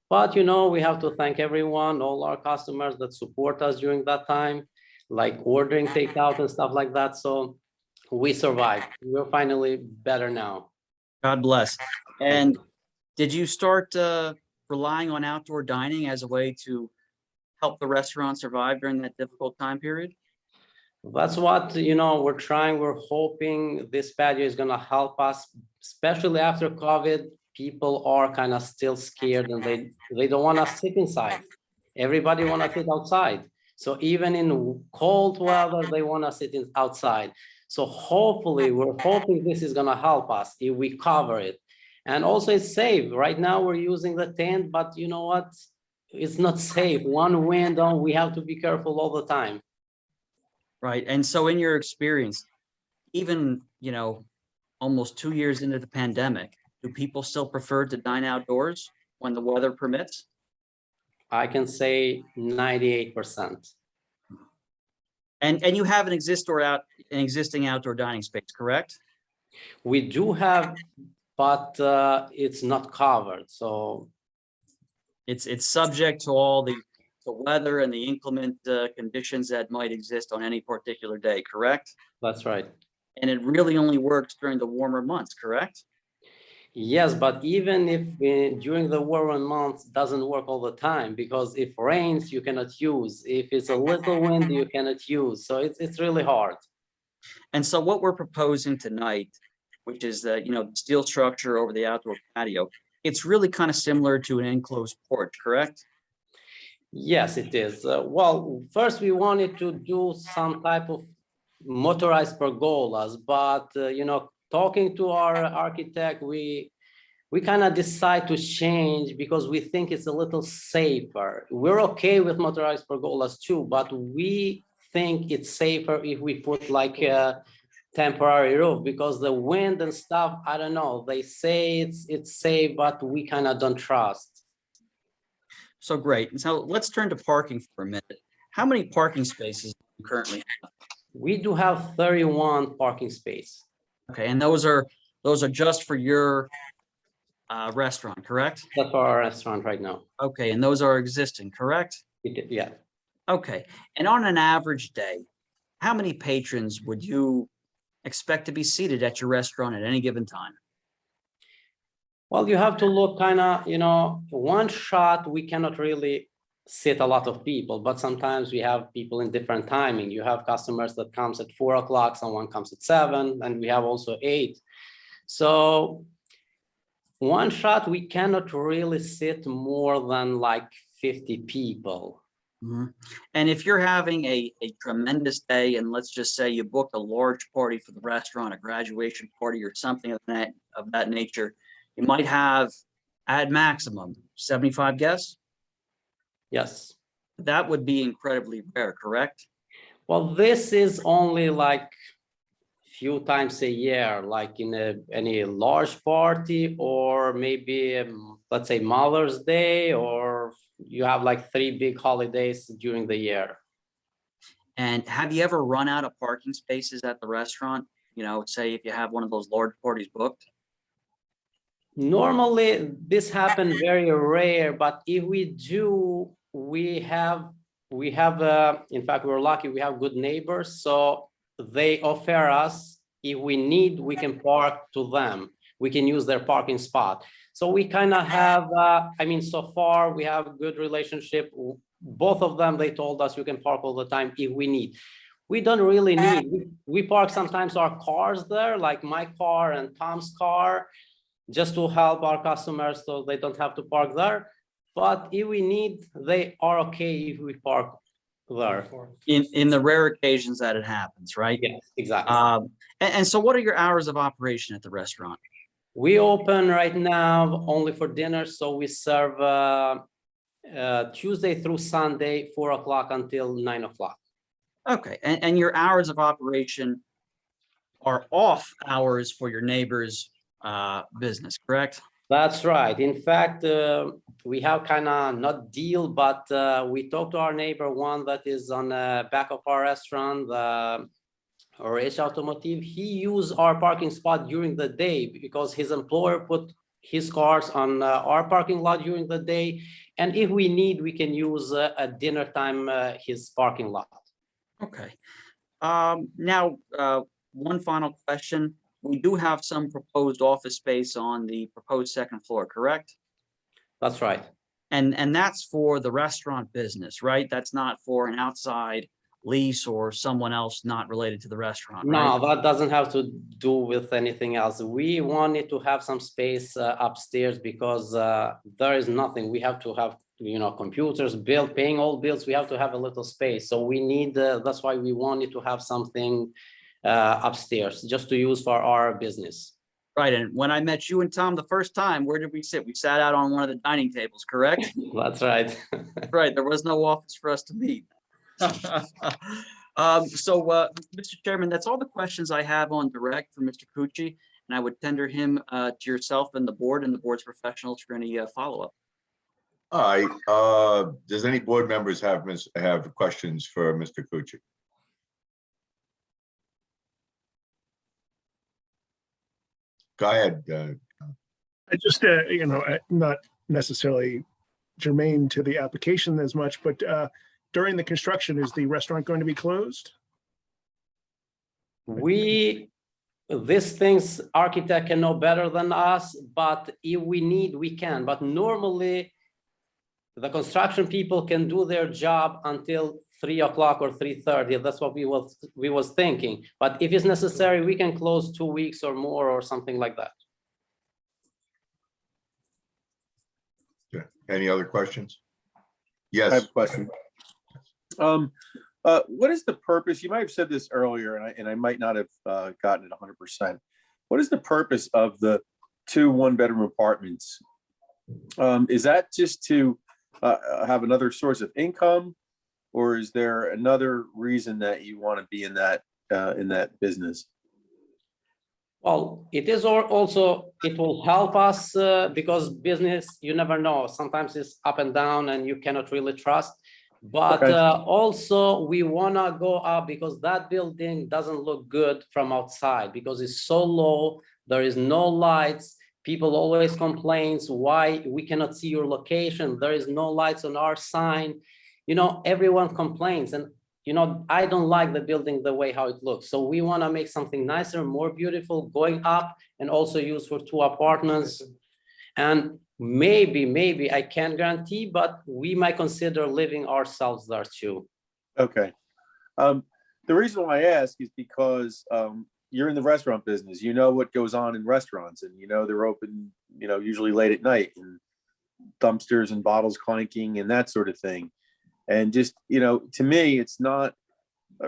But we have to thank everyone, all our customers that support us during that time, like ordering takeout and stuff like that. So we survived. We're finally better now. God bless. And did you start relying on outdoor dining as a way to help the restaurant survive during that difficult time period? That's what, we're trying. We're hoping this patio is going to help us, especially after COVID. People are kind of still scared and they don't want to sit inside. Everybody want to sit outside. So even in cold weather, they want to sit outside. So hopefully, we're hoping this is going to help us if we cover it. And also it's safe. Right now we're using the tent, but you know what? It's not safe. One window, we have to be careful all the time. Right. And so in your experience, even, almost 2 years into the pandemic, do people still prefer to dine outdoors when the weather permits? I can say 98%. And you have an existing outdoor dining space, correct? We do have, but it's not covered. So it's subject to all the weather and the inclement conditions that might exist on any particular day, correct? That's right. And it really only works during the warmer months, correct? Yes, but even if during the warmer months doesn't work all the time, because if rains, you cannot use. If it's a little wind, you cannot use. So it's really hard. And so what we're proposing tonight, which is the steel structure over the outdoor patio, it's really kind of similar to an enclosed porch, correct? Yes, it is. Well, first we wanted to do some type of motorized pergolas, but talking to our architect, we kind of decide to change because we think it's a little safer. We're okay with motorized pergolas too, but we think it's safer if we put like temporary roof because the wind and stuff, I don't know. They say it's safe, but we kind of don't trust. So great. So let's turn to parking for a minute. How many parking spaces do you currently have? We do have 31 parking space. Okay, and those are just for your restaurant, correct? That's for our restaurant right now. Okay, and those are existing, correct? Yeah. Okay, and on an average day, how many patrons would you expect to be seated at your restaurant at any given time? Well, you have to look kind of, one shot, we cannot really sit a lot of people, but sometimes we have people in different timing. You have customers that comes at 4 o'clock, someone comes at 7, and we have also 8. So one shot, we cannot really sit more than like 50 people. Mm-hmm. And if you're having a tremendous day, and let's just say you booked a large party for the restaurant, a graduation party or something of that nature, you might have at maximum 75 guests. Yes. That would be incredibly rare, correct? Well, this is only like few times a year, like in any large party, or maybe let's say Mother's Day, or you have like 3 big holidays during the year. And have you ever run out of parking spaces at the restaurant? Say if you have one of those large parties booked? Normally, this happens very rare, but if we do, we have, in fact, we're lucky, we have good neighbors. So they offer us, if we need, we can park to them. We can use their parking spot. So we kind of have, so far we have a good relationship. Both of them, they told us you can park all the time if we need. We don't really need, we park sometimes our cars there, like my car and Tom's car, just to help our customers so they don't have to park there. But if we need, they are okay if we park there. In the rare occasions that it happens, right? Yes, exactly. And so what are your hours of operation at the restaurant? We open right now only for dinner. So we serve Tuesday through Sunday, 4 o'clock until 9 o'clock. Okay, and your hours of operation are off hours for your neighbor's business, correct? That's right. In fact, we have kind of not deal, but we talked to our neighbor, one that is on the back of our restaurant, or H Automotive. He used our parking spot during the day because his employer put his cars on our parking lot during the day. And if we need, we can use at dinner time his parking lot. Okay. Now, one final question. We do have some proposed office space on the proposed second floor, correct? That's right. And that's for the restaurant business, right? That's not for an outside lease or someone else not related to the restaurant, right? No, that doesn't have to do with anything else. We wanted to have some space upstairs because there is nothing. We have to have, computers, paying all bills. We have to have a little space. So we need, that's why we wanted to have something upstairs just to use for our business. Right. And when I met you and Tom the first time, where did we sit? We sat out on one of the dining tables, correct? That's right. Right. There was no office for us to meet. Mr. Chairman, that's all the questions I have on direct for Mr. Cucci, and I would tender him to yourself and the board's professionals for any follow-up. All right. Does any board members have questions for Mr. Cucci? Go ahead. I just, not necessarily germane to the application as much, but during the construction, is the restaurant going to be closed? These things, architect can know better than us, but if we need, we can. But normally, the construction people can do their job until 3 o'clock or 3:30. That's what we was thinking. But if it's necessary, we can close 2 weeks or more or something like that. Yeah. Any other questions? Yes. I have a question. What is the purpose? You might have said this earlier, and I might not have gotten it 100%. What is the purpose of the 2 one-bedroom apartments? Is that just to have another source of income, or is there another reason that you want to be in that business? Well, it is also, it will help us because business, you never know. Sometimes it's up and down and you cannot really trust. But Okay. also we wanna go up because that building doesn't look good from outside because it's so low. There is no lights. People always complains why we cannot see your location. There is no lights on our sign. You know, everyone complains, and you know, I don't like the building the way how it looks. So we want to make something nicer, more beautiful, going up, and also used for 2 apartments. And maybe I can't guarantee, but we might consider living ourselves there too. Okay. The reason why I ask is because you're in the restaurant business. You know what goes on in restaurants, and you know they're open, you know, usually late at night, and dumpsters and bottles clanking and that sort of thing. And just, you know, to me, it's not,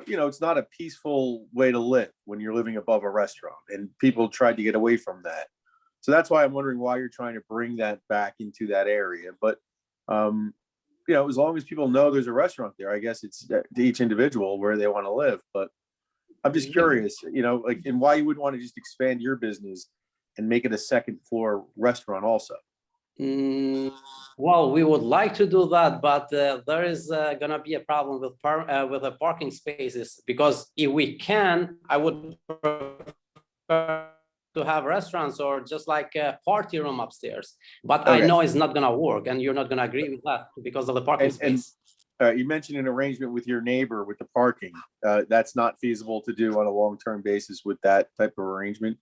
you know, it's not a peaceful way to live when you're living above a restaurant, and people tried to get away from that. So that's why I'm wondering why you're trying to bring that back into that area. But, you know, as long as people know there's a restaurant there, I guess it's to each individual where they want to live. But I'm just curious, you know, like, and why you would want to just expand your business and make it a second floor restaurant also. Well, we would like to do that, but there is gonna be a problem with the parking spaces, because if we can, I would prefer to have restaurants or just like a party room upstairs. But I Okay. know it's not gonna work, and you're not gonna agree with that because of the parking space. You mentioned an arrangement with your neighbor with the parking. That's not feasible to do on a long-term basis with that type of arrangement.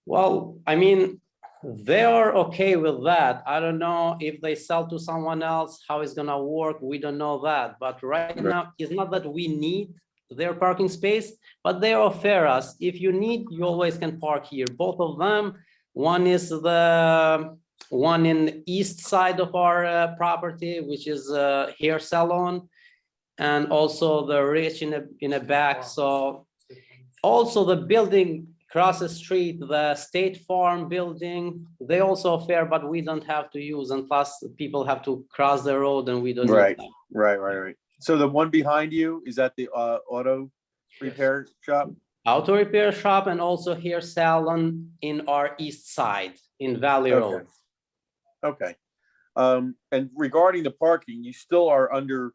Well, I mean, they are okay with that. I don't know if they sell to someone else, how it's gonna work. We don't know that. But right now, it's not that we need their parking space, but they offer us. If you need, you always can park here. Both of them. One is the one in the east side of our property, which is a hair salon, and also the rich in the back. So also the building across the street, the State Farm building, they also offer, but we don't have to use, and plus people have to cross the road and we don't. Right. So the one behind you, is that the auto repair shop? Auto repair shop and also hair salon in our east side in Valley Road. Okay. And regarding the parking, you still are under,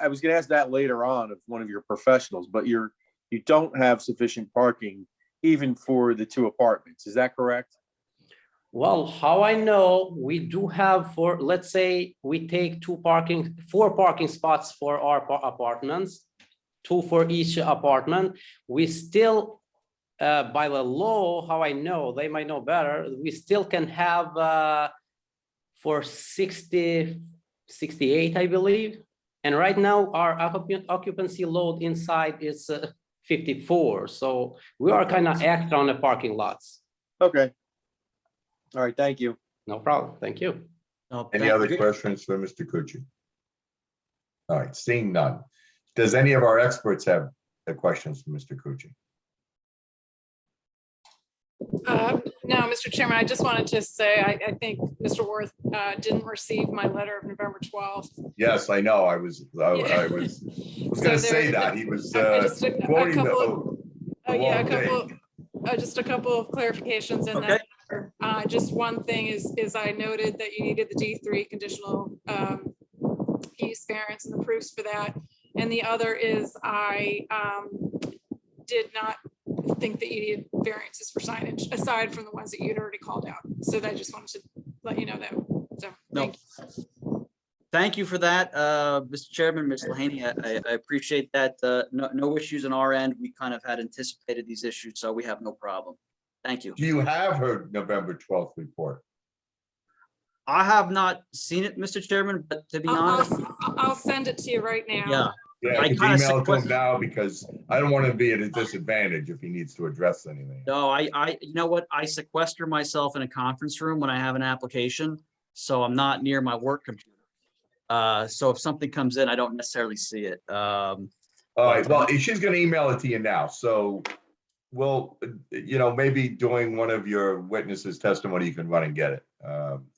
I was gonna ask that later on of one of your professionals, but you don't have sufficient parking even for the 2 apartments. Is that correct? Well, how I know, we do have, for, let's say we take 4 parking spots for our apartments, 2 for each apartment. We still, by the law, how I know, they might know better, we still can have for 60, 68, I believe. And right now our occupancy load inside is 54. So we are kind of extra on the parking lots. Okay. All right, thank you. No problem, thank you. Any other questions for Mr. Cucci? All right, seeing none. Does any of our experts have questions for Mr. Cucci? No, Mr. Chairman, I just wanted to say, I think Mr. Worth didn't receive my letter of November 12th. Yes, I know. I was going to say that. He was quoting just a couple of clarifications in that. Just one thing is I noted that you needed the D3 conditional use variance and the proofs for that. And the other is I did not think that you needed variances for signage aside from the ones that you'd already called out. So I just wanted to let you know that. So thank you. Thank you for that, Mr. Chairman, Ms. Lahaney. I appreciate that. No issues on our end. We kind of had anticipated these issues, so we have no problem. Thank you. Do you have her November 12th report? I have not seen it, Mr. Chairman, but to be honest, I'll send it to you right now. Yeah, I can email it to him now because I don't want to be at a disadvantage if he needs to address anything. No, you know what? I sequester myself in a conference room when I have an application, so I'm not near my work computer. So if something comes in, I don't necessarily see it. All right, well, she's going to email it to you now. So we'll, maybe doing one of your witnesses' testimony, you can run and get it.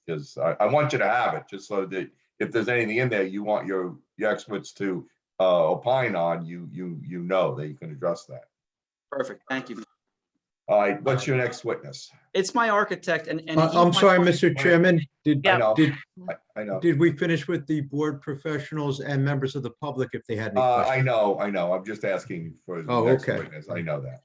Because I want you to have it, just so that if there's anything in there you want your experts to opine on, you know that you can address that. Perfect. Thank you. All right, what's your next witness? It's my architect and. I'm sorry, Mr. Chairman, I know, did, I know. did we finish with the board professionals and members of the public if they had any I questions? know. I'm just asking for the Oh, next okay. witness. I know that.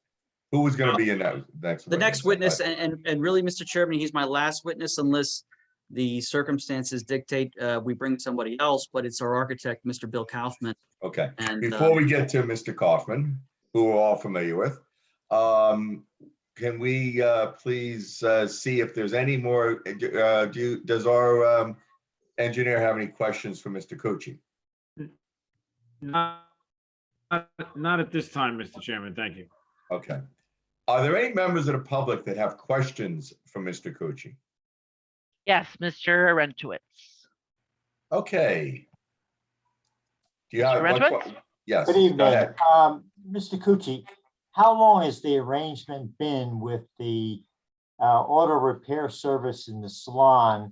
Who was gonna be in that next? The next witness, and really, Mr. Chairman, he's my last witness unless the circumstances dictate we bring somebody else, but it's our architect, Mr. Bill Kaufman. Okay, And before we get to Mr. Kaufman, who we're all familiar with, can we please see if there's any more, does our engineer have any questions for Mr. Cucci? Not at this time, Mr. Chairman. Thank you. Okay. Are there any members of the public that have questions for Mr. Cucci? Yes, Mr. Rentowitz. Okay. Do you have? Rentowitz? Yes. Good go evening. ahead. Mr. Cucci, how long has the arrangement been with the auto repair service in the salon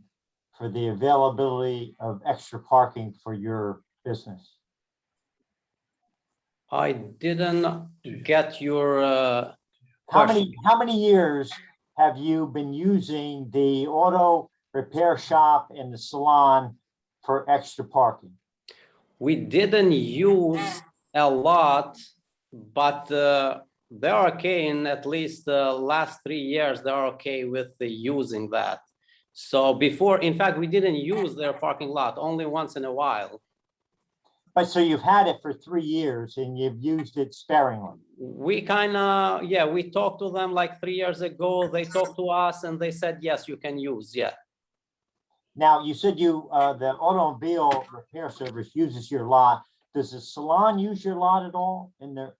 for the availability of extra parking for your business? I didn't get your How question. many years have you been using the auto repair shop in the salon for extra parking? We didn't use a lot, but they're okay in at least the last 3 years. They're okay with using that. So before, in fact, we didn't use their parking lot only once in a while. But so you've had it for 3 years and you've used it sparingly. We kind of, yeah, we talked to them like 3 years ago. They talked to us and they said, yes, you can use, yeah. Now, you said you, the automobile repair service uses your lot. Does the salon use your lot at all in their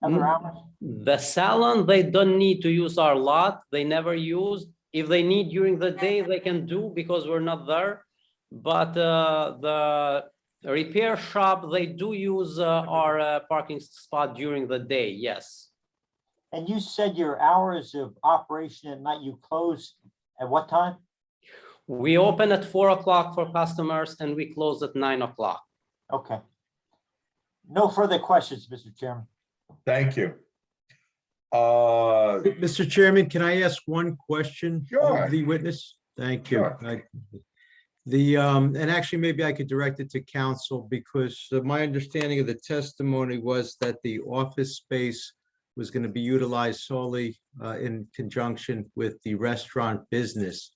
other hours? The salon, they don't need to use our lot. They never use. If they need during the day, they can do because we're not there. But the repair shop, they do use our parking spot during the day, yes. And you said your hours of operation at night, you close at what time? We open at 4 o'clock for customers and we close at 9 o'clock. Okay. No further questions, Mr. Chairman. Thank you. Mr. Chairman, can I ask one question Sure. of the witness? Thank you. Sure. And actually, maybe I could direct it to council because my understanding of the testimony was that the office space was going to be utilized solely in conjunction with the restaurant business.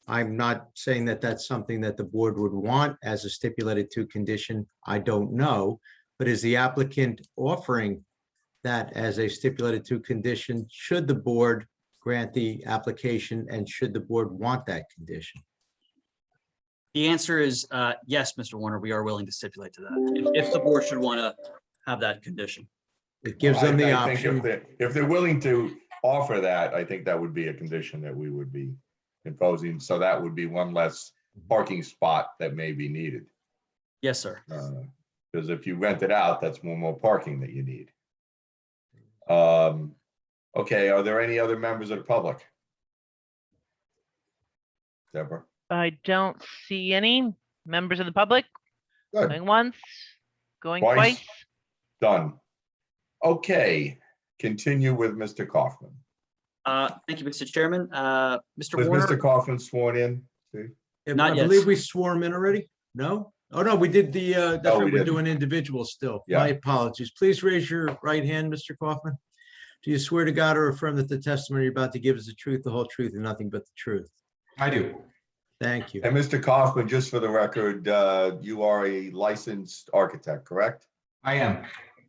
I'm not saying that that's something that the board would want as a stipulated to condition. I don't know, but is the applicant offering that as a stipulated to condition, should the board grant the application and should the board want that condition? The answer is yes, Mr. Warner, we are willing to stipulate to that, if the board should want to have that condition. It gives them the I think option. if they're willing to offer that, I think that would be a condition that we would be imposing. So that would be one less parking spot that may be needed. Yes, sir. Because if you rent it out, that's one more parking that you need. Okay, are there any other members of the public? Deborah? I don't see any members of the public. Good. Going once, going twice. Done. Okay, continue with Mr. Kaufman. Thank you, Mr. Chairman. Mr. Was Warner. Mr. Kaufman sworn in? Steve? Not I yet. believe we swore him in already. No? Oh, no, we did the, that's No, right, we we're didn't. doing individuals still. Yeah. My apologies. Please raise your right hand, Mr. Kaufman. Do you swear to God or affirm that the testimony you're about to give is the truth, the whole truth, and nothing but the truth? I do. Thank you. And Mr. Kaufman, just for the record, you are a licensed architect, correct? I am.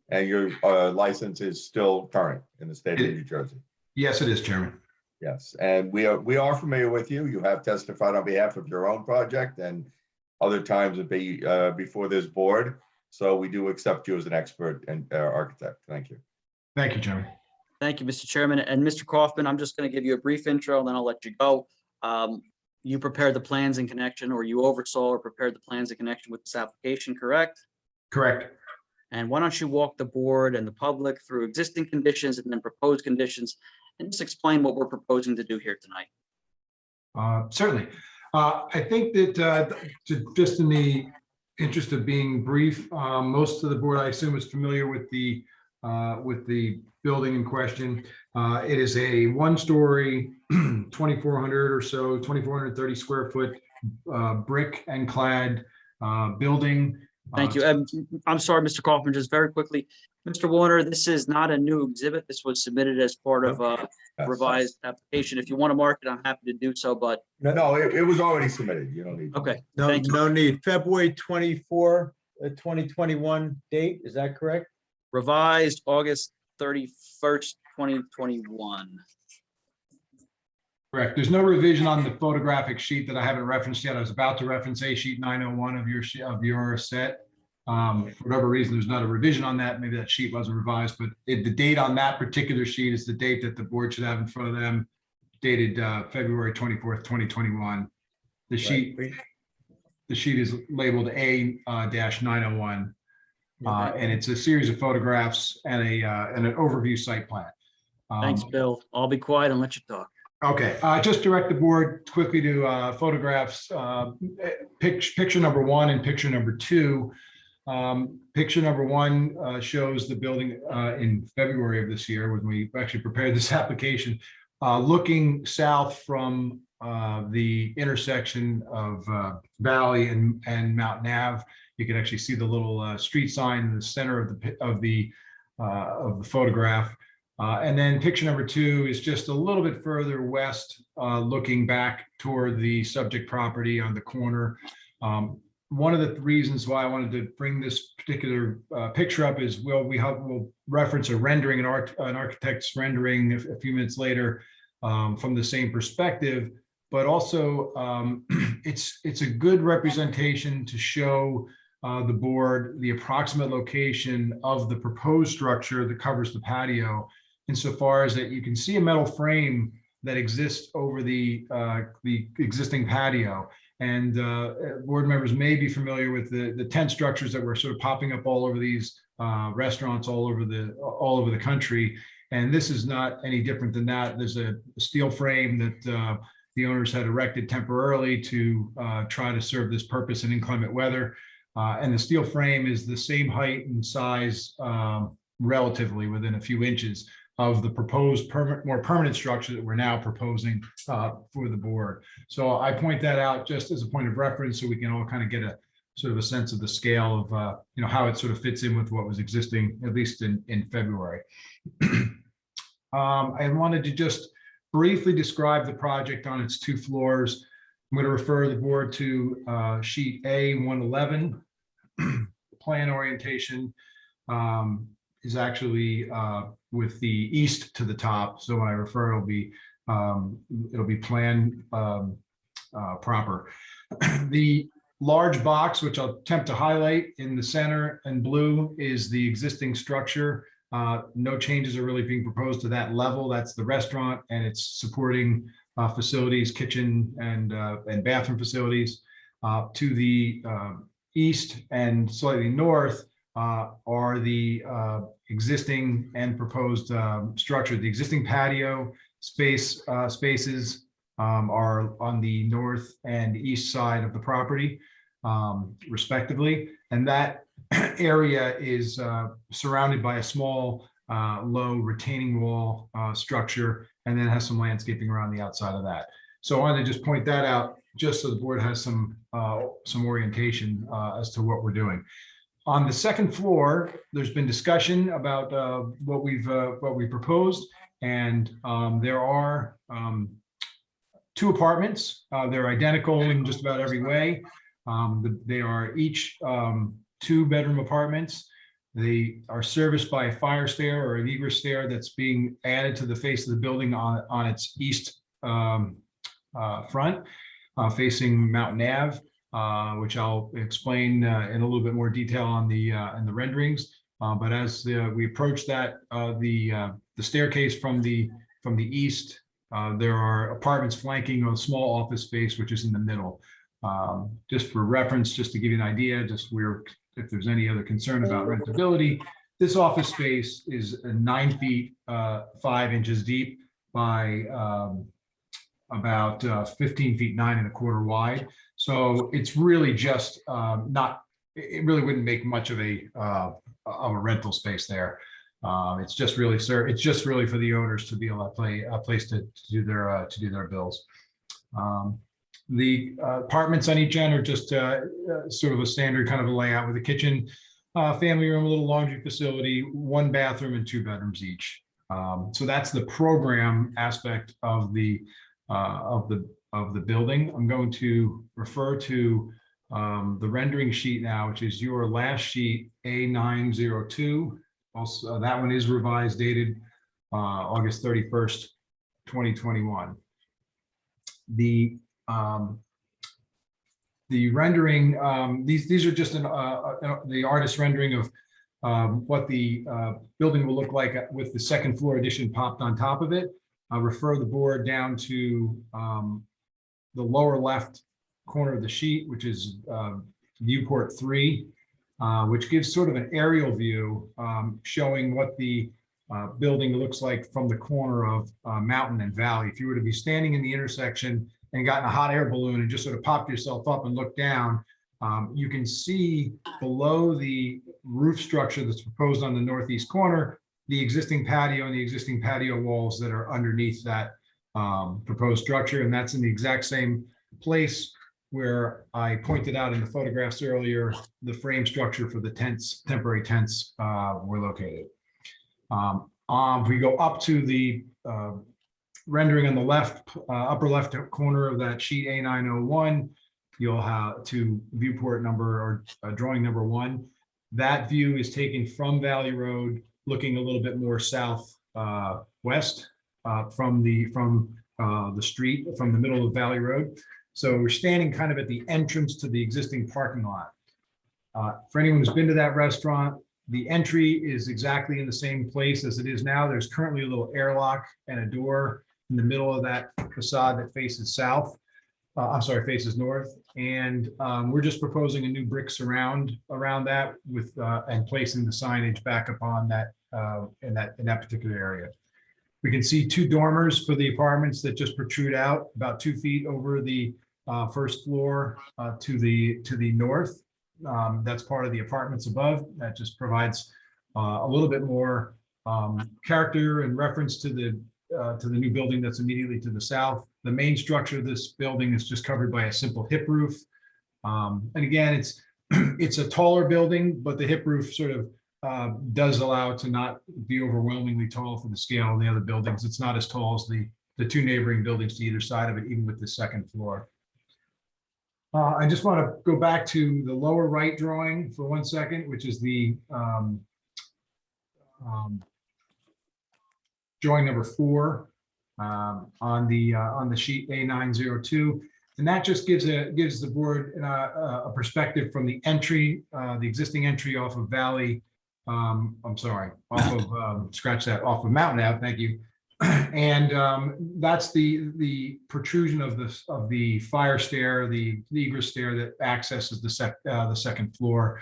And your license is still current in the state of New Jersey? Yes, it is, Chairman. Yes, and we are familiar with you. You have testified on behalf of your own project and other times it be before this board. So we do accept you as an expert and architect. Thank you. Thank you, Chairman. Thank you, Mr. Chairman. And Mr. Kaufman, I'm just going to give you a brief intro and then I'll let you go. You prepared the plans in connection, or you oversaw or prepared the plans in connection with this application, correct? Correct. And why don't you walk the board and the public through existing conditions and then proposed conditions and just explain what we're proposing to do here tonight. Certainly. I think that just in the interest of being brief, most of the board, I assume, is familiar with the with the building in question. It is a one-story, 2,400 or so, 2,430 square foot brick and clad building. Thank you. I'm sorry, Mr. Kaufman, just very quickly. Mr. Warner, this is not a new exhibit. This was submitted as part of a revised application. If you want to mark it, I'm happy to do so, but. No, it was already submitted. You don't need. Okay. No, Thank you. no need. February 24, 2021 date, is that correct? Revised August 31st, 2021. Correct. There's no revision on the photographic sheet that I haven't referenced yet. I was about to reference A sheet 901 of your set. For whatever reason, there's not a revision on that. Maybe that sheet wasn't revised, but the date on that particular sheet is the date that the board should have in front of them, dated February 24th, 2021. The sheet is labeled A-901. And it's a series of photographs and an overview site plan. Thanks, Bill. I'll be quiet and let you talk. Okay, just direct the board quickly to photographs, picture number 1 and picture number 2. Picture number 1 shows the building in February of this year when we actually prepared this application, looking south from the intersection of Valley and Mountain Ave. You can actually see the little street sign in the center of the photograph. And then picture number 2 is just a little bit further west, looking back toward the subject property on the corner. One of the reasons why I wanted to bring this particular picture up is we'll reference a rendering, an architect's rendering a few minutes later from the same perspective, but also it's a good representation to show the board the approximate location of the proposed structure that covers the patio, insofar as that you can see a metal frame that exists over the existing patio. And board members may be familiar with the tent structures that were sort of popping up all over these restaurants all over the country. And this is not any different than that. There's a steel frame that the owners had erected temporarily to try to serve this purpose in inclement weather. And the steel frame is the same height and size, relatively within a few inches, of the proposed more permanent structure that we're now proposing for the board. So I point that out just as a point of reference so we can all kind of get a sort of a sense of the scale of how it sort of fits in with what was existing, at least in February. I wanted to just briefly describe the project on its 2 floors. I'm going to refer the board to sheet A-111. The plan orientation is actually with the east to the top. So when I refer, it'll be plan proper. The large box, which I'll attempt to highlight in the center in blue, is the existing structure. No changes are really being proposed to that level. That's the restaurant and its supporting facilities, kitchen and bathroom facilities. To the east and slightly north are the existing and proposed structure. The existing patio spaces are on the north and east side of the property, respectively. And that area is surrounded by a small, low retaining wall structure, and then has some landscaping around the outside of that. So I wanted to just point that out, just so the board has some orientation as to what we're doing. On the second floor, there's been discussion about what we proposed, and there are 2 apartments. They're identical in just about every way. They are each 2-bedroom apartments. They are serviced by a fire stair or an egress stair that's being added to the face of the building on its east front, facing Mountain Ave, which I'll explain in a little bit more detail in the renderings. But as we approach that, the staircase from the east, there are apartments flanking a small office space, which is in the middle. Just for reference, just to give you an idea, if there's any other concern about rentability, this office space is 9 feet 5 inches deep by about 15 feet 9 1/4 wide. So it's really just it really wouldn't make much of a rental space there. It's just really, sir, it's just really for the owners to be able to play a place to do their bills. The apartments on each end are just sort of a standard kind of a layout with a kitchen, family room, a little laundry facility, 1 bathroom and 2 bedrooms each. So that's the program aspect of the building. I'm going to refer to the rendering sheet now, which is your last sheet, A902. Also, that one is revised, dated August 31st, 2021. The rendering, these are just the artist rendering of what the building will look like with the second floor addition popped on top of it. I'll refer the board down to the lower left corner of the sheet, which is viewport 3, which gives sort of an aerial view showing what the building looks like from the corner of mountain and valley. If you were to be standing in the intersection and gotten a hot air balloon and just sort of popped yourself up and looked down, you can see below the roof structure that's proposed on the northeast corner, the existing patio and the existing patio walls that are underneath that proposed structure. And that's in the exact same place where I pointed out in the photographs earlier, the frame structure for the tents, temporary tents were located. If we go up to the rendering on the left, upper left corner of that sheet A901, you'll have to viewport number or drawing number 1. That view is taken from Valley Road, looking a little bit more south west from the street, from the middle of Valley Road. So we're standing kind of at the entrance to the existing parking lot. For anyone who's been to that restaurant, the entry is exactly in the same place as it is now. There's currently a little airlock and a door in the middle of that facade that faces south. Faces north. And we're just proposing a new brick surround around that with and placing the signage back upon that in that particular area. We can see 2 dormers for the apartments that just protrude out about 2 feet over the first floor to the north. That's part of the apartments above. That just provides a little bit more character and reference to the new building that's immediately to the south. The main structure of this building is just covered by a simple hip roof. And again, it's a taller building, but the hip roof sort of does allow it to not be overwhelmingly tall for the scale of the other buildings. It's not as tall as the 2 neighboring buildings to either side of it, even with the second floor. I just want to go back to the lower right drawing for 1 second, which is the drawing number 4 on the sheet A902, and that just gives the board a perspective from the entry, the existing entry off of Valley. Off of Mountain Ave. Thank you. And that's the protrusion of the fire stair, the egress stair that accesses the second floor.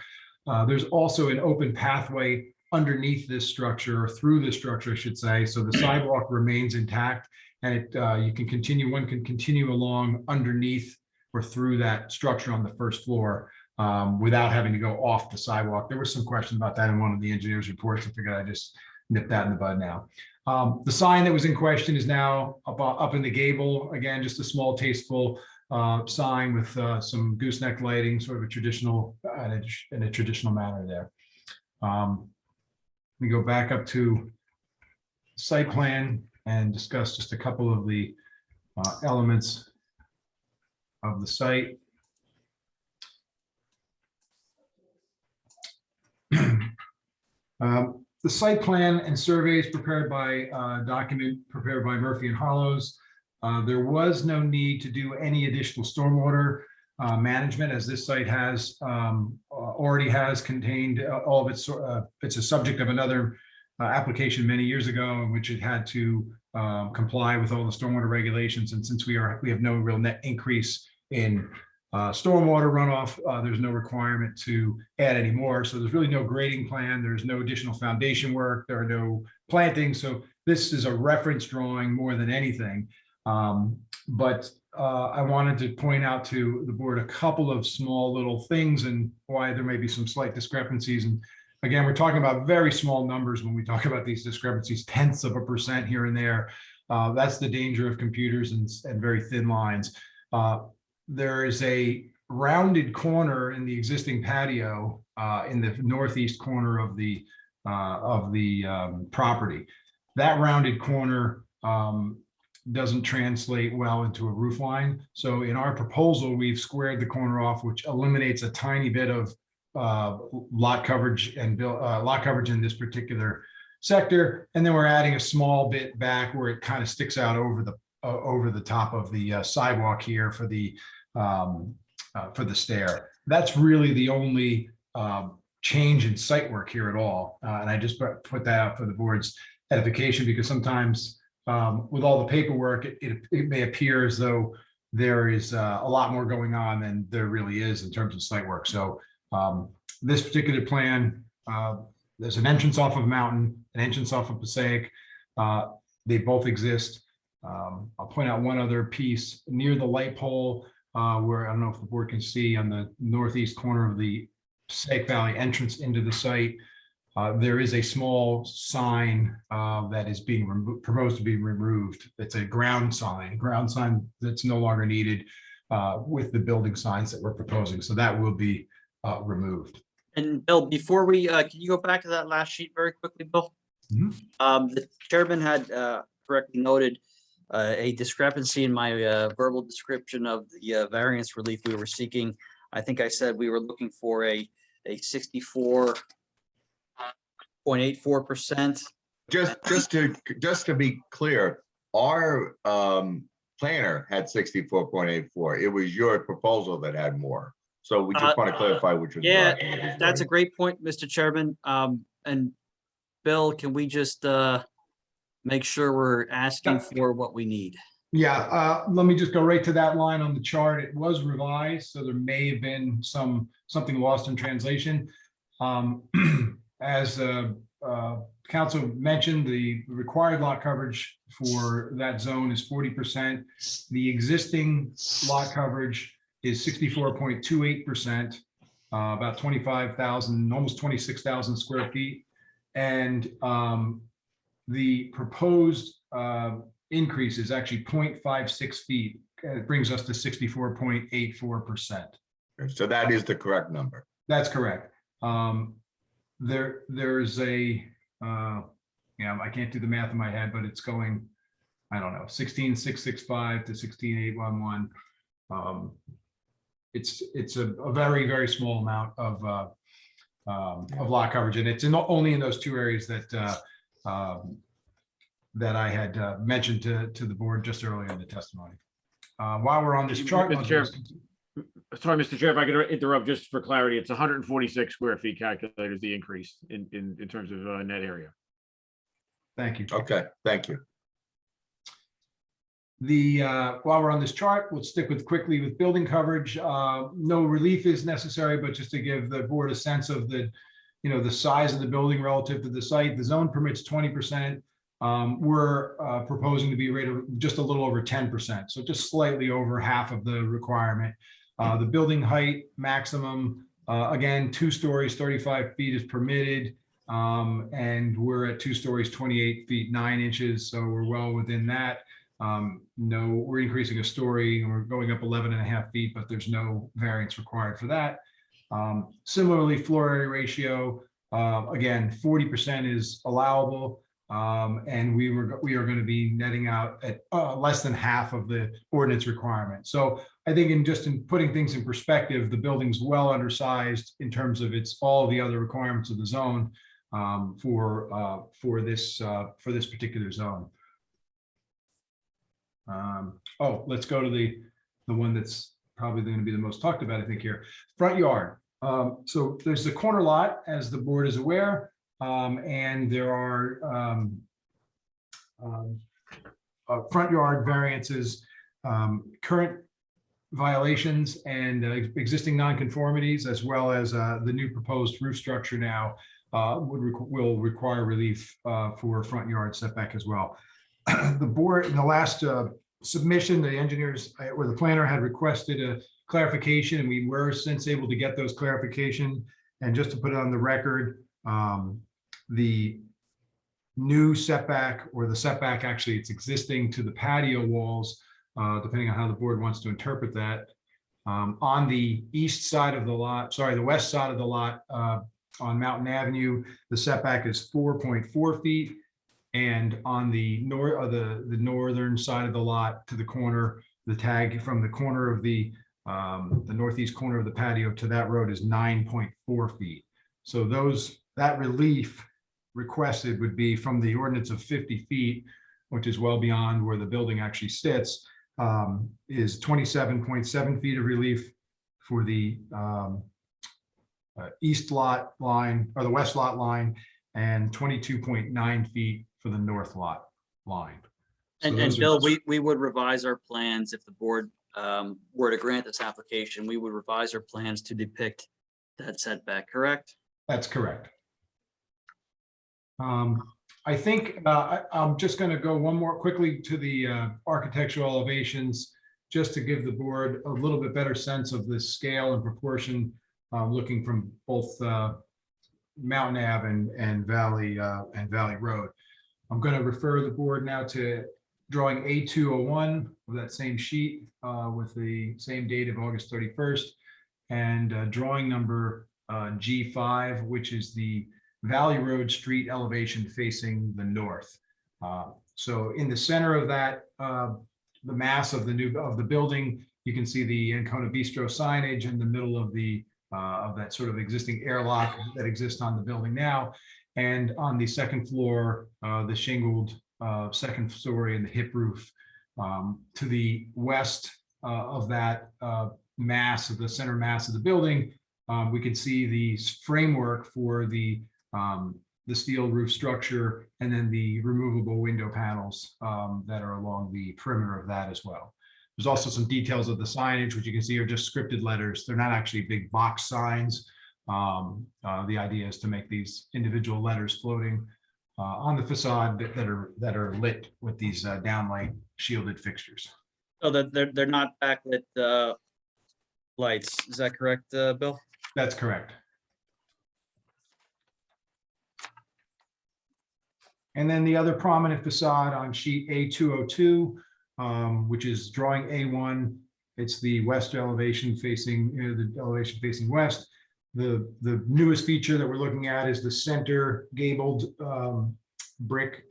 There's also an open pathway underneath this structure, or through this structure, I should say. So the sidewalk remains intact, and one can continue along underneath or through that structure on the first floor without having to go off the sidewalk. There was some question about that in one of the engineer's reports. I figured I'd just nip that in the bud now. The sign that was in question is now up in the gable. Again, just a small, tasteful sign with some gooseneck lighting, sort of a traditional, in a traditional manner there. We go back up to site plan and discuss just a couple of the elements of the site. The site plan and surveys prepared by document prepared by Murphy and Hollows. There was no need to do any additional stormwater management, as this site has already has contained all of its. It's a subject of another application many years ago in which it had to comply with all the stormwater regulations. And since we have no real net increase in stormwater runoff, there's no requirement to add any more. So there's really no grading plan. There's no additional foundation work. There are no plantings. So this is a reference drawing more than anything. But I wanted to point out to the board a couple of small little things and why there may be some slight discrepancies. And again, we're talking about very small numbers when we talk about these discrepancies, 0.1% here and there. That's the danger of computers and very thin lines. There is a rounded corner in the existing patio in the northeast corner of the property. That rounded corner doesn't translate well into a roof line. So in our proposal, we've squared the corner off, which eliminates a tiny bit of lot coverage and lot coverage in this particular sector. And then we're adding a small bit back where it kind of sticks out over the top of the sidewalk here for the stair. That's really the only change in site work here at all. And I just put that out for the board's edification, because sometimes with all the paperwork, it may appear as though there is a lot more going on than there really is in terms of site work. So this particular plan, there's an entrance off of Mountain, an entrance off of Passaic. They both exist. I'll point out one other piece near the light pole where I don't know if the board can see on the northeast corner of the Passaic Valley entrance into the site. There is a small sign that is being proposed to be removed. It's a ground sign that's no longer needed with the building signs that we're proposing. So that will be removed. And Bill, before we, can you go back to that last sheet very quickly, Bill? The chairman had correctly noted a discrepancy in my verbal description of the variance relief we were seeking. I think I said we were looking for a 64.84%. Just to be clear, our planner had 64.84. It was your proposal that had more. So we just want to clarify which was. Yeah, that's a great point, Mr. Chairman. And Bill, can we just make sure we're asking for what we need? Yeah, let me just go right to that line on the chart. It was revised, so there may have been something lost in translation. As council mentioned, the required lot coverage for that zone is 40%. The existing lot coverage is 64.28%, about 25,000, almost 26,000 square feet. And the proposed increase is actually 0.56 feet. It brings us to 64.84%. So that is the correct number. That's correct. There's a, I can't do the math in my head, but it's going, I don't know, 16,665 to 16,811. It's a very, very small amount of lot coverage, and it's only in those two areas that that I had mentioned to the board just earlier in the testimony. While we're on this chart, sorry, Mr. Chair, if I could interrupt just for clarity, it's 146 square feet calculated as the increase in terms of net area. Thank you. Okay, thank you. While we're on this chart, we'll stick quickly with building coverage. No relief is necessary, but just to give the board a sense of the size of the building relative to the site. The zone permits 20%. We're proposing to be rated just a little over 10%, so just slightly over half of the requirement. The building height maximum, again, 2 stories, 35 feet is permitted, and we're at 2 stories, 28 feet 9 inches, so we're well within that. No, we're increasing a story and we're going up 11.5 feet, but there's no variance required for that. Similarly, floor area ratio, again, 40% is allowable. And we are going to be netting out at less than half of the ordinance requirement. So I think in putting things in perspective, the building's well undersized in terms of all the other requirements of the zone for this particular zone. Let's go to the one that's probably going to be the most talked about, I think, here. Front yard. So there's the corner lot, as the board is aware. And there are front yard variances, current violations and existing nonconformities, as well as the new proposed roof structure now will require relief for front yard setback as well. The board, in the last submission, the engineers or the planner had requested a clarification, and we were since able to get those clarification. And just to put it on the record, The new setback, or the setback, actually, it's existing to the patio walls, depending on how the board wants to interpret that. On the east side of the lot, sorry, the west side of the lot, on Mountain Avenue, the setback is 4.4 feet. And on the northern side of the lot to the corner, the tag from the corner of the northeast corner of the patio to that road is 9.4 feet. So that relief requested would be from the ordinance of 50 feet, which is well beyond where the building actually sits, is 27.7 feet of relief for the east lot line, or the west lot line, and 22.9 feet for the north lot line. So And those are- Bill, we would revise our plans if the board were to grant this application. We would revise our plans to depict that setback, correct? That's correct. I think I'm just going to go one more quickly to the architectural elevations, just to give the board a little bit better sense of the scale and proportion, looking from both Mountain Ave and Valley Road. I'm going to refer the board now to drawing A201 of that same sheet with the same date of August 31st, and drawing number G5, which is the Valley Road street elevation facing the north. So in the center of that, the mass of the building, you can see the Ancona Bistro signage in the middle of that sort of existing airlock that exists on the building now. And on the second floor, the shingled second story and the hip roof. To the west of that mass, of the center mass of the building, we can see the framework for the steel roof structure, and then the removable window panels that are along the perimeter of that as well. There's also some details of the signage, which you can see are just scripted letters. They're not actually big box signs. The idea is to make these individual letters floating on the facade that are lit with these downlight shielded fixtures. So that they're not backlit lights. Is that correct, Bill? That's correct. And then the other prominent facade on sheet A202, which is drawing A1, it's the west elevation facing, the elevation facing west. The newest feature that we're looking at is the center gabled brick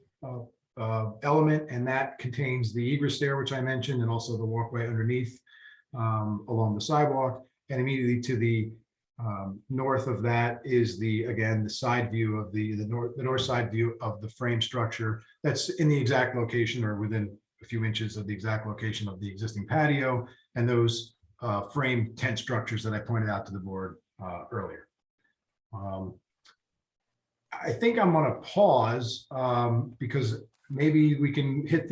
element, and that contains the egress stair, which I mentioned, and also the walkway underneath along the sidewalk. And immediately to the north of that is again the side view of the north side view of the frame structure that's in the exact location, or within a few inches of the exact location of the existing patio, and those frame tent structures that I pointed out to the board earlier. I think I'm going to pause because maybe we can hit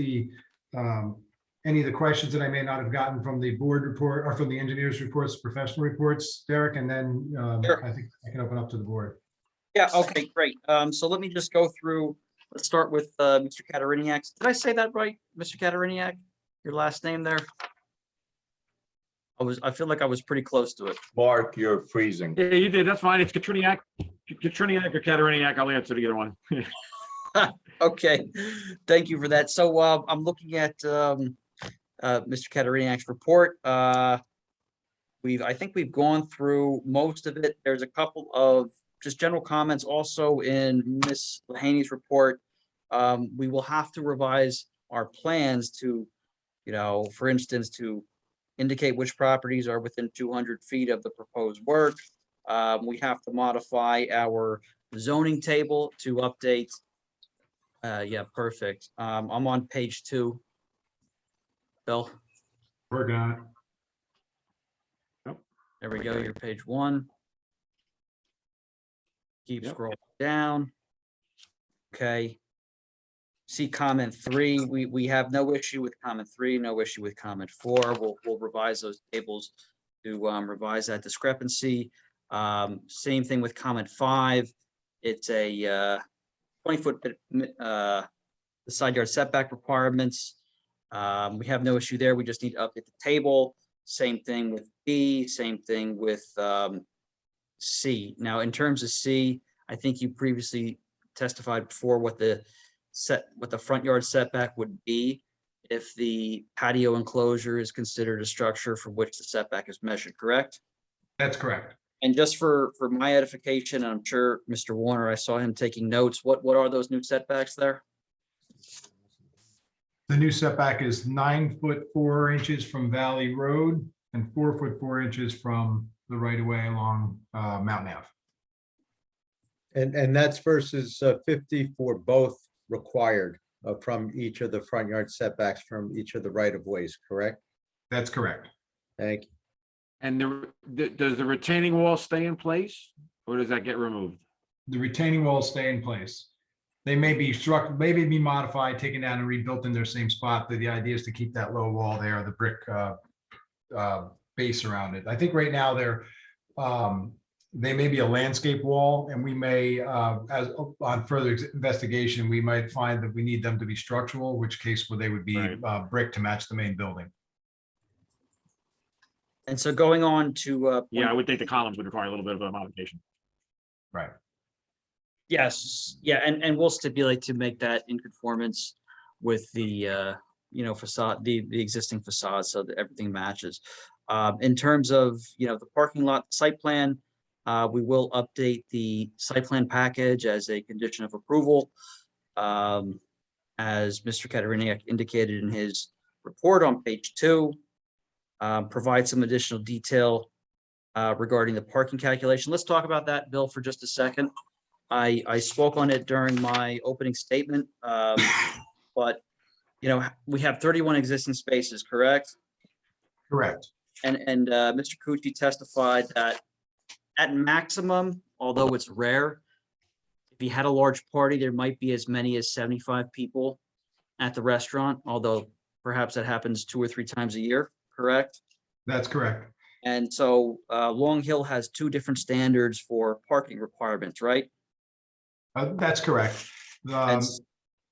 any of the questions that I may not have gotten from the board report or from the engineer's reports, professional reports, Derek, and then Sure. I think I can open up to the board. Yeah, okay, great. So let me just go through, let's start with Mr. Kateriniak. Did I say that right, Mr. Kateriniak? Your last name there? I feel like I was pretty close to it. Mark, you're freezing. Yeah, you did. That's fine. It's Katriniak. Katriniak or Kateriniak. I'll answer either one. Okay, thank you for that. So I'm looking at Mr. Kateriniak's report. I think we've gone through most of it. There's a couple of just general comments also in Ms. Lahaney's report. We will have to revise our plans to, for instance, to indicate which properties are within 200 feet of the proposed work. We have to modify our zoning table to update. Yeah, perfect. I'm on page 2. Bill? Working on it. There we go. You're page 1. Keep scrolling down. Okay. See comment 3. We have no issue with comment 3, no issue with comment 4. We'll revise those tables to revise that discrepancy. Same thing with comment 5. It's a 20-foot the side yard setback requirements. We have no issue there. We just need to update the table. Same thing with B, same thing with C. Now, in terms of C, I think you previously testified before what the front yard setback would be if the patio enclosure is considered a structure for which the setback is measured, correct? That's correct. And just for my edification, I'm sure Mr. Warner, I saw him taking notes. What are those new setbacks there? The new setback is 9 foot 4 inches from Valley Road and 4 foot 4 inches from the right of way along Mountain Ave. And that's versus 50 for both required from each of the front yard setbacks from each of the right of ways, correct? That's correct. Thank you. And does the retaining wall stay in place or does that get removed? The retaining walls stay in place. They may be maybe be modified, taken down and rebuilt in their same spot, but the idea is to keep that low wall there, the brick base around it. I think right now they may be a landscape wall, and we may, as on further investigation, we might find that we need them to be structural, in which case they would be brick to match the main building. And so going on to Yeah, I would think the columns would require a little bit of a modification. Right. yes, yeah, and we'll stipulate to make that in conformance with the facade, the existing facade, so that everything matches. In terms of the parking lot site plan, we will update the site plan package as a condition of approval. As Mr. Kateriniak indicated in his report on page 2, provide some additional detail regarding the parking calculation. Let's talk about that, Bill, for just a second. I spoke on it during my opening statement, but we have 31 existing spaces, correct? Correct. And Mr. Cucci testified that at maximum, although it's rare, if he had a large party, there might be as many as 75 people at the restaurant, although perhaps that happens 2 or 3 times a year, correct? That's correct. And so Long Hill has 2 different standards for parking requirements, right? That's correct. Go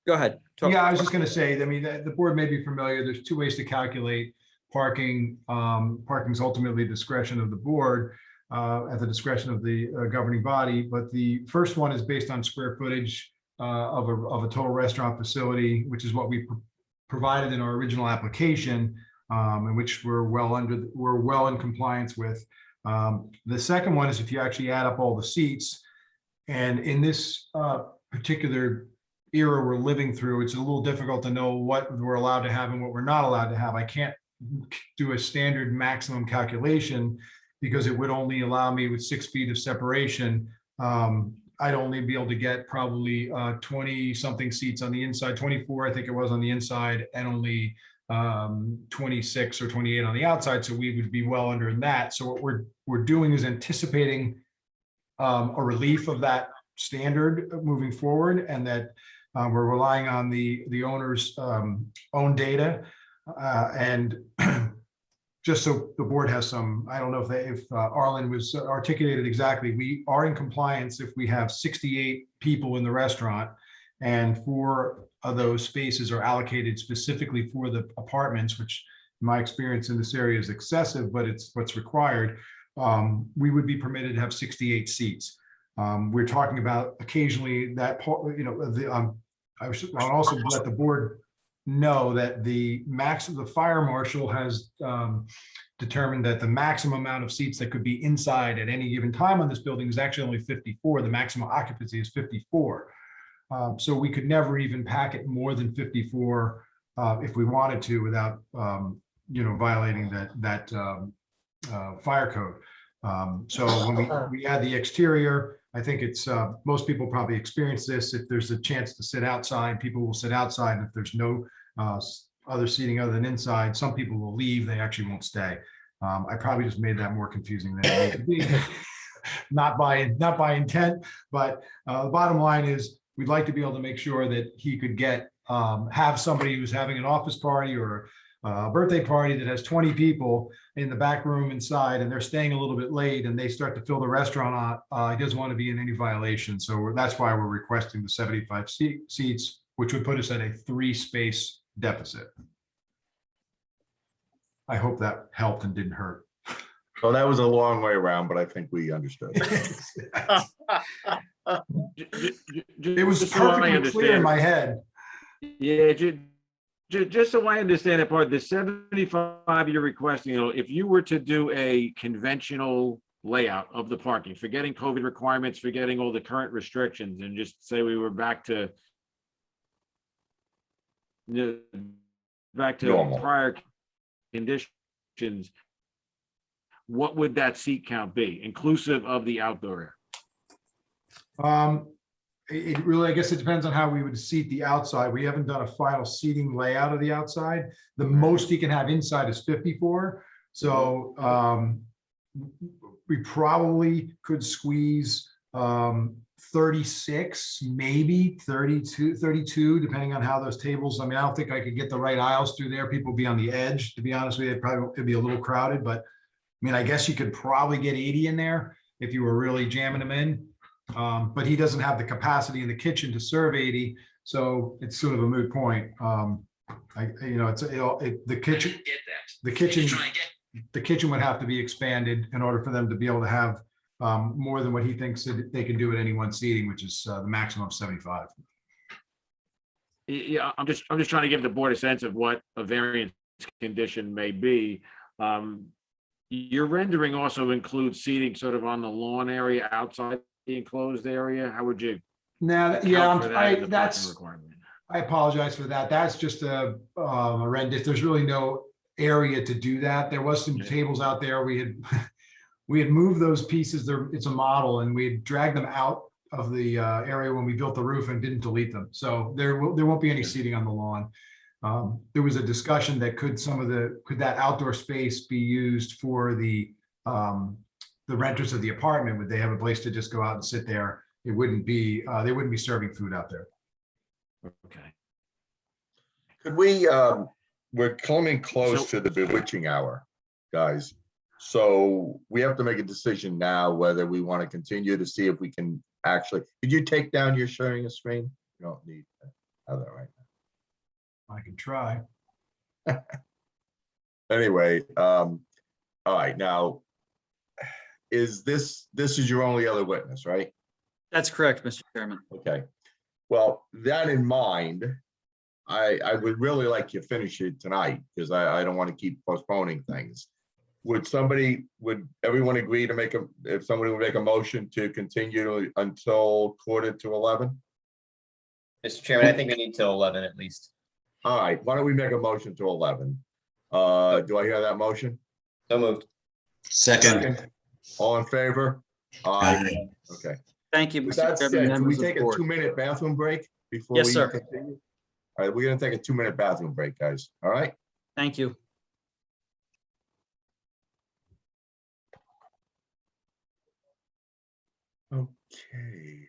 ahead. Yeah, I was just going to say, I mean, the board may be familiar. There's 2 ways to calculate parking. Parking is ultimately discretion of the board at the discretion of the governing body. But the first one is based on square footage of a total restaurant facility, which is what we provided in our original application, and which we're well in compliance with. The second one is if you actually add up all the seats, and in this particular era we're living through, it's a little difficult to know what we're allowed to have and what we're not allowed to have. I can't do a standard maximum calculation because it would only allow me with 6 feet of separation. I'd only be able to get probably 20 something seats on the inside, 24, I think it was on the inside, and only 26 or 28 on the outside. So we would be well under that. So what we're doing is anticipating a relief of that standard moving forward, and that we're relying on the owner's own data. And just so the board has some, I don't know if Arlen was articulated exactly, we are in compliance if we have 68 people in the restaurant and 4 of those spaces are allocated specifically for the apartments, which in my experience in this area is excessive, but it's what's required. We would be permitted to have 68 seats. We're talking about occasionally that, I should also let the board know that the fire marshal has determined that the maximum amount of seats that could be inside at any given time on this building is actually only 54. The maximum occupancy is 54. So we could never even pack it more than 54 if we wanted to without violating that fire code. So when we add the exterior, I think it's most people probably experience this. If there's a chance to sit outside, people will sit outside. And if there's no other seating other than inside, some people will leave. They actually won't stay. I probably just made that more confusing than it needed to be. not by intent, but the bottom line is we'd like to be able to make sure that he could have somebody who's having an office party or a birthday party that has 20 people in the back room inside, and they're staying a little bit late and they start to fill the restaurant out. He doesn't want to be in any violation. So that's why we're requesting the 75 seats, which would put us at a 3-space deficit. I hope that helped and didn't hurt. So that was a long way around, but I think we understood. It was Just so I perfectly clear in understand. my head. Yeah, just so I understand that part, the 75 you're requesting, if you were to do a conventional layout of the parking, forgetting COVID requirements, forgetting all the current restrictions, and just say we were back to Normal. prior conditions, what would that seat count be, inclusive of the outdoor area? It really, I guess it depends on how we would seat the outside. We haven't done a final seating layout of the outside. The most you can have inside is 54. So we probably could squeeze 36, maybe 32, depending on how those tables, I mean, I don't think I could get the right aisles through there. People would be on the edge, to be honest with you. It'd be a little crowded, but I mean, I guess you could probably get 80 in there if you were really jamming them in. But he doesn't have the capacity in the kitchen to serve 80, so it's sort of a moot point. The kitchen would have to be expanded in order for them to be able to have more than what he thinks that they can do at any one seating, which is the maximum of 75. Yeah, I'm just trying to give the board a sense of what a variance condition may be. Your rendering also includes seating sort of on the lawn area outside the enclosed area. How would you? Now, account for that as a parking requirement? I apologize for that. That's just a rendition. There's really no area to do that. There was some tables out there. We had moved those pieces. It's a model, and we had dragged them out of the area when we built the roof and didn't delete them. So there won't be any seating on the lawn. There was a discussion that could that outdoor space be used for the renters of the apartment? Would they have a place to just go out and sit there? It wouldn't be, they wouldn't be serving food out there. Okay. Could we, we're coming close to the bewitching hour, guys. So we have to make a decision now whether we want to continue to see if we can actually, could you take down your sharing a screen? You don't need to have that right I can try. now. Anyway, all right, now, this is your only other witness, right? That's correct, Mr. Chairman. Okay, well, that in mind, I would really like you to finish it tonight, because I don't want to keep postponing things. Would everyone agree to if somebody would make a motion to continue until 10:45? Mr. Chairman, I think we need till 11 at least. All right, why don't we make a motion to 11? Do I hear that motion? So moved. Second. All in favor? Aye. Okay. Thank you, With Mr. that said, Chairman. can we members of the take a board. 2-minute bathroom break before Yes, we sir. continue? All right, we're gonna take a 2-minute bathroom break, guys. All right? Thank you. Okay.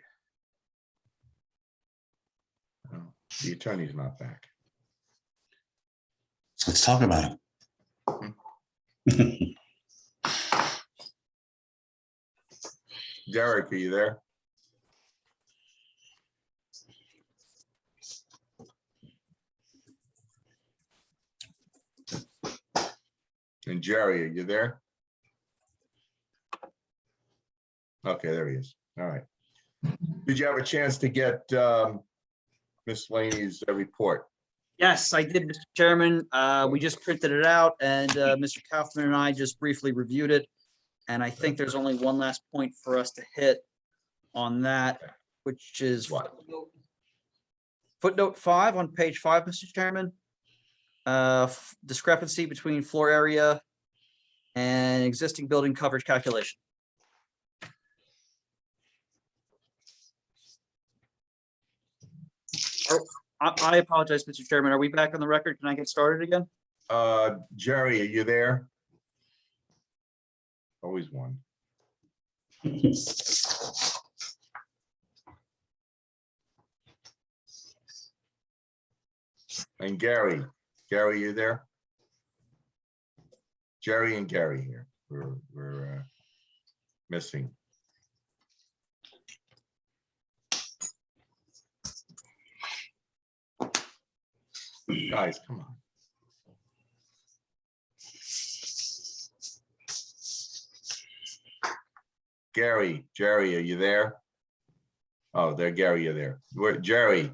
Oh, the attorney's not back. Let's talk about it. Derek, are you there? And Jerry, are you there? Okay, there he is. All right. Did you have a chance to get Ms. Laney's report? Yes, I did, Mr. Chairman. We just printed it out, and Mr. Kaufman and I just briefly reviewed it. And I think there's only one last point for us to hit on that, which is footnote 5 on page 5, Mr. Chairman. Discrepancy between floor area and existing building coverage calculation. I apologize, Mr. Chairman. Are we back on the record? Can I get started again? Jerry, are you there? Always one. And Gary, you there? Jerry and Gary here. We're missing. Guys, come on. Jerry, are you there? Oh, there, Gary, you're there. Where, Jerry?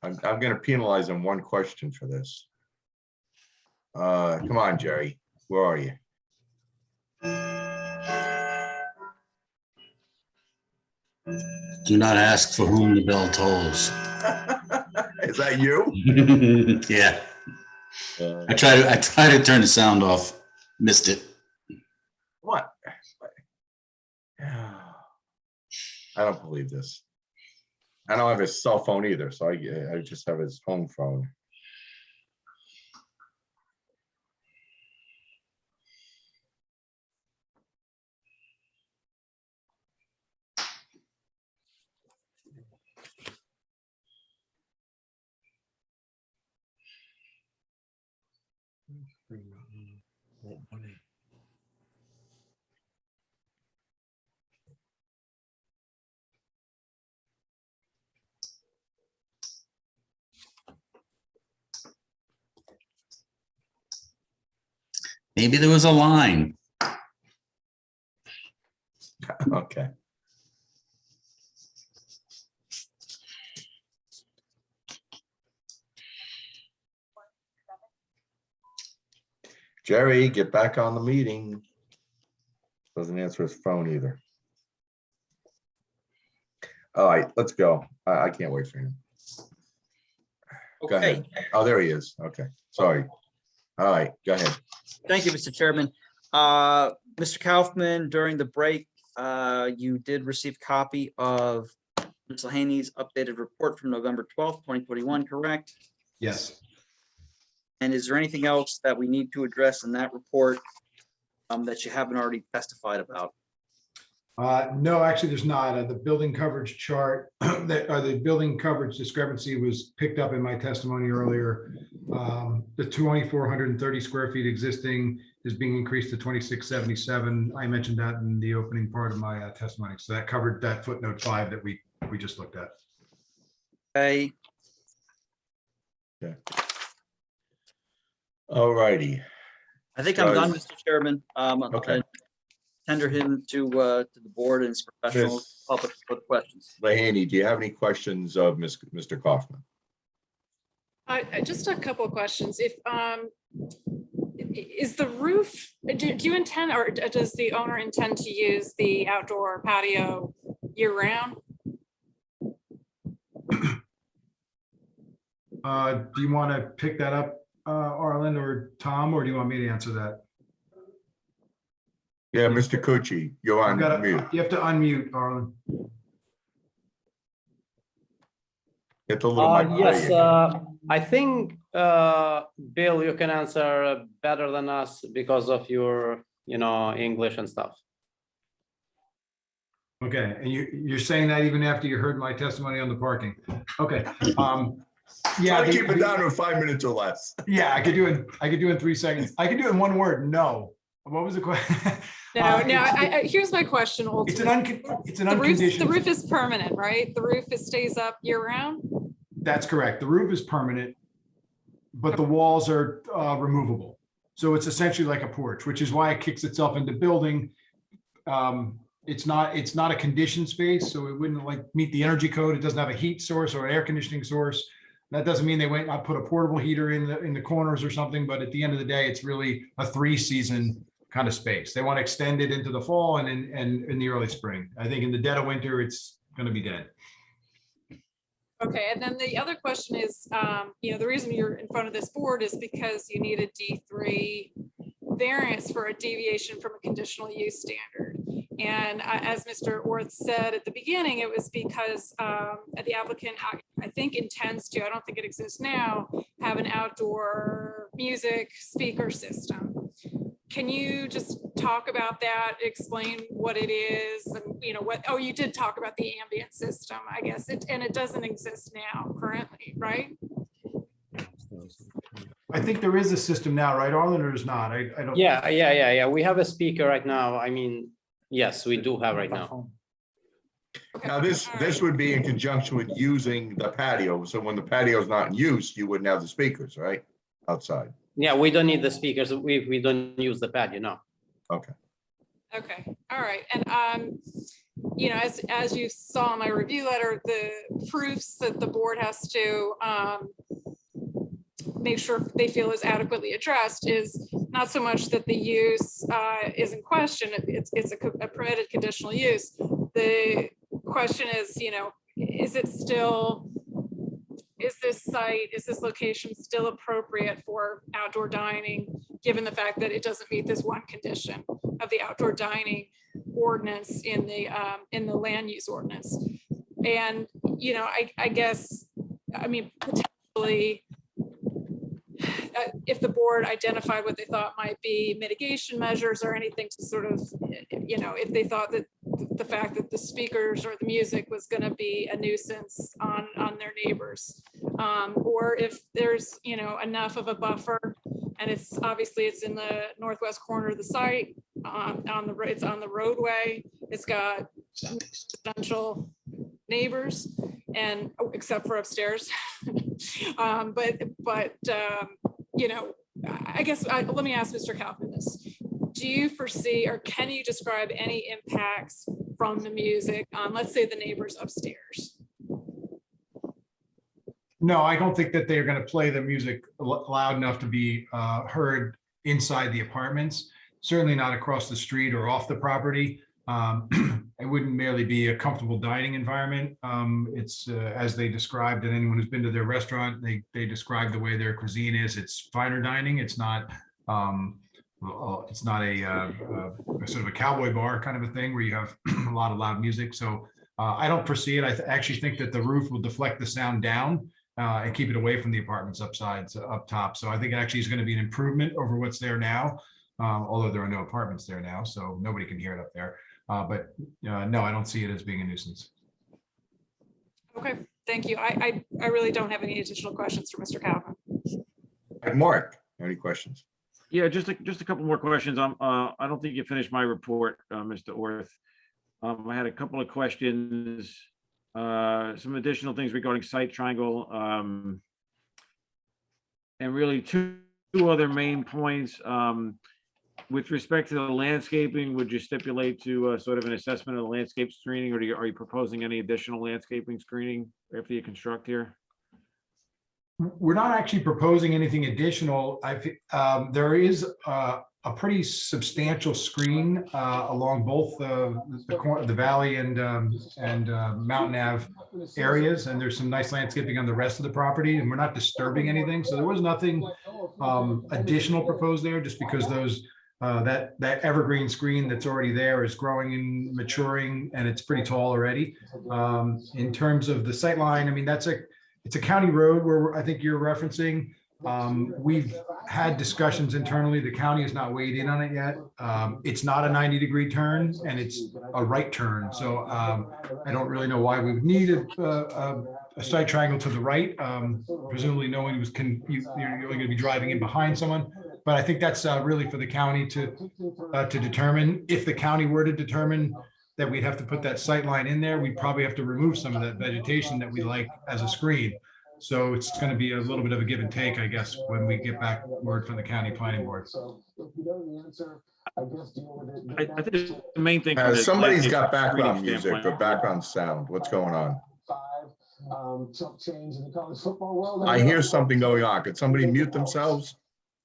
I'm gonna penalize him one question for this. Come on, Jerry, where are you? Do not ask for whom the bell tolls. Is that you? Yeah. I try to turn the sound off. Missed it. What? I don't believe this. I don't have his cell phone either, so I just have his home phone. Maybe there was a line. Okay. Jerry, get back on the meeting. Doesn't answer his phone either. All right, let's go. I can't wait for him. Go Okay, ahead. Oh, there he is. Okay, sorry. All right, go ahead. thank you, Mr. Chairman. Mr. Kaufman, during the break, you did receive a copy of Ms. Lahaney's updated report from November 12th, 2021, correct? Yes. And is there anything else that we need to address in that report that you haven't already testified about? No, actually, there's not. The building coverage chart, the building coverage discrepancy was picked up in my testimony earlier. The 2,430 square feet existing is being increased to 2,677. I mentioned that in the opening part of my testimony. So that covered that footnote 5 that we just looked at. Okay. Okay. All righty. I think I'm done, Mr. Chairman. Okay. Tender him to the board and his professional Ms. public for the questions. Lahaney, do you have any questions of Mr. Kaufman? Just a couple of questions. If is the roof, do you intend, or does the owner intend to use the outdoor patio year round? Do you want to pick that up, Arlen or Tom, or do you want me to answer that? Yeah, Mr. Cucci, you're on mute. You have to unmute, Arlen. Hit the little mic. Yes, I think, Bill, you can answer better than us because of your, English and stuff. Okay, and you're saying that even after you heard my testimony on the parking. Okay. Yeah, try to keep it down to 5 minutes or less. Yeah, I could do it in 3 seconds. I could do it in one word. No. What was the question? No, here's my question. It's an unconditioned. The roof is permanent, right? The roof stays up year round? That's correct. The roof is permanent, but the walls are removable. So it's essentially like a porch, which is why it kicks itself into building. It's not a conditioned space, so it wouldn't meet the energy code. It doesn't have a heat source or an air conditioning source. That doesn't mean they went not put a portable heater in the corners or something, but at the end of the day, it's really a 3-season kind of space. They want to extend it into the fall and in the early spring. I think in the dead of winter, it's going to be dead. Okay, and then the other question is, the reason you're in front of this board is because you need a D3 variance for a deviation from a conditional use standard. And as Mr. Orth said at the beginning, it was because the applicant, I think, intends to, I don't think it exists now, have an outdoor music speaker system. Can you just talk about that, explain what it is, and you did talk about the ambient system, I guess, and it doesn't exist now currently, right? I think there is a system now, right, Arlen, or is not? I don't. Yeah. We have a speaker right now. I mean, yes, we do have right now. Now, this would be in conjunction with using the patio. So when the patio is not in use, you wouldn't have the speakers, right? outside. Yeah, we don't need the speakers. We don't use the patio, no. Okay. Okay, all right. And, you know, as you saw in my review letter, the proofs that the board has to make sure they feel is adequately addressed is not so much that the use is in question, it's a permitted conditional use. The question is, you know, is this site, is this location still appropriate for outdoor dining, given the fact that it doesn't meet this one condition of the outdoor dining ordinance in the land use ordinance? And, you know, I guess, I mean, potentially, if the board identified what they thought might be mitigation measures or anything to sort of, you know, if they thought that the fact that the speakers or the music was going to be a nuisance on their neighbors, or if there's, you know, enough of a buffer, and it's obviously it's in the northwest corner of the site, it's on the roadway, it's got residential neighbors, and except for upstairs. But you know, I guess let me ask Mr. Kaufman this. Do you foresee, or can you describe any impacts from the music on, let's say, the neighbors upstairs? No, I don't think that they're going to play the music loud enough to be heard inside the apartments. Certainly not across the street or off the property. It wouldn't merely be a comfortable dining environment. It's as they described, and anyone who's been to their restaurant, they describe the way their cuisine is. It's finer dining. It's not a sort of a cowboy bar kind of a thing where you have a lot of loud music. So I don't foresee it. I actually think that the roof will deflect the sound down and keep it away from the apartments up top. So I think it actually is going to be an improvement over what's there now, although there are no apartments there now, so nobody can hear it up there. But no, I don't see it as being a nuisance. Okay, thank you. I really don't have any additional questions for Mr. Kaufman. Mark, any questions? Yeah, just a couple more questions. I don't think you finished my report, Mr. Orth. I had a couple of questions, some additional things regarding site triangle, and really two other main points. With respect to the landscaping, would you stipulate to sort of an assessment of the landscape screening, or are you proposing any additional landscaping screening after you construct here? We're not actually proposing anything additional. There is a pretty substantial screen along both the valley and Mountain Ave areas, and there's some nice landscaping on the rest of the property, and we're not disturbing anything. So there was nothing additional proposed there, just because those that evergreen screen that's already there is growing and maturing, and it's pretty tall already. In terms of the sight line, I mean, it's a county road where I think you're referencing. We've had discussions internally. The county has not weighed in on it yet. It's not a 90-degree turn, and it's a right turn. So I don't really know why we would need a side triangle to the right. Presumably no one you're only going to be driving in behind someone. But I think that's really for the county to determine. If the county were to determine that we'd have to put that sight line in there, we'd probably have to remove some of that vegetation that we like as a screen. So it's going to be a little bit of a give and take, I guess, when we get back word from the county planning board. I think the main thing. Somebody's got background music or background sound. What's going on? I hear something going on. Could somebody mute themselves?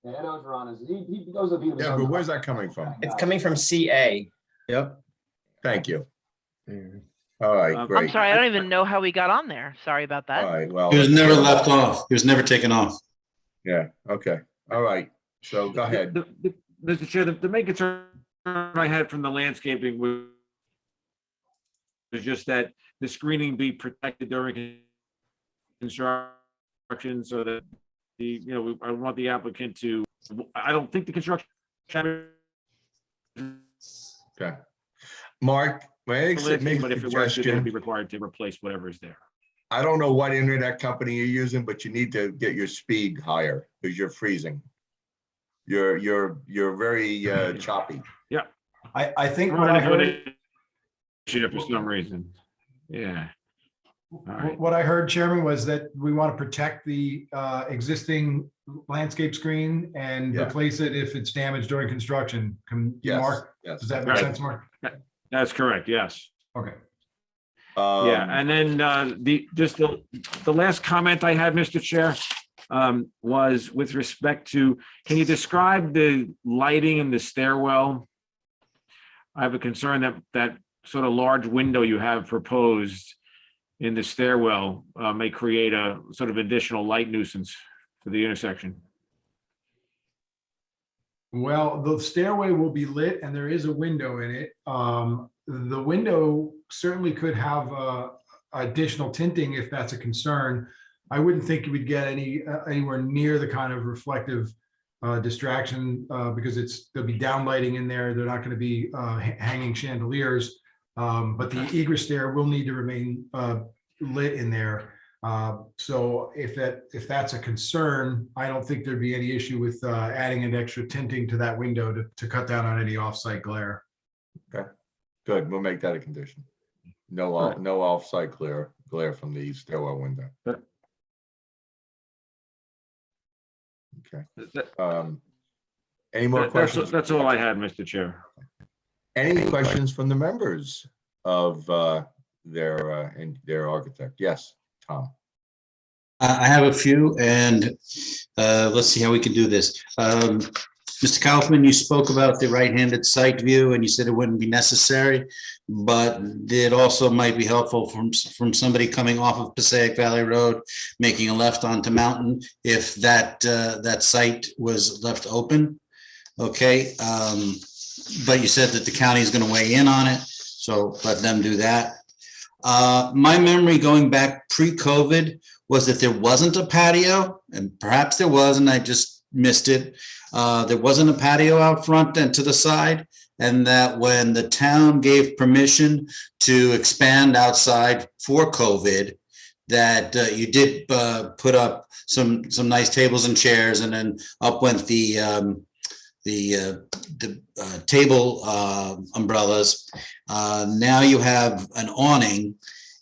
Yeah, but where's that coming from? It's coming from CA. Yep. Thank you. All right, great. I'm sorry, I don't even know how we got on there. Sorry about that. All right, well. He was never left off. He was never taken off. Yeah, okay. All right. So go ahead. Mr. Chair, the main concern I had from the landscaping was just that the screening be protected during construction, so that I want the applicant to, I don't think the construction. Okay. Mark, may I make but a if it were to, they'd suggestion? be required to replace whatever is there. I don't know what internet company you're using, but you need to get your speed higher because you're freezing. You're very choppy. Yeah. I think what I heard for some reason. Yeah. right. What I heard, Chairman, was that we want to protect the existing landscape screen and Yeah. replace it if it's damaged during construction. Yes, Mark, yes. does that make Right. sense, Mark? That's correct, yes. Okay. Yeah, and then the last comment I had, Mr. Chair, was with respect to, can you describe the lighting in the stairwell? I have a concern that sort of large window you have proposed in the stairwell may create a sort of additional light nuisance for the intersection. Well, the stairway will be lit and there is a window in it. The window certainly could have additional tinting if that's a concern. I wouldn't think you would get anywhere near the kind of reflective distraction because there'll be downlighting in there. They're not going to be hanging chandeliers, but the egress stair will need to remain lit in there. So if that's a concern, I don't think there'd be any issue with adding an extra tinting to that window to cut down on any off-site glare. Okay, good. We'll make that a condition. No, no off-site glare from the stairwell window. Okay. Any more questions? That's all I had, Mr. Chair. Any questions from the members of their architect? Yes, Tom. I have a few, and let's see how we can do this. Mr. Kaufman, you spoke about the right-handed site view, and you said it wouldn't be necessary, but it also might be helpful from somebody coming off of Passaic Valley Road, making a left onto Mountain, if that site was left open. Okay, but you said that the county is going to weigh in on it, so let them do that. My memory going back pre-COVID was that there wasn't a patio, and perhaps there was, and I just missed it. There wasn't a patio out front and to the side, and that when the town gave permission to expand outside for COVID, that you did put up some nice tables and chairs, and then up went the table umbrellas. Now you have an awning,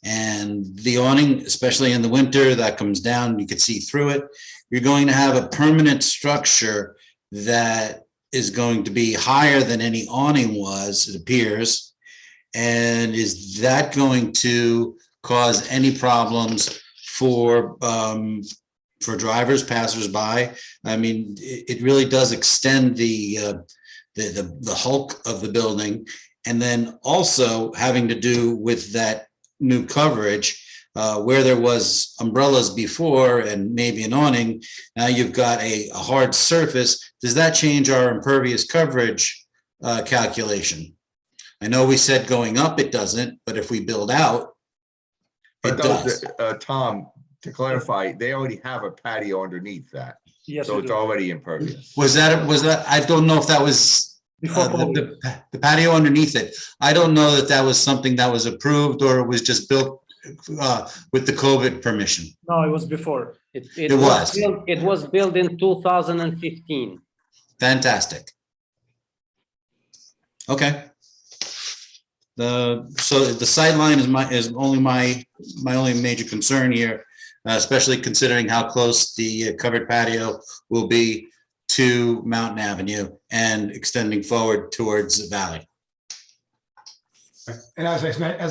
and the awning, especially in the winter, that comes down, you can see through it. You're going to have a permanent structure that is going to be higher than any awning was, it appears. And is that going to cause any problems for drivers, passersby? I mean, it really does extend the hulk of the building. And then also having to do with that new coverage, where there was umbrellas before and maybe an awning, now you've got a hard surface. Does that change our impervious coverage calculation? I know we said going up it doesn't, but if we build out, it does. Tom, to clarify, they already have a patio underneath that. Yes, so we it's do. already impervious. Was that, I don't know if that was the patio underneath it. I don't know that that was something that was approved or it was just built with the COVID permission. No, it was before. It was. It was built in 2015. Fantastic. Okay. So the sideline is only my only major concern here, especially considering how close the covered patio will be to Mountain Avenue and extending forward towards the valley. And as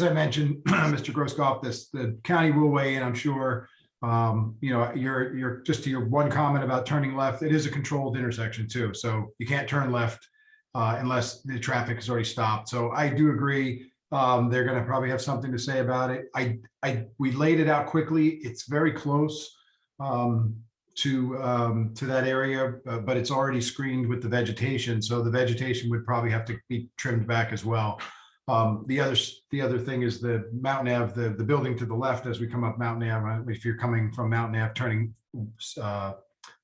I mentioned, Mr. Grosskopf, the county will weigh in, I'm sure. You know, you're just to your one comment about turning left, it is a controlled intersection too. So you can't turn left unless the traffic is already stopped. So I do agree. They're going to probably have something to say about it. We laid it out quickly. It's very close to that area, but it's already screened with the vegetation. So the vegetation would probably have to be trimmed back as well. The other thing is the Mountain Ave, the building to the left as we come up Mountain Ave, if you're coming from Mountain Ave turning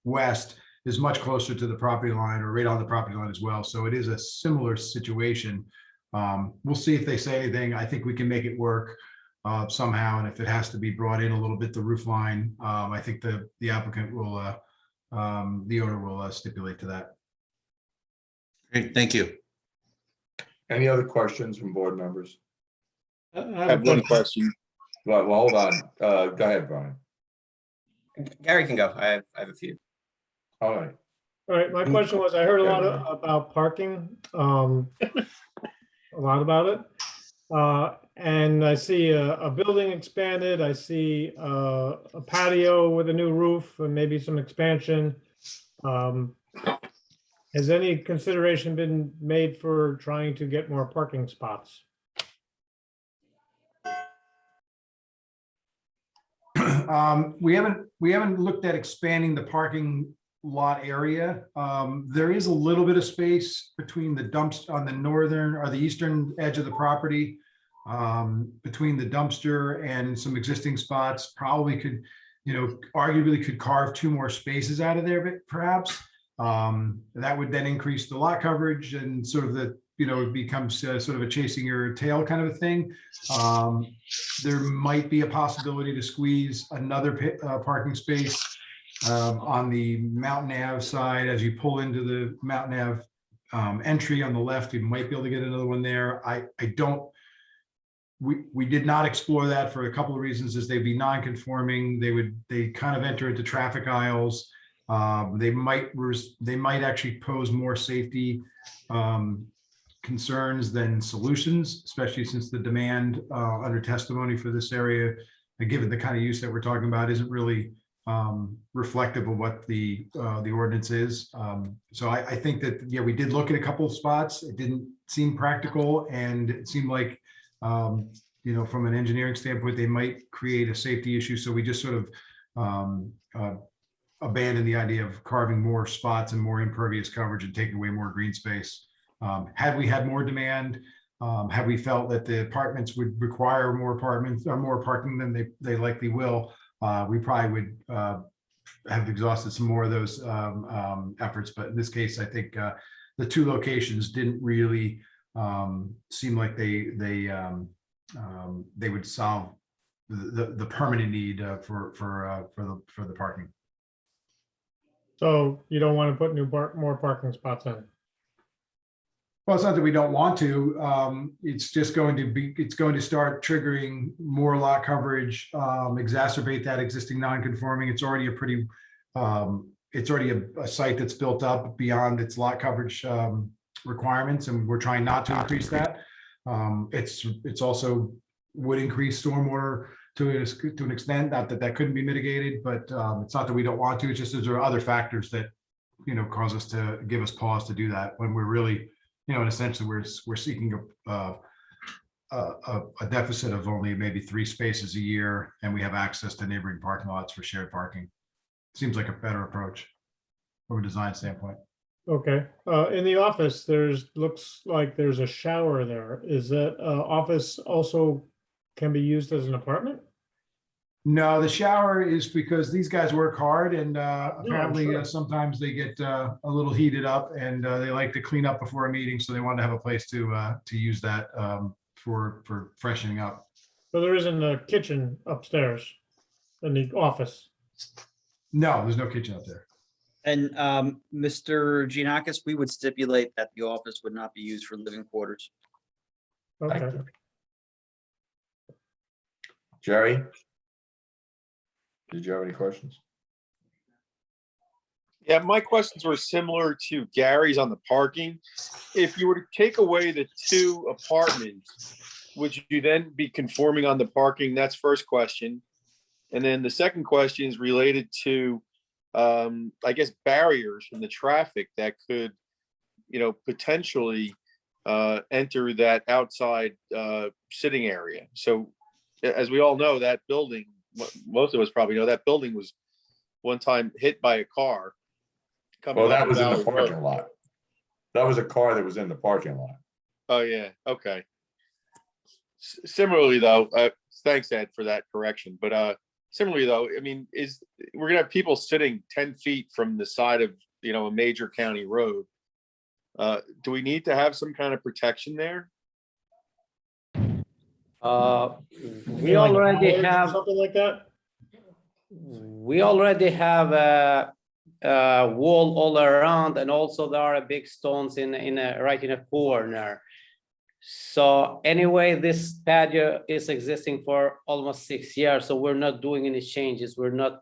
west, is much closer to the property line or right on the property line as well. So it is a similar situation. We'll see if they say anything. I think we can make it work somehow. And if it has to be brought in a little bit, the roof line, I think the applicant will, the owner will stipulate to that. Great, thank you. Any other questions from board members? I have one question. Well, hold on. Go ahead, Brian. Gary can go. I have a few. All right. All right, my question was, I heard a lot about parking, a lot about it. And I see a building expanded, I see a patio with a new roof and maybe some expansion. Has any consideration been made for trying to get more parking spots? We haven't looked at expanding the parking lot area. There is a little bit of space between the dumps on the northern or the eastern edge of the property, between the dumpster and some existing spots. Probably could, arguably could carve 2 more spaces out of there, but perhaps. That would then increase the lot coverage and sort of it becomes sort of a chasing your tail kind of a thing. There might be a possibility to squeeze another parking space on the Mountain Ave side. As you pull into the Mountain Ave entry on the left, you might be able to get another one there. We did not explore that for a couple of reasons, as they'd be non-conforming. They kind of enter into traffic aisles. They might actually pose more safety concerns than solutions, especially since the demand under testimony for this area, given the kind of use that we're talking about, isn't really reflective of what the ordinance is. So I think that, yeah, we did look at a couple of spots. It didn't seem practical, and it seemed like, from an engineering standpoint, they might create a safety issue. So we just sort of abandon the idea of carving more spots and more impervious coverage and taking away more green space. Had we had more demand, had we felt that the apartments would require more apartments or more parking than they likely will, we probably would have exhausted some more of those efforts. But in this case, I think the 2 locations didn't really seem like they would solve the permanent need for the parking. So you don't want to put more parking spots in? Well, it's not that we don't want to. It's just going to start triggering more lot coverage, exacerbate that existing non-conforming. It's already a site that's built up beyond its lot coverage requirements, and we're trying not to increase that. It's also would increase stormwater to an extent, not that couldn't be mitigated, but it's not that we don't want to. It's just there are other factors that cause us to give us pause to do that when we're really, and essentially we're seeking a deficit of only maybe 3 spaces a year, and we have access to neighboring parking lots for shared parking. Seems like a better approach from a design standpoint. Okay. In the office, looks like there's a shower there. Is that office also can be used as an apartment? No, the shower is because these guys work hard, and apparently sometimes they get a little heated up, and they like to clean up before a meeting, so they want to have a place to use that for freshening up. So there isn't a kitchen upstairs in the office? No, there's no kitchen up there. And Mr. Giannakis, we would stipulate that the office would not be used for living quarters. Okay. Jerry? Did you have any questions? Yeah, my questions were similar to Gary's on the parking. If you were to take away the 2 apartments, would you then be conforming on the parking? That's first question. And then the second question is related to, I guess, barriers from the traffic that could, potentially enter that outside sitting area. So as we all know, that building, most of us probably know, that building was one time hit by a car. Well, that was in the parking lot. That was a car that was in the parking lot. Oh, yeah. Okay. Similarly, though, thanks, Ed, for that correction. But similarly, though, I mean, we're gonna have people sitting 10 feet from the side of a major county road. Do we need to have some kind of protection there? We already have something like that. We already have a wall all around, and also there are big stones right in a corner. So anyway, this patio is existing for almost 6 years, so we're not doing any changes. We're not,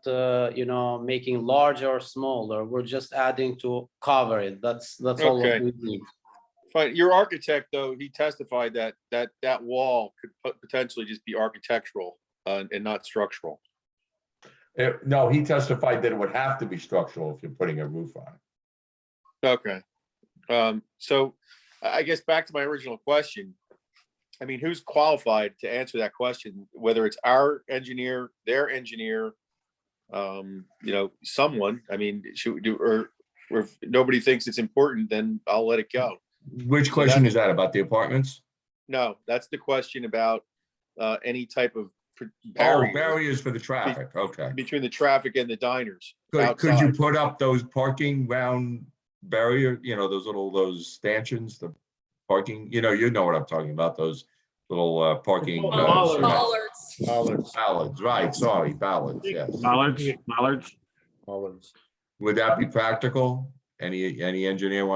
you know, making larger or smaller. We're just adding to cover it. That's all what Okay. we need. Fine. Your architect, though, he testified that wall could potentially just be architectural and not structural. No, he testified that it would have to be structural if you're putting a roof on it. Okay. So I guess back to my original question. I mean, who's qualified to answer that question? Whether it's our engineer, their engineer, you know, someone. I mean, should we do, or if nobody thinks it's important, then I'll let it go. Which question is that, about the apartments? No, that's the question about any type of Barriers for the traffic, okay. between the traffic and the diners. Could you outside. put up those parking round barrier, you know, those stanchions, the parking, you know what I'm talking about, those little parking. Ballards, right, sorry, ballards, yes. Bollards. Would that be practical? Any engineer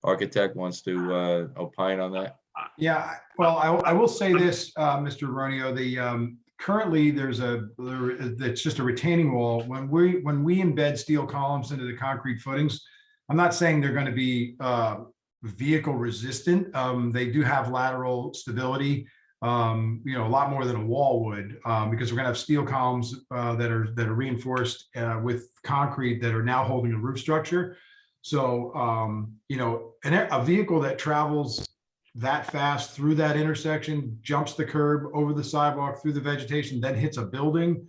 architect wants to opine on that? Yeah, well, I will say this, Mr. Ronio, currently it's just a retaining wall. When we embed steel columns into the concrete footings, I'm not saying they're going to be vehicle resistant. They do have lateral stability, you know, a lot more than a wall would, because we're going to have steel columns that are reinforced with concrete that are now holding the roof structure. So, you know, a vehicle that travels that fast through that intersection, jumps the curb, over the sidewalk, through the vegetation, then hits a building.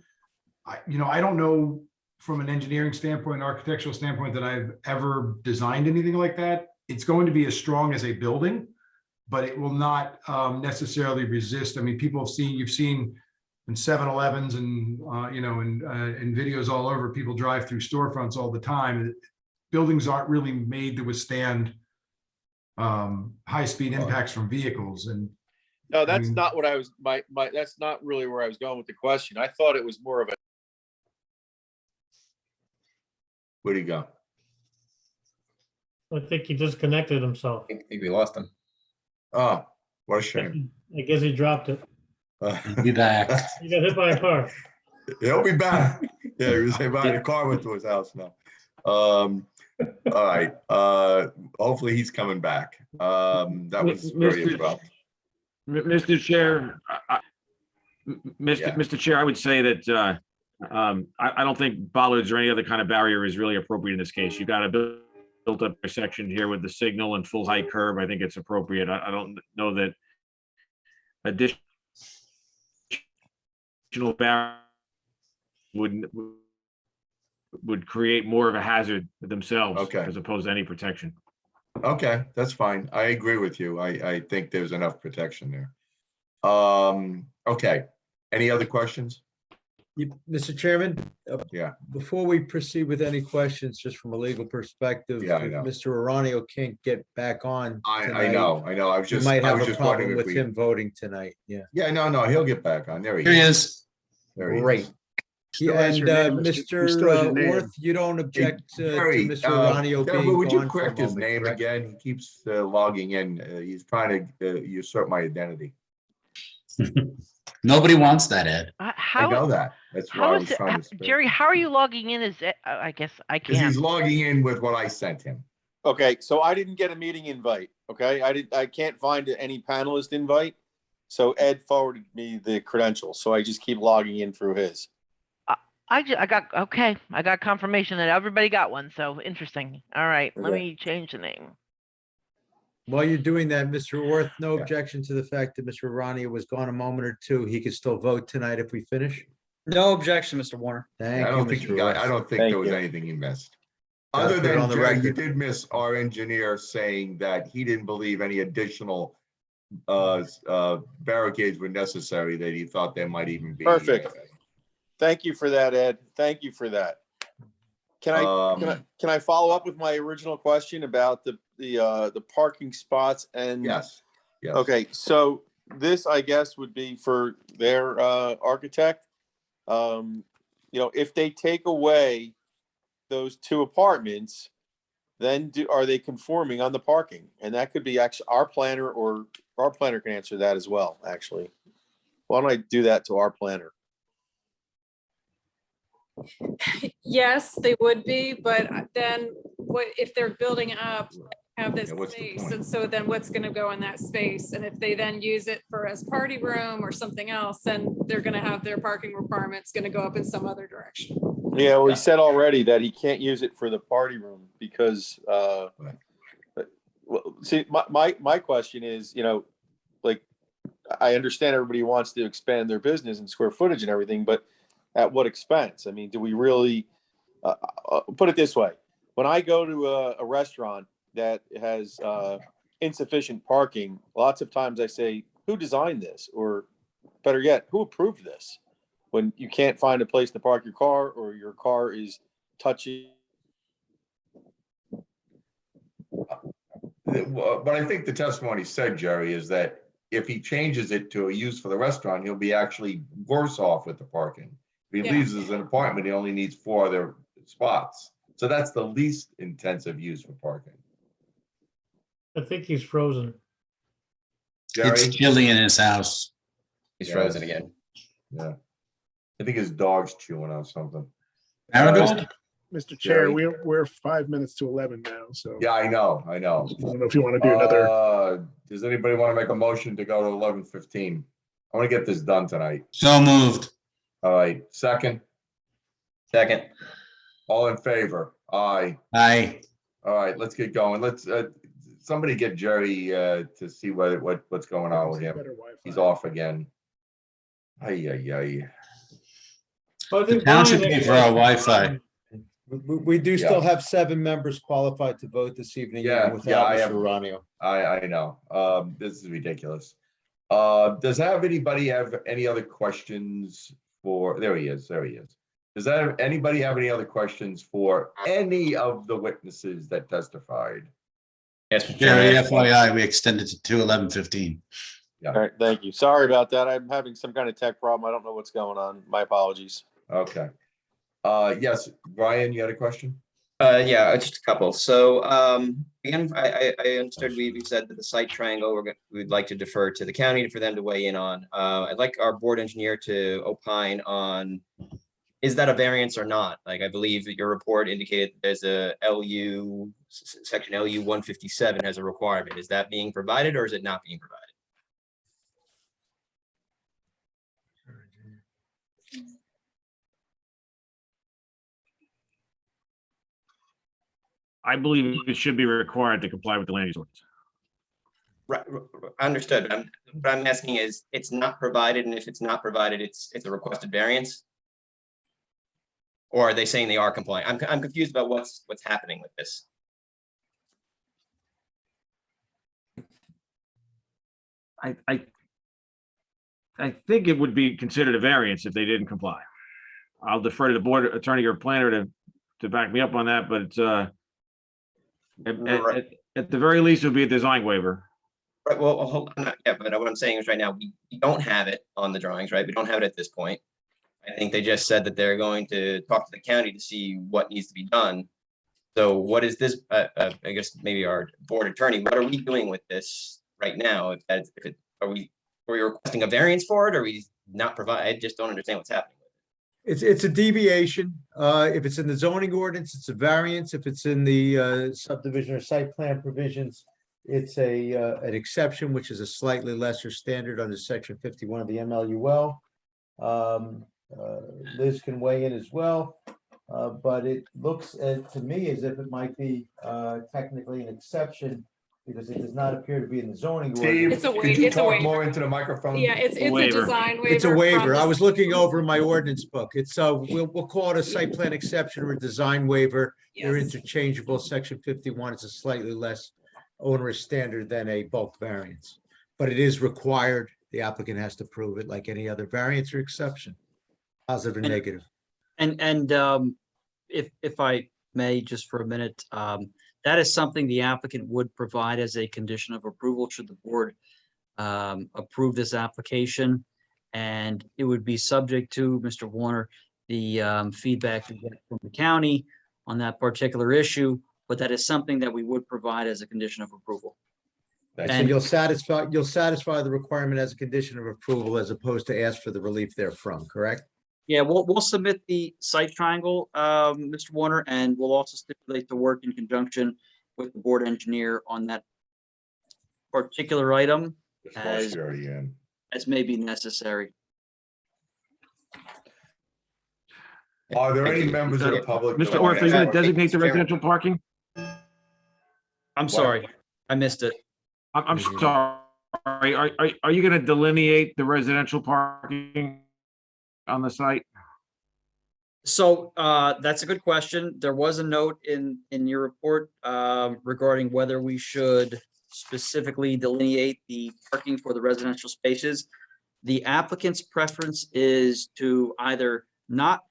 You know, I don't know from an engineering standpoint, architectural standpoint, that I've ever designed anything like that. It's going to be as strong as a building, but it will not necessarily resist. I mean, you've seen in 7-Elevens and, you know, in videos all over, people drive through storefronts all the time. Buildings aren't really made to withstand high-speed impacts from vehicles. And No, that's not what I was, that's not really where I was going with the question. I thought it was more of a. Where'd he go? I think he disconnected himself. I think we lost him. Oh, what a shame. I guess he dropped it. Be back. He got hit by a car. He'll be back. Yeah, he was buying a car, went to his house now. All right. Hopefully he's coming back. That was very abrupt. Mr. Chair, Mr. Chair, I would say that I don't think bollards or any other kind of barrier is really appropriate in this case. You've got a built up section here with the signal and full height curb. I think it's appropriate. I don't know that additional barrier would create more of a hazard themselves, Okay, as opposed to any protection. okay, that's fine. I agree with you. I think there's enough protection there. Okay, any other questions? Mr. Chairman? Yeah. Before we proceed with any questions, just from a legal perspective, Yeah, I if know. Mr. Aranio can't get back on I tonight, know. I was we just, might I have was a just wondering problem if with we. him voting tonight. Yeah. Yeah, no, he'll get back on. There he Here he is. is. There he Great. is. Still has And your name, Mr. Still has your name. Orth, you don't object to Jerry, Mr. Aranio Deborah, being would you gone for a correct his moment, name correct? again? He keeps logging in. He's trying to usurp my identity. Nobody wants that, Ed. I know that. That's why I was trying to. Jerry, how are you logging in? I guess I Because can't. he's logging in with what I sent him. Okay, so I didn't get a meeting invite. Okay, I can't find any panelist invite. So Ed forwarded me the credentials. So I just keep logging in through his. I got confirmation that everybody got one. So interesting. All right, let me change the name. While you're doing that, Mr. Orth, no objection to the fact that Mr. Aranio was gone a moment or two. He could still vote tonight if we finish. No objection, Mr. Warner. Thank I you, don't think Mr. Orth. I don't think there was anything he missed. Gotta Other put it than on the Jerry, you record. did miss our engineer saying that he didn't believe any additional barricades were necessary, that he thought there might even be. Perfect. Thank you for that, Ed. Thank you for that. Can I follow up with my original question about the parking spots and? Yes. Okay, so this, I guess, would be for their architect. You know, if they take away those two apartments, then are they conforming on the parking? And that could be actually our planner, or our planner can answer that as well, actually. Why don't I do that to our planner? Yes, they would be, but then what if they're building up, have this Yeah, what's the space, point? and so then what's gonna go in that space? And if they then use it for as party room or something else, then they're gonna have their parking requirements gonna go up in some other direction. Yeah, well, he said already that he can't use it for the party room because, well, see, my question is, you know, like, I understand everybody wants to expand their business and square footage and everything, but at what expense? I mean, do we really, put it this way? When I go to a restaurant that has insufficient parking, lots of times I say, who designed this? Or better yet, who approved this? When you can't find a place to park your car, or your car is touching. What I think the testimony said, Jerry, is that if he changes it to a use for the restaurant, he'll be actually worse off with the parking. If he Yeah. leaves as an apartment, he only needs 4 other spots. So that's the least intensive use for parking. I think he's frozen. Jerry? It's chilly in his house. He's frozen again. Yeah. I think his dog's chewing on something. Marigold? Mr. Chair, Jerry? we're 5 minutes to 11 now, so. Yeah, I know. I don't know if you want to do another. Does anybody want to make a motion to go to 11:15? I want to get this done tonight. So moved. All right, second, Second. all in favor? Aye. Aye. All right, let's get going. Let's, somebody get Jerry, to see what's going on with him. Better Wi-Fi. He's off again. Ay. I The think town should Brian pay for our Wi-Fi. We do still have 7 members qualified to vote this evening, Yeah, even without I Mr. have- Ranio. I know. This is ridiculous. Does anybody have any other questions for, there he is. Does anybody have any other questions for any of the witnesses that testified? Yes, Mr. Jerry, Chairman. FYI, we extended to 11:15. All right, thank you. Sorry about that. I'm having some kind of tech problem. I don't know what's going on. My apologies. Okay. Yes, Brian, you had a question? Yeah, just a couple. So, again, I understood we said that the site triangle, we'd like to defer to the county for them to weigh in on. I'd like our board engineer to opine on, is that a variance or not? Like, I believe that your report indicated there's a LU, section LU 157 has a requirement. Is that being provided, or is it not being provided? I believe it should be required to comply with the land use ordinance. Right, understood. But I'm asking is, it's not provided, and if it's not provided, it's a requested variance? Or are they saying they are compliant? I'm confused about what's happening with this. I think it would be considered a variance if they didn't comply. I'll defer to the board attorney or planner to back me up on that, but at the very least, it would be a design waiver. Right, well, hold on, yeah, but what I'm saying is right now, we don't have it on the drawings, right? We don't have it at this point. I think they just said that they're going to talk to the county to see what needs to be done. So what is this, I guess maybe our board attorney, what are we doing with this right now? Are we requesting a variance for it, or are we not provide? I just don't understand what's happening. It's a deviation. If it's in the zoning ordinance, it's a variance. If it's in the subdivision or site plan provisions, it's an exception, which is a slightly lesser standard under section 51 of the MLUL. Liz can weigh in as well, but it looks to me as if it might be technically an exception because it does not appear to be in the zoning Steve, ordinance. could you talk more into the microphone? Yeah, it's a design waiver. It's a waiver. from I the- was looking over my ordinance book. It's we'll call it a site plan exception or a design waiver. They're Yes. interchangeable. Section 51 is a slightly less onerous standard than a bulk variance, but it is required. The applicant has to prove it like any other variance or exception, positive or negative. And if I may, just for a minute, that is something the applicant would provide as a condition of approval should the board approve this application. And it would be subject to, Mr. Warner, the feedback we get from the county on that particular issue, but that is something that we would provide as a condition of approval. So And you'll satisfy the requirement as a condition of approval as opposed to ask for the relief therefrom, correct? yeah, we'll submit the site triangle, Mr. Warner, and we'll also stipulate the work in conjunction with the board engineer on that particular item as may be necessary. Are there any members of the public? that Mr. want Orth, are you going to ask- designate the residential parking? I'm sorry, I missed it. I'm sorry. Are you going to delineate the residential parking on the site? So that's a good question. There was a note in your report regarding whether we should specifically delineate the parking for the residential spaces. The applicant's preference is to either not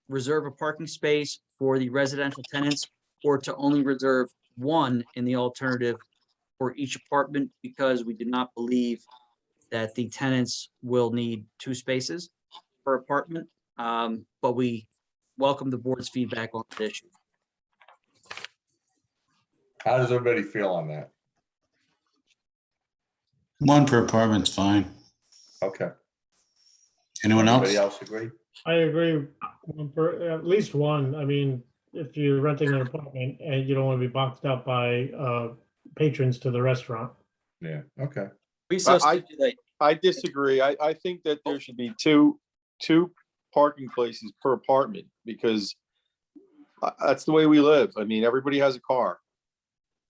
reserve a parking space for the residential tenants or to only reserve one in the alternative for each apartment, because we do not believe that the tenants will need 2 spaces per apartment. But we welcome the board's feedback on the issue. How does everybody feel on that? One per apartment's fine. Okay. Anyone else? Anybody else agree? I agree, at least one. I mean, if you're renting an apartment and you don't want to be boxed out by patrons to the restaurant. Yeah, okay. I disagree. I think that there should be two parking places per apartment, because that's the way we live. I mean, everybody has a car.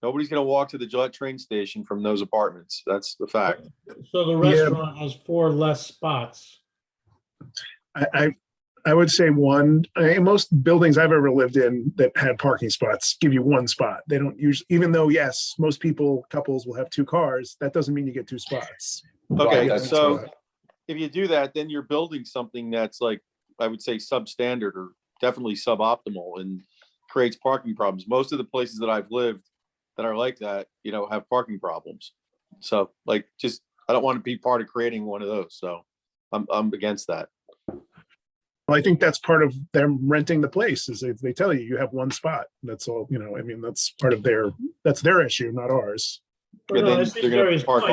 Nobody's gonna walk to the Gillette train station from those apartments. That's the fact. So the restaurant has 4 less spots. I would say one. Most buildings I've ever lived in that had parking spots give you 1 spot. They don't usually, even though, yes, most couples will have 2 cars, that doesn't mean you get 2 spots. Okay, Right, so if you do that, then you're building something that's like, I would say substandard or definitely suboptimal and creates parking problems. Most of the places that I've lived that are like that, have parking problems. So like, I don't want to be part of creating one of those. So I'm against that. Well, I think that's part of them renting the place, is they tell you have 1 spot. That's all, I mean, that's part of that's their issue, not ours. Well, no, I think Jerry's point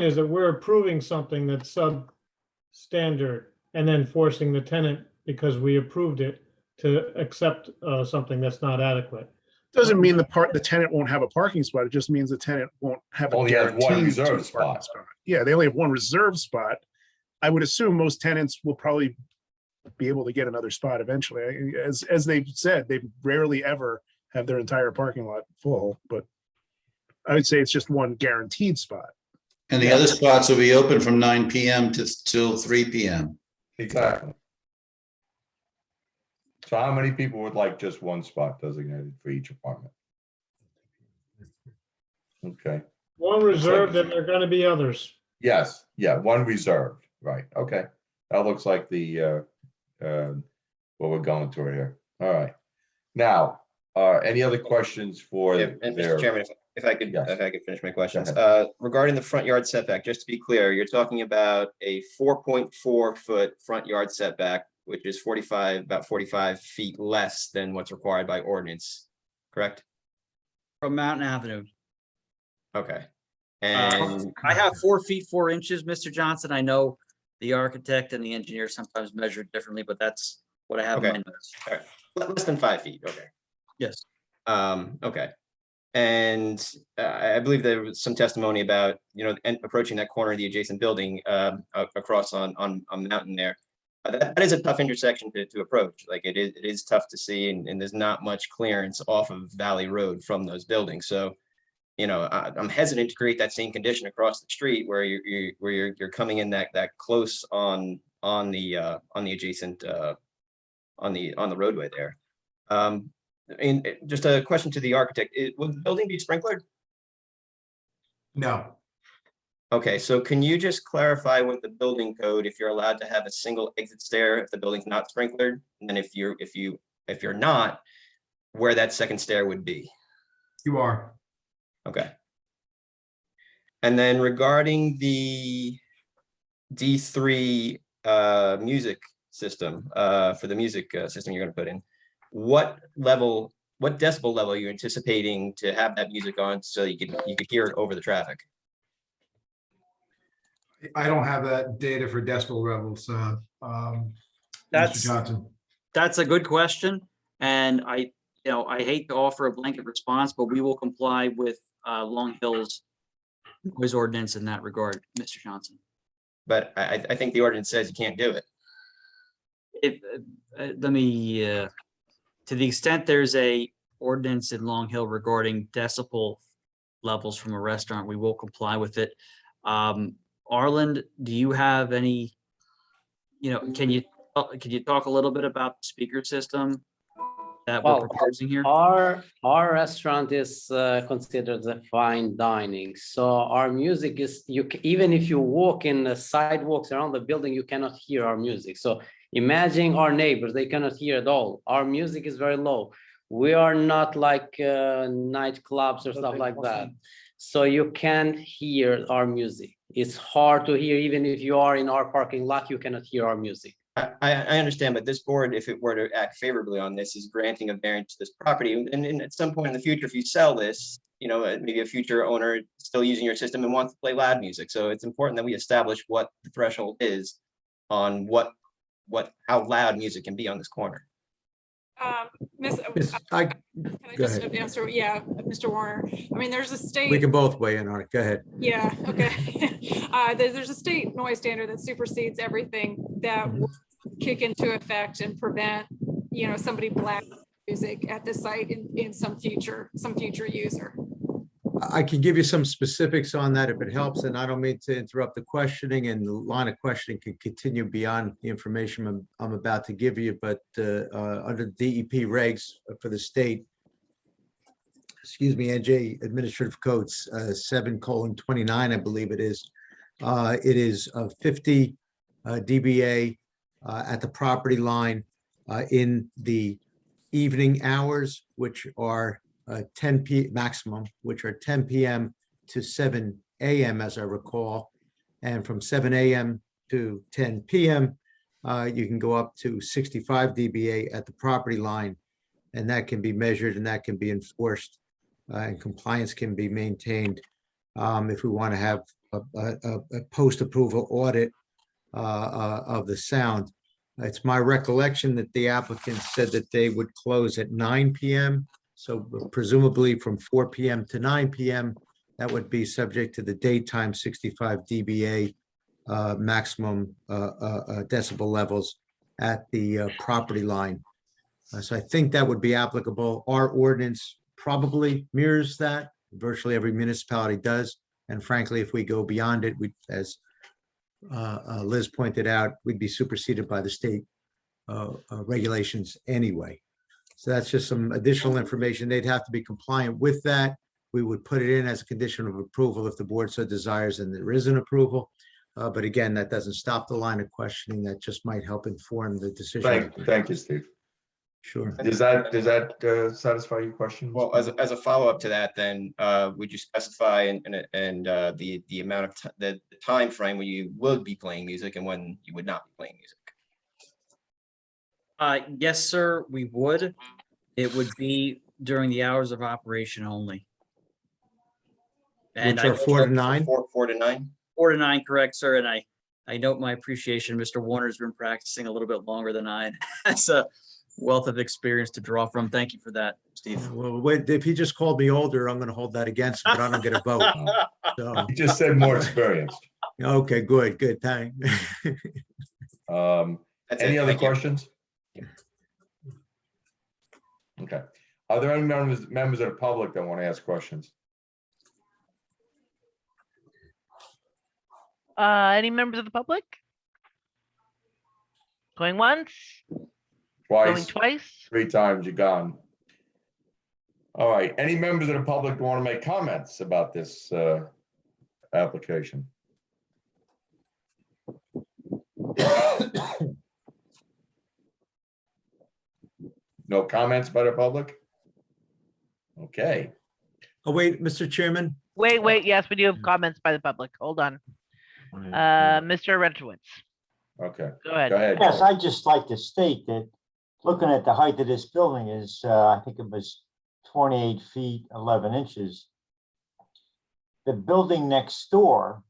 is that we're approving something that's substandard and then forcing the tenant, because we approved it, to accept something that's not adequate. Doesn't mean the tenant won't have a parking spot. It just means the tenant won't have a Only has one guaranteed reserved parking spot. Yeah, they only have 1 reserved spot. I would assume most tenants will probably be able to get another spot eventually. As they've said, they rarely ever have their entire parking lot full, but I would say it's just 1 guaranteed spot. And the other spots will be open from 9 PM till 3 PM. Exactly. So how many people would like just 1 spot designated for each apartment? Okay. 1 reserved, and there are going to be others. Yes, yeah, 1 reserved, right, okay. That looks like the, what we're going through here. All right. Now, any other questions for And Mr. Chairman, if I could finish my questions. Regarding the front yard setback, just to be clear, you're talking about a 4.4-foot front yard setback, which is about 45 feet less than what's required by ordinance, correct? From Mountain Avenue. Okay. And I have 4 feet 4 inches, Mr. Johnson. I know the architect and the engineer sometimes measure it differently, but that's what I have in my notes. All right. Less than 5 feet, okay. Yes. Okay. And I believe there was some testimony about, approaching that corner of the adjacent building across on the mountain there. That is a tough intersection to approach. Like it is tough to see, and there's not much clearance off of Valley Road from those buildings. So, I'm hesitant to create that same condition across the street where you're coming in that close on the adjacent on the roadway there. And just a question to the architect: will the building be sprinklered? No. Okay, so can you just clarify with the building code if you're allowed to have a single exit stair if the building's not sprinklered, and then if you're not, where that second stair would be? You are. Okay. And then regarding the D3 music system, for the music system you're going to put in, what level what decibel level are you anticipating to have that music on so you could hear it over the traffic? I don't have that data for decibel levels, Mr. That's Johnson. That's a good question. And I hate to offer a blanket response, but we will comply with Long Hill's noise ordinance in that regard, Mr. Johnson. But I think the ordinance says you can't do it. Let me, to the extent there's a ordinance in Long Hill regarding decibel levels from a restaurant, we will comply with it. Arland, do you have any, can you talk a little bit about the speaker system that we're proposing here? Our restaurant is considered a fine dining. So our music is, even if you walk in the sidewalks around the building, you cannot hear our music. So imagine our neighbors, they cannot hear at all. Our music is very low. We are not like nightclubs or stuff like that. So you can't hear our music. It's hard to hear, even if you are in our parking lot, you cannot hear our music. I understand, but this board, if it were to act favorably on this, is granting a variance to this property. And at some point in the future, if you sell this, maybe a future owner still using your system and wants to play loud music. So it's important that we establish what the threshold is on how loud music can be on this corner. Can I just answer? Yeah, Mr. Warner. I mean, there's a state. We can both weigh in on it. Go ahead. Yeah, okay. There's a state noise standard that supersedes everything that will kick into effect and prevent, somebody blasting music at the site in some future user. I can give you some specifics on that if it helps, and I don't mean to interrupt the questioning, and the line of questioning can continue beyond the information I'm about to give you, but under DEP regs for the state, NJ Administrative Codes 7:29, I believe it is 50 dBA at the property line in the evening hours, which are 10 p maximum, which are 10 p.m. to 7 a.m. as I recall, and from 7 a.m. to 10 p.m. You can go up to 65 dBA at the property line, and that can be measured and that can be enforced, and compliance can be maintained if we want to have a post-approval audit of the sound. It's my recollection that the applicant said that they would close at 9 p.m. So presumably from 4 p.m. to 9 p.m., that would be subject to the daytime 65 dBA maximum decibel levels at the property line. So I think that would be applicable. Our ordinance probably mirrors that. Virtually every municipality does. And frankly, if we go beyond it, as Liz pointed out, we'd be superseded by the state regulations anyway. So that's just some additional information. They'd have to be compliant with that. We would put it in as a condition of approval if the board so desires and there is an approval. But again, that doesn't stop the line of questioning. That just might help inform the decision. Thank you, Steve. Sure. Does that satisfy your question? Well, as a follow-up to that, then would you specify and the amount of the time frame when you would be playing music and when you would not be playing music? Yes, sir, we would. It would be during the hours of operation only. Which are 4 to 9? 4 to 9? 4 to 9, correct, sir. And I note my appreciation. Mr. Warner's been practicing a little bit longer than I. That's a wealth of experience to draw from. Thank you for that, Steve. Well, wait, if he just called me older, I'm going to hold that against him, but I don't get a vote. So. You just said more experienced. Okay, good. Thanks. Any other questions? Okay. Are there any members of the public that want to ask questions? Any members of the public? Going once? Twice. Going twice? 3 times, you're gone. All right. Any members of the public want to make comments about this application? No comments by the public? Okay. Oh, wait, Mr. Chairman. Wait. Yes, we do have comments by the public. Hold on. Mr. Rentowitz. Okay. Go ahead. Yes, I'd just like to state that looking at the height of this building is, I think it was 28 feet, 11 inches. The building next door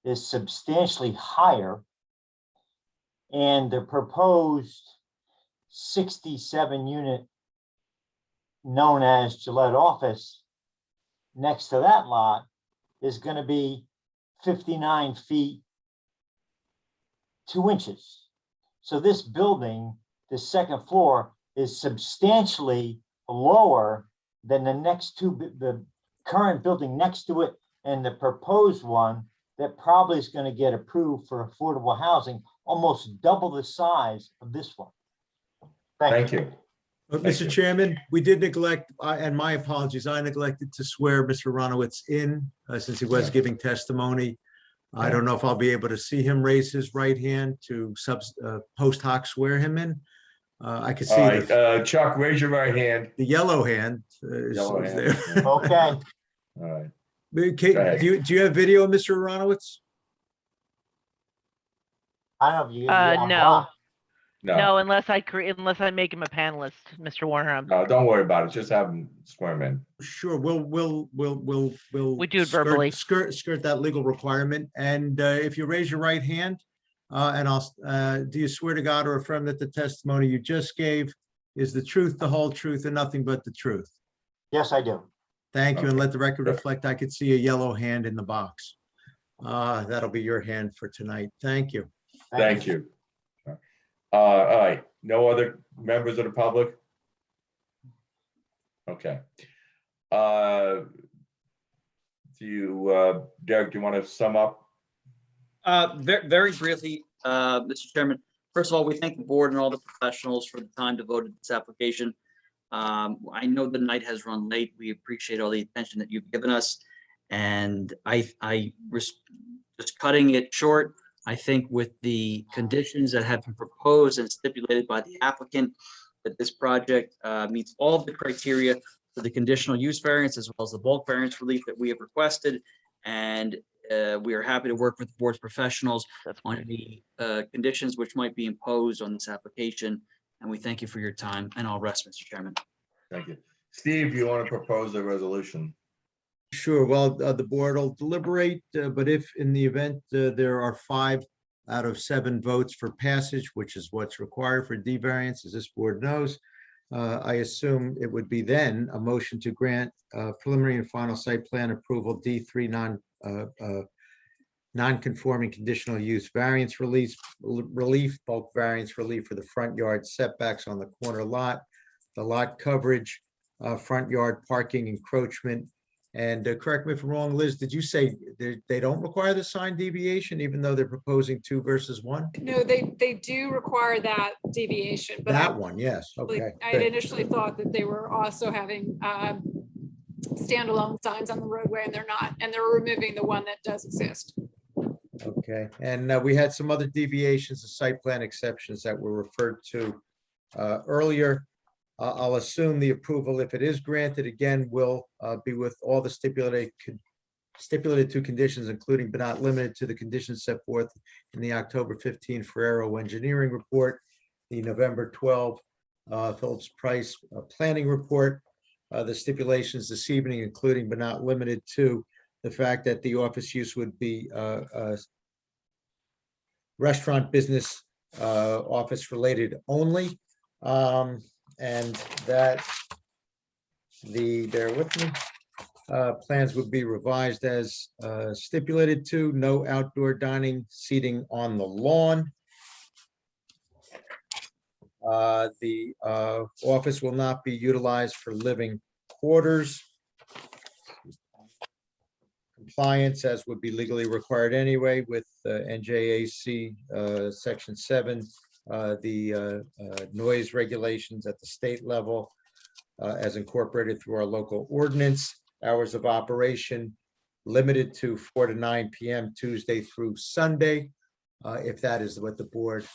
is substantially higher, and the proposed 67 unit known as Gillette office next to that lot is going to be 59 feet, 2 inches. So this building, the second floor, is substantially lower than the next two, the current building next to it and the proposed one that probably is going to get approved for affordable housing, almost double the size of this one. Thank you. Mr. Chairman, we did neglect, and my apologies, I neglected to swear Mr. Ronowitz in since he was giving testimony. I don't know if I'll be able to see him raise his right hand to post hoc swear him in. I can see All right, Chuck, raise your right hand. the yellow hand. Yellow hand. There. Okay. All right. Okay, do you have video of Mr. Ronowitz? I don't know if you. No. No, No, unless I make him a panelist, Mr. Warner. no, don't worry about it. Just have him swear him in. Sure, we'll We do it verbally. skirt that legal requirement. And if you raise your right hand, and do you swear to God or affirm that the testimony you just gave is the truth, the whole truth, and nothing but the truth? Yes, I do. Thank you, and Okay. let the record reflect, I could see a yellow hand in the box. That'll be your hand for tonight. Thank you. Thank you. All right, no other members of the public? Okay. Derek, do you want to sum up? Very briefly, Mr. Chairman, first of all, we thank the board and all the professionals for the time devoted to this application. I know the night has run late. We appreciate all the attention that you've given us. And just cutting it short, I think with the conditions that have been proposed and stipulated by the applicant, that this project meets all of the criteria for the conditional use variance as well as the bulk variance relief that we have requested. And we are happy to work with the board's professionals on the conditions which might be imposed on this application. And we thank you for your time, and I'll rest, Mr. Chairman. Thank you. Steve, you want to propose a resolution? Sure. Well, the board will deliberate, but if in the event there are 5 out of 7 votes for passage, which is what's required for D variance, as this board knows, I assume it would be then a motion to grant preliminary and final site plan approval D3 non-conforming conditional use variance relief, bulk variance relief for the front yard setbacks on the corner lot, the lot coverage, front yard parking encroachment. And correct me if I'm wrong, Liz, did you say they don't require the sign deviation even though they're proposing 2 versus 1? No, they do require that deviation, but That one, yes, okay. I had initially thought that they were also having standalone signs on the roadway, and they're not, and they're removing the one that does exist. Okay, and we had some other deviations of site plan exceptions that were referred to earlier. I'll assume the approval, if it is granted, again, will be with all the stipulated 2 conditions, including but not limited to the conditions set forth in the October 15 Ferrero engineering report, the November 12 Phillips Price planning report, the stipulations this evening, including but not limited to the fact that the office use would be restaurant business office related only. And that bear with me, plans would be revised as stipulated to no outdoor dining seating on the lawn. The office will not be utilized for living quarters. Compliance as would be legally required anyway with NJAC section 7. The noise regulations at the state level as incorporated through our local ordinance. Hours of operation limited to 4 to 9 p.m. Tuesday through Sunday. If that is what the board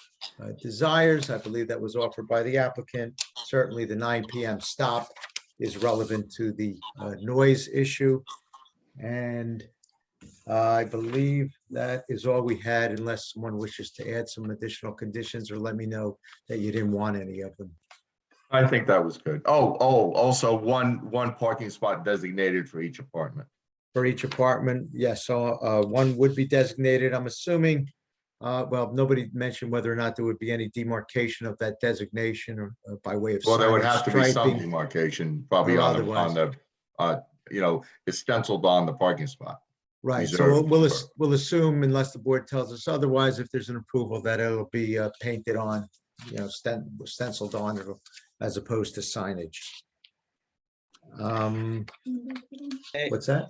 desires, I believe that was offered by the applicant. Certainly the 9 p.m. stop is relevant to the noise issue. And I believe that is all we had, unless someone wishes to add some additional conditions or let me know that you didn't want any of them. I think that was good. Also one parking spot designated for each apartment. For each apartment, yes, so one would be designated, I'm assuming. Well, nobody mentioned whether or not there would be any demarcation of that designation or by way of Well, there would signage, have to be some striping. demarcation, probably or on otherwise. it's stenciled on the parking spot. Right, so reserved for- we'll assume unless the board tells us otherwise, if there's an approval, that it'll be painted on, stenciled on as opposed to signage. What's that?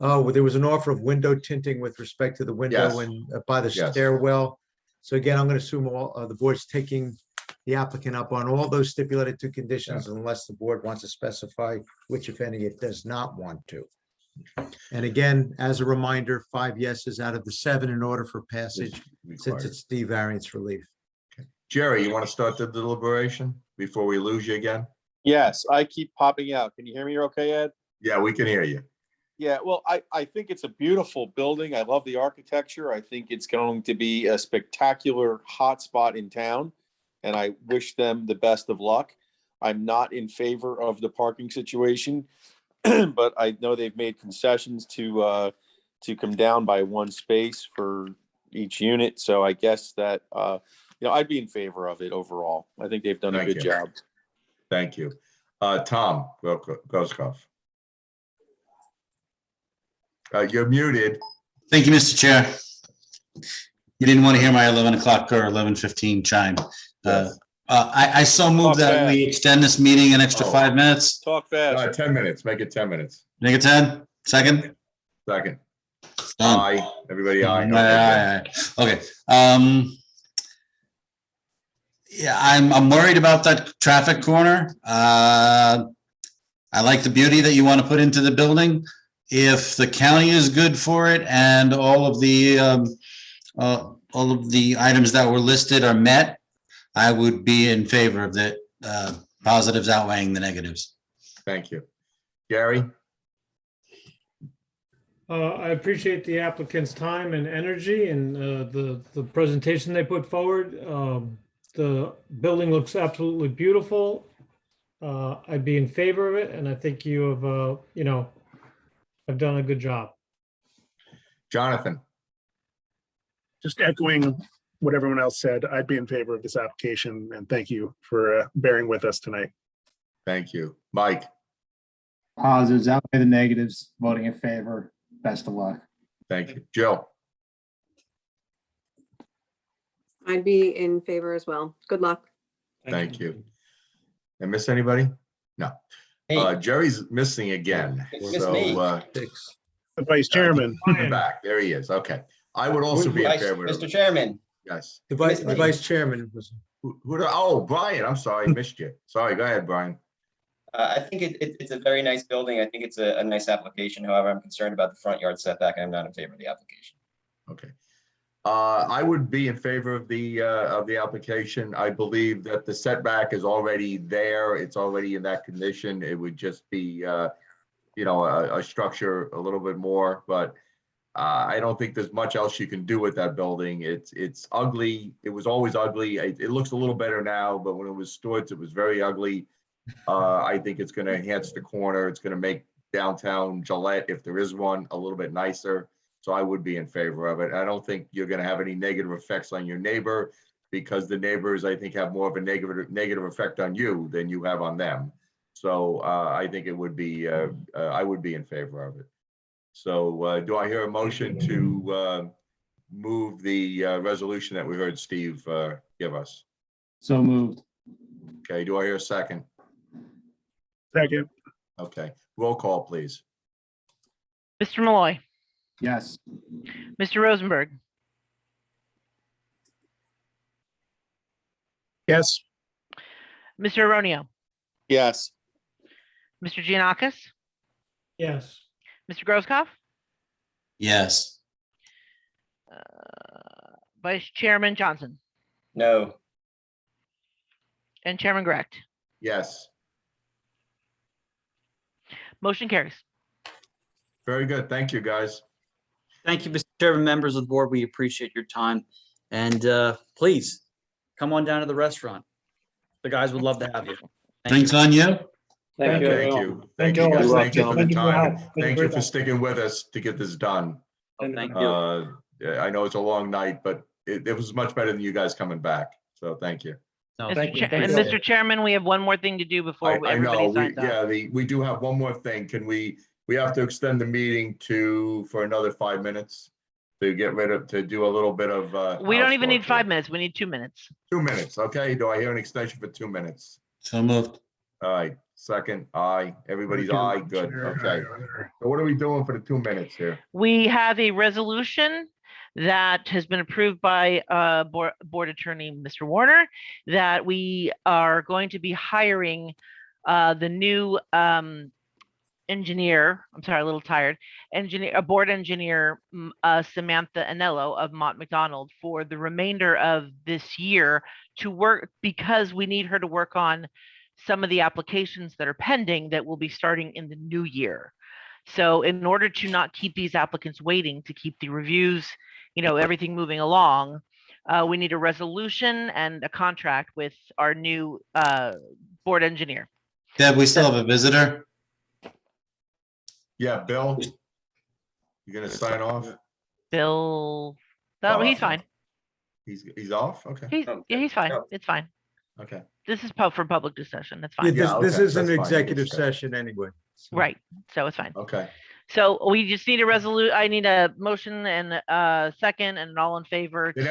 Oh, well, there was an offer of window tinting with respect to the window Yes. and by the Yes. stairwell. So again, I'm going to assume all the board's taking the applicant up on all those stipulated two conditions unless the board wants to specify which, if any, it does not want to. And again, as a reminder, 5 yeses out of the 7 in order for passage, since Required. it's the variance relief. Jerry, you want to start the deliberation before we lose you again? Yes, I keep popping out. Can you hear me okay, Ed? Yeah, we can hear you. Yeah, well, I think it's a beautiful building. I love the architecture. I think it's going to be a spectacular hotspot in town, and I wish them the best of luck. I'm not in favor of the parking situation, but I know they've made concessions to come down by one space for each unit. So I guess that I'd be in favor of it overall. I think they've done a good job. Thank you. Tom Goskoff. You're muted. Thank you, Mr. Chair. You didn't want to hear my 11 o'clock or 11:15 chime. I so move that we extend this meeting an extra 5 minutes. Talk fast. 10 minutes. Make it 10 minutes. Make it 10? Second? Second. Done. Aye. Everybody aye. Aye. Okay. Yeah, I'm worried about that traffic corner. I like the beauty that you want to put into the building. If the county is good for it and all of the items that were listed are met, I would be in favor of the positives outweighing the negatives. Thank you. Gary? I appreciate the applicant's time and energy and the presentation they put forward. The building looks absolutely beautiful. I'd be in favor of it, and I think you have done a good job. Jonathan? Just echoing what everyone else said, I'd be in favor of this application, and thank you for bearing with us tonight. Thank you. Mike? Positives outweigh the negatives, voting in favor. Best of luck. Thank you. Jill? I'd be in favor as well. Good luck. Thank you. Did I miss anybody? No. Jerry's missing again. So The vice chairman. he's back. There he is. Okay. I would also be in favor. Mr. Chairman. Yes. The vice chairman was. Brian, I'm sorry, missed you. Sorry, go ahead, Brian. I think it's a very nice building. I think it's a nice application. However, I'm concerned about the front yard setback, and I'm not in favor of the application. Okay. I would be in favor of the application. I believe that the setback is already there. It's already in that condition. It would just be, a structure a little bit more, but I don't think there's much else you can do with that building. It's ugly. It was always ugly. It looks a little better now, but when it was Stewart's, it was very ugly. I think it's going to enhance the corner. It's going to make downtown Gillette, if there is one, a little bit nicer. So I would be in favor of it. I don't think you're going to have any negative effects on your neighbor, because the neighbors, I think, have more of a negative effect on you than you have on them. So I think it would be, I would be in favor of it. So do I hear a motion to move the resolution that we heard Steve give us? So moved. Okay, do I hear a second? Second. Okay, roll call, please. Mr. Malloy. Yes. Mr. Rosenberg. Yes. Mr. Aronio. Yes. Mr. Giannakis. Yes. Mr. Grosskopf. Yes. Vice Chairman Johnson. No. And Chairman Grecht. Yes. Motion carries. Very good. Thank you, guys. Thank you, Mr. Chairman, members of the board. We appreciate your time. And please come on down to the restaurant. The guys would love to have you. Thanks on you. Thank Thank you. you. everyone. Thank you, guys. Thank you for the Thank you for your time. help. and Thank you for sticking with us to get this done. Oh, thank you. Yeah, I know it's a long night, but it was much better than you guys coming back. So thank you. No, Mr. thank you. And Mr. Chairman, we have one more thing to do before I know, everybody signs off. yeah, we do have one more thing. Can we have to extend the meeting for another 5 minutes to get rid of, to do a little bit of. We don't even housework need 5 here. minutes. We need 2 minutes. 2 minutes, okay? Do I hear an extension for 2 minutes? So moved. All right, second, aye. Everybody's Thank you, aye, good, Chair. okay. So what are we doing for the 2 minutes here? We have a resolution that has been approved by Board Attorney, Mr. Warner, that we are going to be hiring the new engineer, I'm sorry, a little tired, board engineer, Samantha Anello of Mont McDonald for the remainder of this year to work, because we need her to work on some of the applications that are pending that will be starting in the new year. So in order to not keep these applicants waiting, to keep the reviews, everything moving along, we need a resolution and a contract with our new board engineer. Deb, we still have a visitor. Yeah, Bill? You gonna sign off? Bill, no, he's fine. He's off? Okay. He's fine. It's fine. Okay. This is for public discussion. That's Yeah, fine. this is an that's fine. executive session anyway. Right. So it's fine. Okay. So we just need I need a motion and a second and all in favor. Did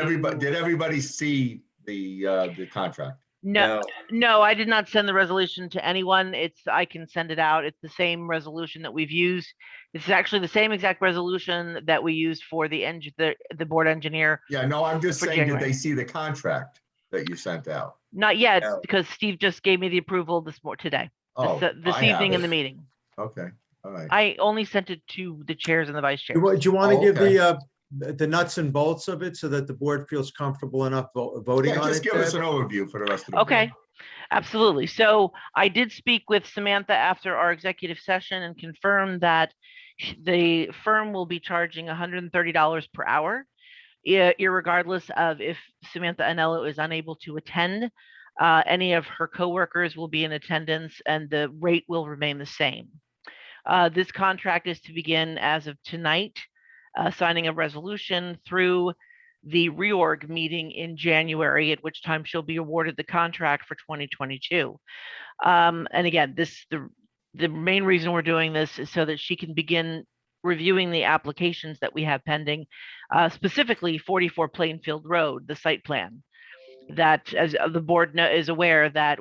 everybody see the contract? No, I did not send the resolution to anyone. I can send it out. It's the same resolution that we've used. It's actually the same exact resolution that we used for the board engineer. Yeah, no, I'm just for saying, did January. they see the contract that you sent out? Not yet, No. because Steve just gave me the approval today, Oh, this I have evening in it. the meeting. Okay, all right. I only sent it to the chairs and the vice chairs. Do you want to Oh, give okay. the nuts and bolts of it so that the board feels comfortable enough voting Yeah, on it? just give us Deb? an overview for the rest of the. Okay, absolutely. So I did speak with Samantha after our executive session and confirmed that the firm will be charging $130 per hour, irregardless of if Samantha Anello is unable to attend. Any of her coworkers will be in attendance and the rate will remain the same. This contract is to begin as of tonight, signing a resolution through the reorg meeting in January, at which time she'll be awarded the contract for 2022. And again, the main reason we're doing this is so that she can begin reviewing the applications that we have pending, specifically 44 Plainfield Road, the site plan. That, as the board is aware, that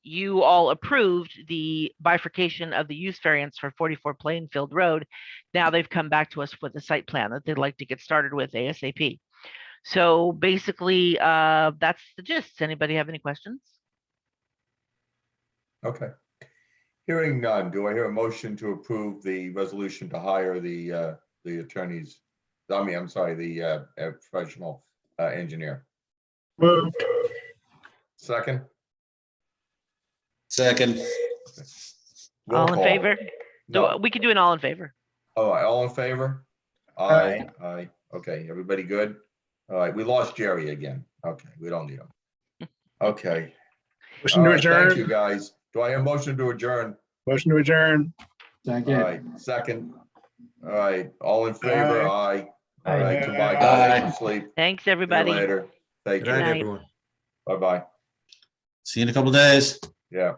you all approved the bifurcation of the use variance for 44 Plainfield Road. Now they've come back to us with a site plan that they'd like to get started with ASAP. So basically, that's the gist. Anybody have any questions? Okay. Hearing none, do I hear a motion to approve the resolution to hire the attorneys? I'm sorry, the professional engineer. Moved. Second? Second. Roll All in call. favor? No. We can do an all in favor. All right, all in favor? Aye. Aye. Okay, everybody good? All right, we lost Jerry again. Okay, we don't need him. Okay. Motion All to right, thank you, adjourn. guys. Do I have a motion to adjourn? Motion to adjourn. All right, second. All right, all in favor? Aye. All right, goodbye, Aye. guys. Go to sleep. Thanks, See you everybody. later. Take Good night, care. everyone. Bye-bye. See you in a couple days. Yeah.